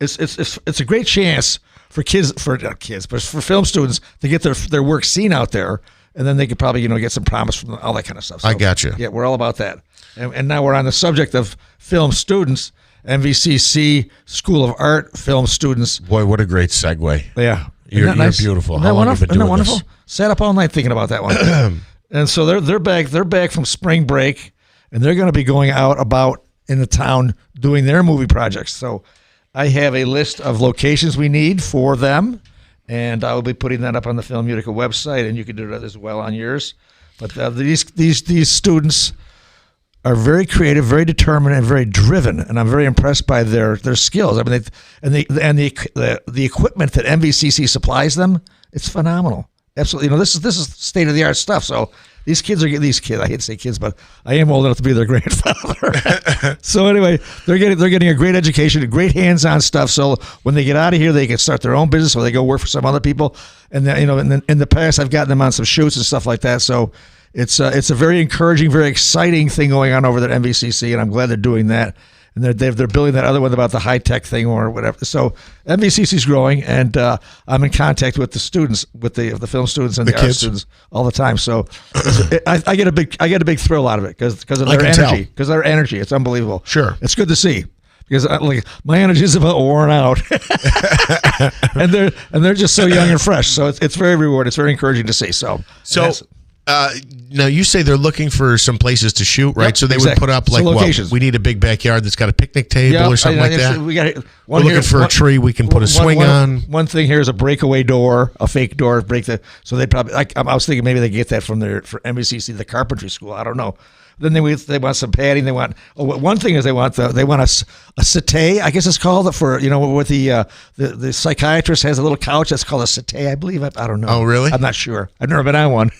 it's a great chance for for film students to get their work seen out there. And then they could probably, get some promise from all that kind of stuff. So, I got you. Yeah, we're all about that. And now we're on the subject of film students. MVCC School of Art film students. Boy, what a great segue. Yeah. You're nice? Beautiful. How long have you been doing wonderful? this? Sat up all night thinking about that one. And so they're back from spring break, and they're going to be going out about in the town doing their movie projects. So I have a list of locations we need for them. And I will be putting that up on the Film Utica website, and you can do that as well on yours. But these students are very creative, very determined, and very driven, and I'm very impressed by their skills. I mean, the equipment that MVCC supplies them, it's phenomenal. Absolutely, this is state of the art stuff. So these kids. I hate to say kids, but I am old enough to be their grandfather. So anyway, they're getting a great education, great hands-on stuff. So when they get out of here, they can start their own business, or they go work for some other people. And then, in the past, I've gotten them on some shoots and stuff like that. So it's a very encouraging, very exciting thing going on over there at MVCC, and I'm glad they're doing that. And they're building that other one about the high tech thing or whatever. So MVCC is growing, and I'm in contact with the students, with the film students and the art students all the time. So I get a big thrill out of it because of their energy. Because their energy, it's unbelievable. Sure, it's good to see. Because my energy is about worn out, and they're just so young and fresh. So it's very rewarding. It's very encouraging to see. So. Now you say they're looking for some places to shoot, right? Yep, so they would put up like what? We need a big backyard that's got a picnic table or something like that. We're looking for a tree we can put a swing on. One thing here is a breakaway door, a fake door, so they probably. I was thinking maybe they get that for MVCC, the carpentry school. I don't know, Then they want some padding. They want one thing is they want a settee, I guess it's called, for with the psychiatrist has a little couch that's called a settee, I believe. I don't know. Oh, really? I'm not sure. I've never been on one.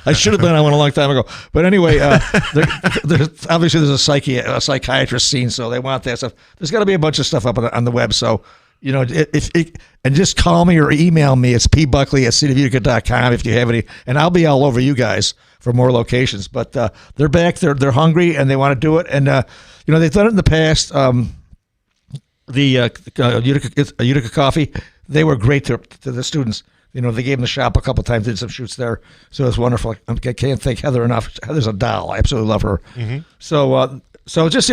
I should have been on one a long time ago. But anyway, obviously there's a psychiatrist scene, so they want that stuff. There's got to be a bunch of stuff up on the web. So and just call me or email me. It's pbuckley@cityofutica.com if you have any, and I'll be all over you guys for more locations. But they're back. They're hungry and they want to do it. And they've done it in the past. Utica Coffee, they were great to the students. They gave them the shop a couple times, did some shoots there, so it was wonderful. I can't thank Heather enough. Heather's a doll. I absolutely love her. Mm-hmm. So just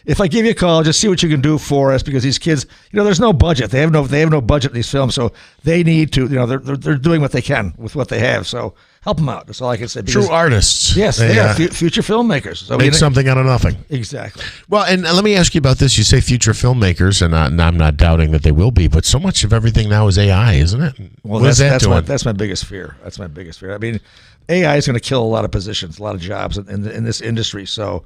if I give you a call, just see what you can do for us, because these kids, there's no budget. They have no budget in these films, so they need to. They're doing what they can with what they have. So help them out. That's all I can say. True artists. Yes, they are future filmmakers. So make something out of nothing. Exactly. Well, and let me ask you about this. You say future filmmakers, and I'm not doubting that they will be, but so much of everything now is AI, isn't it? Well, what is that doing? That's my biggest fear. That's my biggest fear. I mean, AI is going to kill a lot of positions, a lot of jobs in this industry. So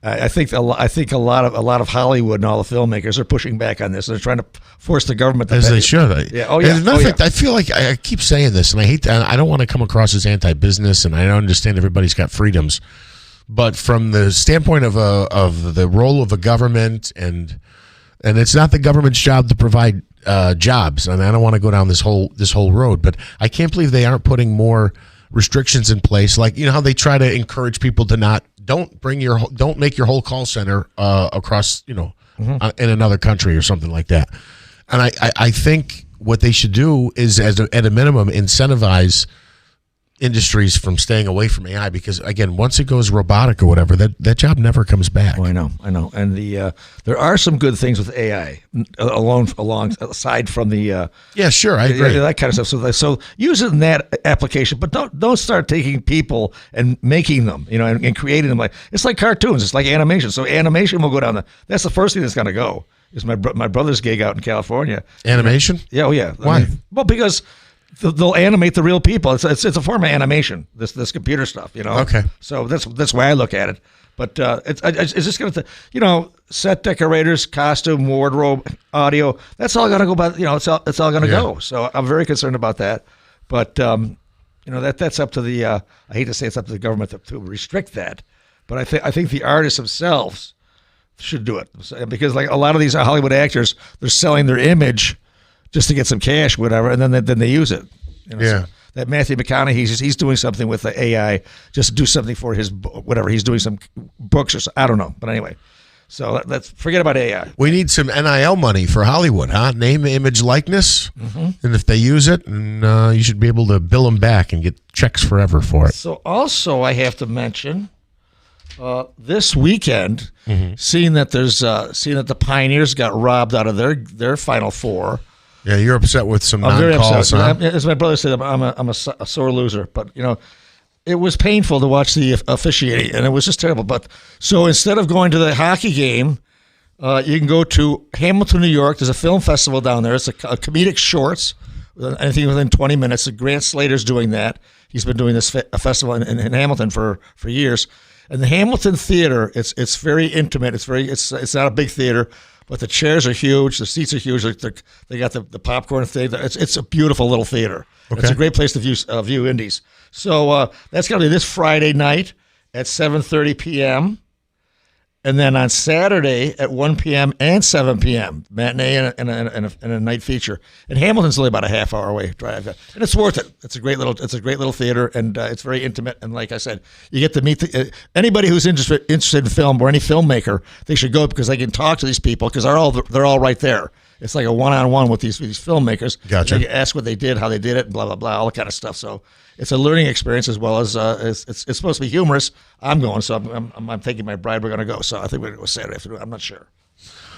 I think a lot of Hollywood and all the filmmakers are pushing back on this. They're trying to force the government to as they should. Yeah. Oh yeah. As a matter of fact, I feel like I keep saying this, and I hate that. I don't want to come across as anti-business, and I understand everybody's got freedoms, but from the standpoint of the role of a government, and it's not the government's job to provide jobs, and I don't want to go down this whole road, but I can't believe they aren't putting more restrictions in place. Like how they try to encourage people to don't make your whole call center across in another country or something like that. And I think what they should do is at a minimum incentivize industries from staying away from AI, because again, once it goes robotic or whatever, that job never comes back. Oh, I know. And there are some good things with AI aside from the yeah, sure, I agree, that kind of stuff. So use it in that application, but don't start taking people and making them, and creating them it's like cartoons, it's like animation. So animation will go down that's the first thing that's going to go. Is my brother's gig out in California. Animation? Yeah, oh yeah. Why? Because they'll animate the real people. It's a form of animation. This computer stuff, Okay. So that's why I look at it. But it's just going to, set decorators, costume, wardrobe, audio. That's all going to go by. It's all going to go. So I'm very concerned about that. But that's up to the. I hate to say it's up to the government to restrict that, but I think the artists themselves should do it, because like a lot of these Hollywood actors, they're selling their image just to get some cash, whatever, and then they use it. Yeah. So that Matthew McConaughey, he's doing something with the AI just to do something for his whatever. He's doing some books or something. I don't know, but anyway. So let's forget about AI. We need some NIL money for Hollywood, huh? Name, image, likeness, and if they use it, and you should be able to bill them back and get checks forever for it. So also, I have to mention this weekend, seeing that the Pioneers got robbed out of their Final Four. Yeah, you're upset with some non-calls, huh? As my brother said, I'm a sore loser, but it was painful to watch the officiating, and it was just terrible. But so instead of going to the hockey game, you can go to Hamilton, New York. There's a film festival down there. It's a comedic shorts, anything within 20 minutes. Grant Slater's doing that. He's been doing this festival in Hamilton for years. And the Hamilton Theater, it's very intimate. It's not a big theater, but the chairs are huge. The seats are huge. They got the popcorn thing. It's a beautiful little theater. Okay. It's a great place to view indies. So that's going to be this Friday night at 7:30 p.m. And then on Saturday at 1 p.m. and 7 p.m. matinee and a night feature. And Hamilton's only about a half-hour away drive, and it's worth it. It's a great little theater, and it's very intimate. And like I said, you get to meet anybody who's interested in film or any filmmaker. They should go because they can talk to these people because they're all right there. It's like a one-on-one with these filmmakers. Gotcha. They ask what they did, how they did it, and blah blah blah, all that kind of stuff. So it's a learning experience as well as it's supposed to be humorous. I'm going, so I'm taking my bride. We're going to go. So I think we're going to go Saturday afternoon. I'm not sure.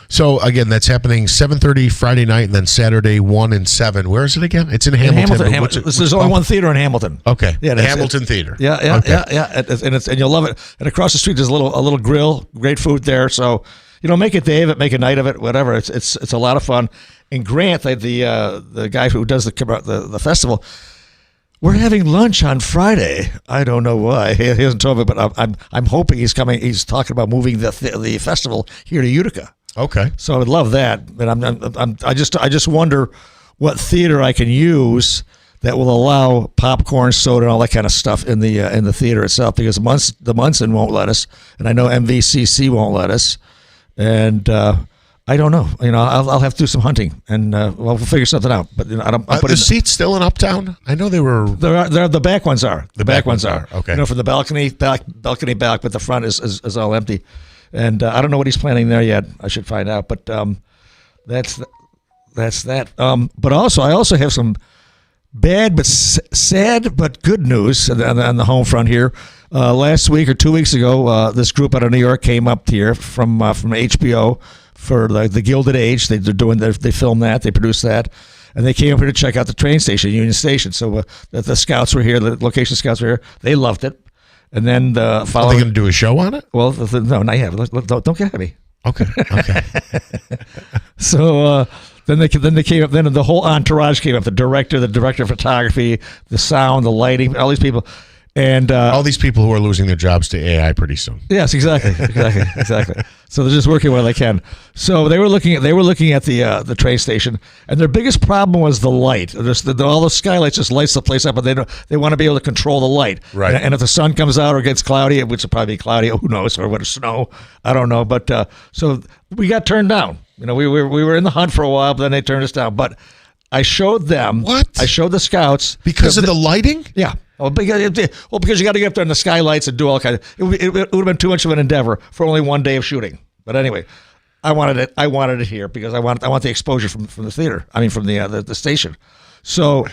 So again, that's happening 7:30 Friday night, and then Saturday 1 and 7. Where is it again? It's in Hamilton. There's only one theater in Hamilton. Okay. Yeah, the Hamilton Theater. Yeah. Okay. Yeah. And you'll love it. And across the street there's a little grill, great food there. So make a day of it, make a night of it, whatever. It's a lot of fun. And Grant, the guy who does the festival, We're having lunch on Friday. I don't know why. He hasn't told me, but I'm hoping he's coming. He's talking about moving the festival here to Utica. Okay. So I would love that. But I just wonder what theater I can use that will allow popcorn, soda, and all that kind of stuff in the theater itself, because the Munson won't let us, and I know MVCC won't let us, and I don't know. I'll have to do some hunting, and we'll figure something out. But the seats still in Uptown? I know they were. The back ones are. The back ones are. Okay. For the balcony back, but the front is all empty, and I don't know what he's planning there yet. I should find out. But that's that. But also, I also have some bad but sad but good news on the home front here. Last week or 2 weeks ago, this group out of New York came up here from HBO for the Gilded Age. They filmed that, they produced that, and they came up here to check out the train station, Union Station. So the scouts were here, the location scouts were here. They loved it. And then are they going to do a show on it? Well, no, not yet. Don't get heavy. Okay. So then they came up. Then the whole entourage came up. The director of photography, the sound, the lighting, all these people, and all these people who are losing their jobs to AI pretty soon. Yes, exactly. So they're just working where they can. So they were looking at the train station, and their biggest problem was the light. All the skylights just lights the place up, but they want to be able to control the light. Right. And if the sun comes out or gets cloudy, which will probably be cloudy, who knows, or what, snow, I don't know. But so we got turned down. We were in the hunt for a while, but then they turned us down. But I showed them. What? I showed the scouts because of the lighting. Yeah. Because you got to get up there in the skylights and do all kinds of. It would have been too much of an endeavor for only one day of shooting. But anyway, I wanted it here because I want the exposure from the theater. I mean, from the station. So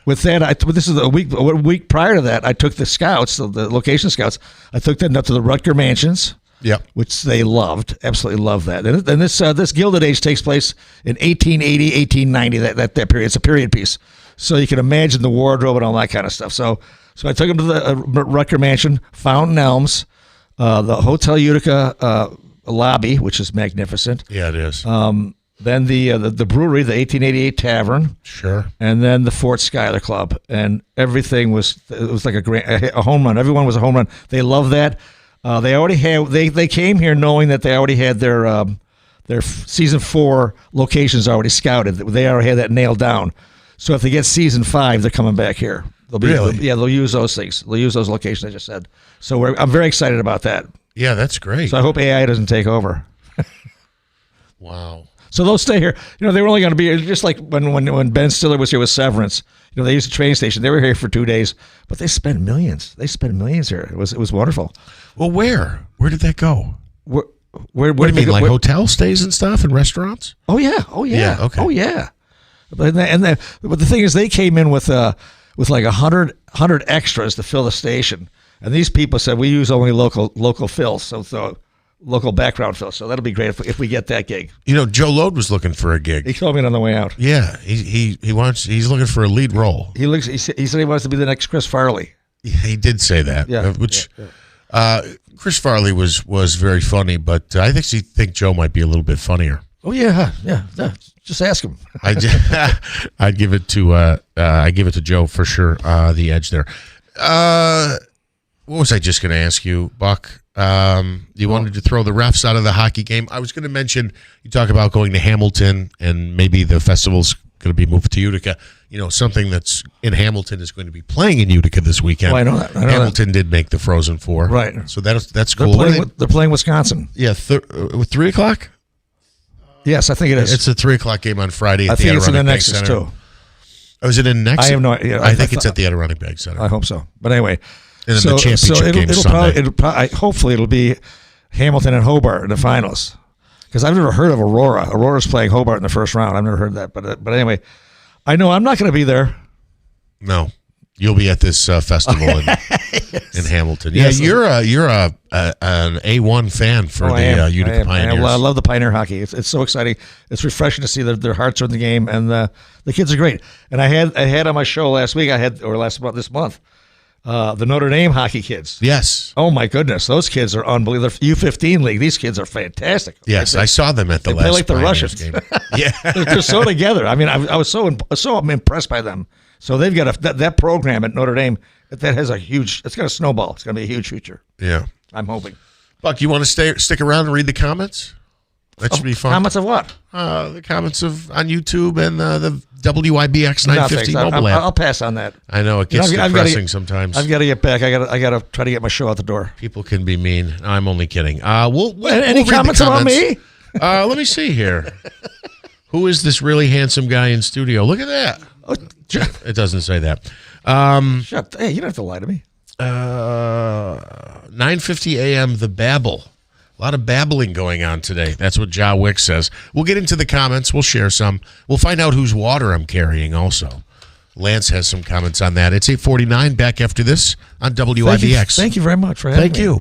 with that, this is a week prior to that, I took the scouts, the location scouts. I took them up to the Rutger Mansions. Yeah, which they loved, absolutely loved that. And this Gilded Age takes place in 1880, 1890. That period. It's a period piece. So you can imagine the wardrobe and all that kind of stuff. So I took him to the Rutger Mansion, Fountain Elms, the Hotel Utica lobby, which is magnificent. Yeah, it is. Then the brewery, the 1888 Tavern. Sure. And then the Fort Schuyler Club, and everything was like a home run. Everyone was a home run. They loved that. They already had. They came here knowing that they already had their season 4 locations already scouted. They already had that nailed down. So if they get season 5, they're coming back here. They'll use those things. They'll use those locations I just said. So I'm very excited about that. Yeah, that's great. So I hope AI doesn't take over. Wow. So they'll stay here. They were only going to be just like when Ben Stiller was here with Severance. They used the train station. They were here for 2 days, but they spent millions. They spent millions here. It was wonderful. Well, where did that go? Where what do you mean, like hotel stays and stuff and restaurants? Oh yeah. Okay. Oh yeah. But the thing is, they came in with like 100 extras to fill the station, and these people said we use only local fills, so local background fills. So that'll be great if we get that gig. Joe Lode was looking for a gig. He told me it on the way out. Yeah, he's looking for a lead role. He said he wants to be the next Chris Farley. Yeah, he did say that. Yeah, Chris Farley was very funny, but I think Joe might be a little bit funnier. Oh yeah. Just ask him. I'd give it to Joe for sure. The edge there. What was I just going to ask you, Buck? You wanted to throw the refs out of the hockey game. I was going to mention, you talk about going to Hamilton and maybe the festival's going to be moved to Utica. Something that's in Hamilton is going to be playing in Utica this weekend. Well, I know that. Hamilton did make the Frozen Four. Right. So that's cool. They're playing Wisconsin. Yeah, 3 o'clock? Yes, I think it is. It's a 3 o'clock game on Friday at the Adirondack it's in the Bank Nexus Center. too. Oh, is it in Nexus? I have no idea. I think it's at the Adirondack Bank Center. I hope so. But anyway. And then the championship game Sunday. Hopefully it'll be Hamilton and Hobart in the finals. Because I've never heard of Aurora. Aurora's playing Hobart in the first round. I've never heard that. But anyway, I know I'm not going to be there. No. You'll be at this festival in Hamilton. Yeah, yes. you're an A1 fan for the Utica Pioneers. I love the Pioneer hockey. It's so exciting. It's refreshing to see that their hearts are in the game, and the kids are great. And I had on my show last week. This month. The Notre Dame hockey kids. Yes. Oh my goodness, those kids are unbelievable. U15 league. These kids are fantastic. Yes, I saw them at the last. They play like the Pioneers Russians. game. Yeah, they're so together. I mean, I was so impressed by them. So they've got that program at Notre Dame that has it's got a snowball. It's going to be a huge future. Yeah. I'm hoping. Buck, you want to stick around and read the comments? That should be fun. Comments of what? The comments on YouTube and the WIBX 950 mobile app. I'll pass on that. I know it gets depressing sometimes. I've got to get back. I got to try to get my show out the door. People can be mean. I'm only kidding. Any we'll read comments about me? Let me see here. Who is this really handsome guy in studio? Look at that. Oh, it doesn't say that. Shut. Hey, you don't have to lie to me. 9:50 a.m. The Babble. A lot of babbling going on today. That's what Ja Wick says. We'll get into the comments. We'll share some. We'll find out whose water I'm carrying also. Lance has some comments on that. It's 8:49. Back after this on WIBX. Thank you very much for having me. Thank you.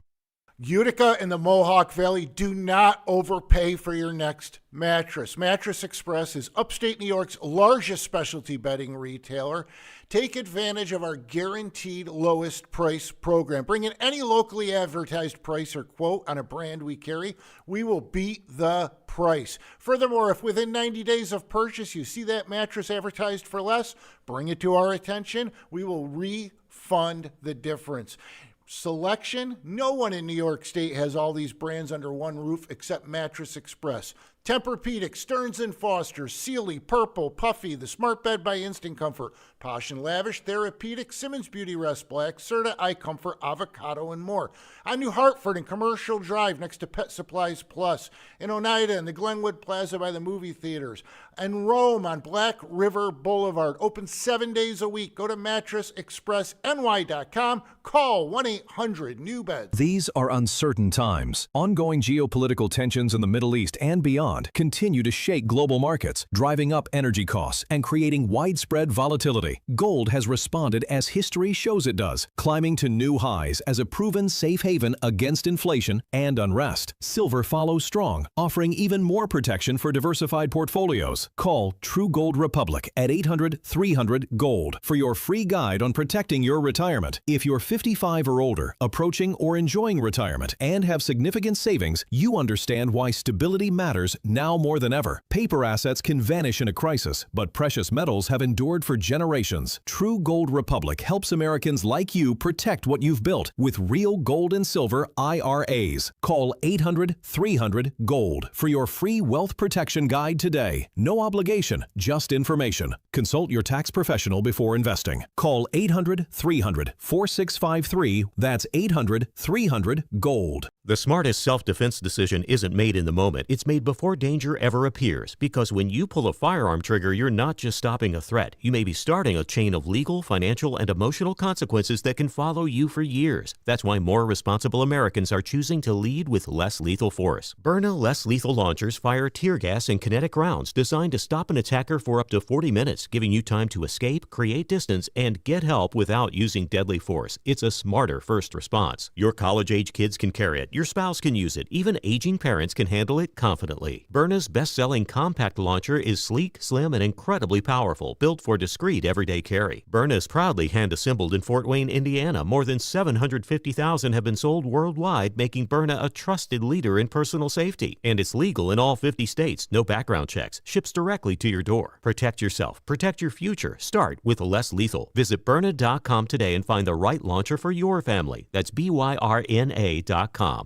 Utica and the Mohawk Valley, do not overpay for your next mattress. Mattress Express is upstate New York's largest specialty bedding retailer. Take advantage of our guaranteed lowest price program. Bring in any locally advertised price or quote on a brand we carry. We will beat the price. Furthermore, if within 90 days of purchase you see that mattress advertised for less, bring it to our attention. We will refund the difference. Selection, no one in New York State has all these brands under one roof except Mattress Express. Tempur-Pedic, Stearns & Foster, Sealy, Purple, Puffy, the Smart Bed by Instant Comfort, Posh and Lavish, Therapeutic, Simmons Beauty Rest Black, Serta, Eye Comfort, Avocado, and more. On New Hartford and Commercial Drive next to Pet Supplies Plus. In Oneida and the Glenwood Plaza by the movie theaters. And Rome on Black River Boulevard. Open 7 days a week. Go to mattressexpressny.com. Call 1-800-NEW-BEDS. These are uncertain times. Ongoing geopolitical tensions in the Middle East and beyond continue to shake global markets, driving up energy costs and creating widespread volatility. Gold has responded as history shows it does, climbing to new highs as a proven safe haven against inflation and unrest. Silver follows strong, offering even more protection for diversified portfolios. Call True Gold Republic at 800-300-GOLD for your free guide on protecting your retirement. If you're 55 or older, approaching or enjoying retirement, and have significant savings, you understand why stability matters now more than ever. Paper assets can vanish in a crisis, but precious metals have endured for generations. True Gold Republic helps Americans like you protect what you've built with real gold and silver IRAs. Call 800-300-GOLD for your free wealth protection guide today. No obligation, just information. Consult your tax professional before investing. Call 800-300-4653. That's 800-300-GOLD. The smartest self-defense decision isn't made in the moment. It's made before danger ever appears. Because when you pull a firearm trigger, you're not just stopping a threat. You may be starting a chain of legal, financial, and emotional consequences that can follow you for years. That's why more responsible Americans are choosing to lead with less lethal force. Byrna less lethal launchers fire tear gas and kinetic rounds designed to stop an attacker for up to 40 minutes, giving you time to escape, create distance, and get help without using deadly force. It's a smarter first response. Your college-age kids can carry it. Your spouse can use it. Even aging parents can handle it confidently. Byrna's best-selling compact launcher is sleek, slim, and incredibly powerful, built for discreet everyday carry. Byrna is proudly hand-assembled in Fort Wayne, Indiana. More than 750,000 have been sold worldwide, making Byrna a trusted leader in personal safety. And it's legal in all 50 states. No background checks. Ships directly to your door. Protect yourself. Protect your future. Start with less lethal. Visit Byrna.com today and find the right launcher for your family. That's BYRNA.com.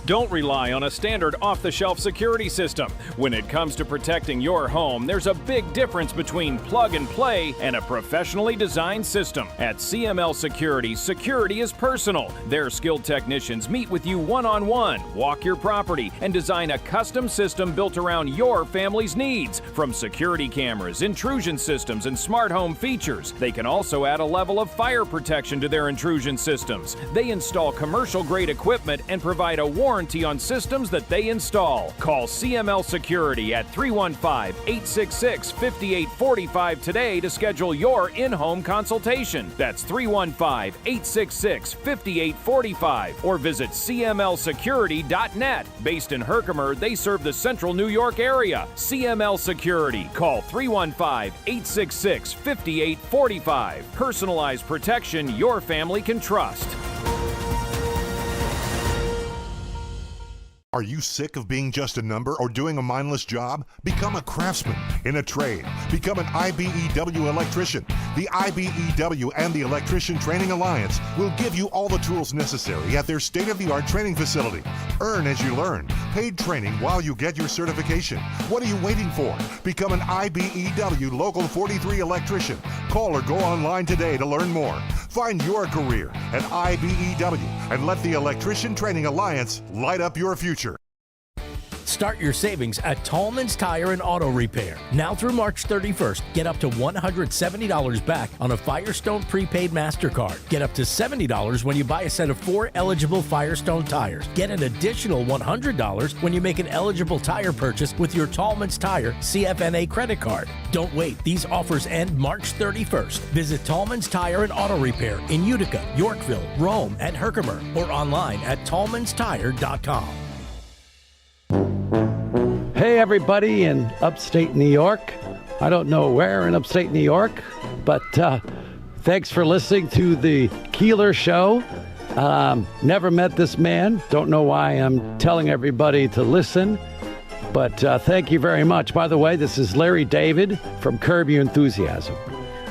Don't rely on a standard off-the-shelf security system. When it comes to protecting your home, there's a big difference between plug and play and a professionally designed system. At CML Security, security is personal. Their skilled technicians meet with you one-on-one, walk your property, and design a custom system built around your family's needs. From security cameras, intrusion systems, and smart home features, they can also add a level of fire protection to their intrusion systems. They install commercial-grade equipment and provide a warranty on systems that they install. Call CML Security at 315-866-5845 today to schedule your in-home consultation. That's 315-866-5845 or visit cmlsecurity.net. Based in Herkimer, they serve the central New York area. CML Security. Call 315-866-5845. Personalized protection your family can trust. Are you sick of being just a number or doing a mindless job? Become a craftsman in a trade. Become an IBEW electrician. The IBEW and the Electrician Training Alliance will give you all the tools necessary at their state-of-the-art training facility. Earn as you learn. Paid training while you get your certification. What are you waiting for? Become an IBEW Local 43 electrician. Call or go online today to learn more. Find your career at IBEW and let the Electrician Training Alliance light up your future. Start your savings at Tallman's Tire and Auto Repair. Now through March 31st, get up to $170 back on a Firestone prepaid MasterCard. Get up to $70 when you buy a set of 4 eligible Firestone tires. Get an additional $100 when you make an eligible tire purchase with your Tallman's Tire CFNA credit card. Don't wait. These offers end March 31st. Visit Tallman's Tire and Auto Repair in Utica, Yorkville, Rome, and Herkimer, or online at tallmanstire.com. Hey, everybody in upstate New York. I don't know where in upstate New York, but thanks for listening to the Keeler Show. Never met this man. Don't know why I'm telling everybody to listen, but thank you very much. By the way, this is Larry David from Curb Your Enthusiasm.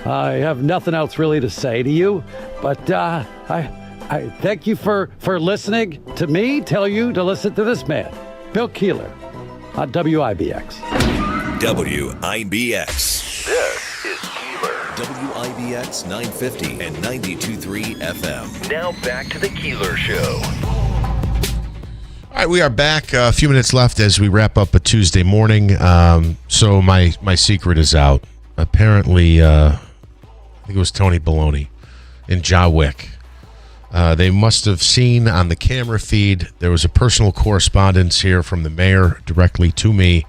I have nothing else really to say to you, but I thank you for listening to me, tell you to listen to this man, Bill Keeler. On WIBX. WIBX. This is Keeler. WIBX 950 and 92.3 FM. Now back to the Keeler Show. All right, we are back. A few minutes left as we wrap up a Tuesday morning. So my secret is out. Apparently, I think it was Tony Baloney in Jawick. They must have seen on the camera feed, there was a personal correspondence here from the mayor directly to me,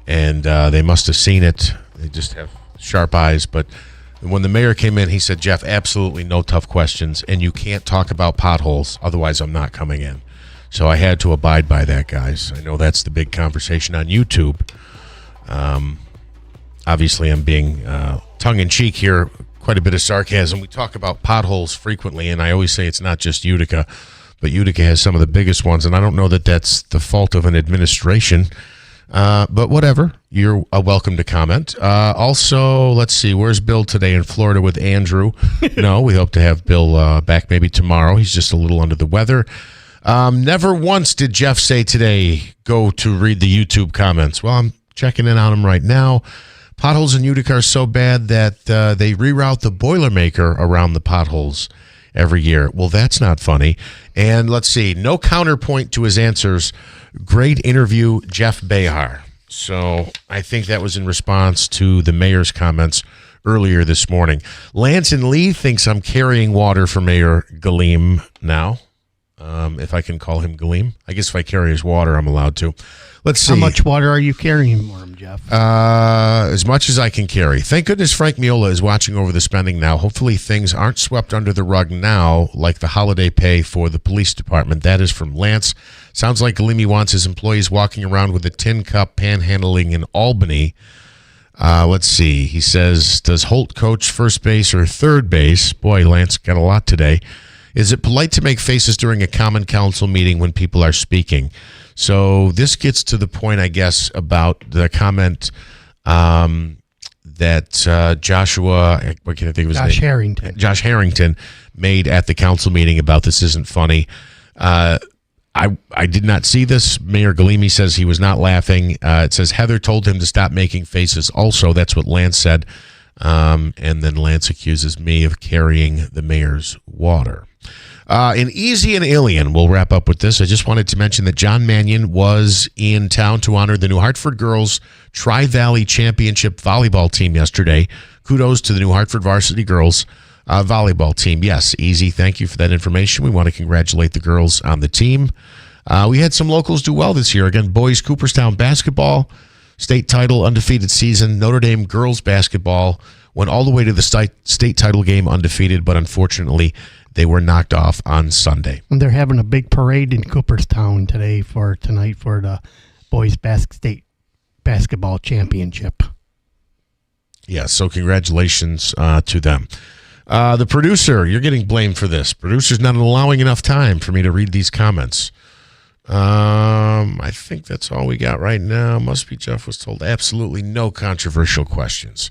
and they must have seen it. They just have sharp eyes. But when the mayor came in, he said, Jeff, absolutely no tough questions, and you can't talk about potholes, otherwise I'm not coming in. So I had to abide by that, guys. I know that's the big conversation on YouTube. Obviously, I'm being tongue-in-cheek here. Quite a bit of sarcasm. We talk about potholes frequently, and I always say it's not just Utica, but Utica has some of the biggest ones, and I don't know that that's the fault of an administration, but whatever. You're welcome to comment. Also, let's see, where's Bill today in Florida with Andrew? No, we hope to have Bill back maybe tomorrow. He's just a little under the weather. Never once did Jeff say today, go to read the YouTube comments. Well, I'm checking in on him right now. Potholes in Utica are so bad that they reroute the Boilermaker around the potholes every year. Well, that's not funny. And let's see, no counterpoint to his answers. Great interview, Jeff Behar. So I think that was in response to the mayor's comments earlier this morning. Lance and Lee thinks I'm carrying water for Mayor Galeem now. If I can call him Galeem. I guess if I carry his water, I'm allowed to. Let's see. How much water are you carrying for him, Jeff? As much as I can carry. Thank goodness Frank Miola is watching over the spending now. Hopefully things aren't swept under the rug now, like the holiday pay for the police department. That is from Lance. Sounds like Galimi wants his employees walking around with a tin cup panhandling in Albany. Let's see. He says, does Holt coach first base or third base? Boy, Lance got a lot today. Is it polite to make faces during a common council meeting when people are speaking? So this gets to the point, I guess, about the comment that Joshua, what can I think of his name? Harrington. Josh Harrington made at the council meeting about this isn't funny. I did not see this. Mayor Galimi says he was not laughing. It says Heather told him to stop making faces. Also, that's what Lance said. And then Lance accuses me of carrying the mayor's water. In Easy and Alien, we'll wrap up with this. I just wanted to mention that John Mannion was in town to honor the New Hartford girls Tri-Valley Championship volleyball team yesterday. Kudos to the New Hartford varsity girls volleyball team. Yes, Easy, thank you for that information. We want to congratulate the girls on the team. We had some locals do well this year. Again, boys Cooperstown basketball, state title, undefeated season. Notre Dame girls basketball went all the way to the state title game undefeated, but unfortunately they were knocked off on Sunday. And they're having a big parade in Cooperstown tonight for the boys state basketball championship. Yeah, so congratulations to them. The producer, you're getting blamed for this. Producer's not allowing enough time for me to read these comments. I think that's all we got right now. Must be Jeff was told absolutely no controversial questions.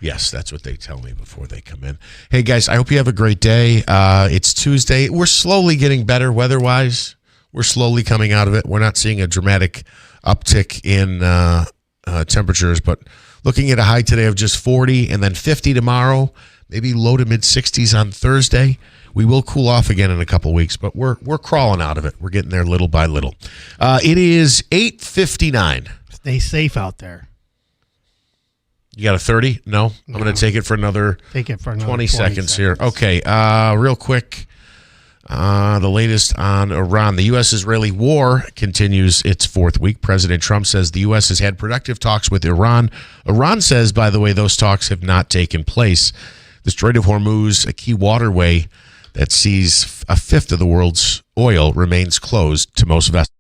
Yes, that's what they tell me before they come in. Hey, guys, I hope you have a great day. It's Tuesday. We're slowly getting better weather-wise. We're slowly coming out of it. We're not seeing a dramatic uptick in temperatures, but looking at a high today of just 40 and then 50 tomorrow, maybe low to mid-60s on Thursday. We will cool off again in a couple weeks, but we're crawling out of it. We're getting there little by little. It is 8:59. Stay safe out there. You got a 30? No? I'm going to take it for another 20 seconds here. Okay, real quick. The latest on Iran. The U.S.-Israeli war continues its fourth week. President Trump says the U.S. has had productive talks with Iran. Iran says, by the way, those talks have not taken place. The Strait of Hormuz, a key waterway that sees a fifth of the world's oil, remains closed to most vessels.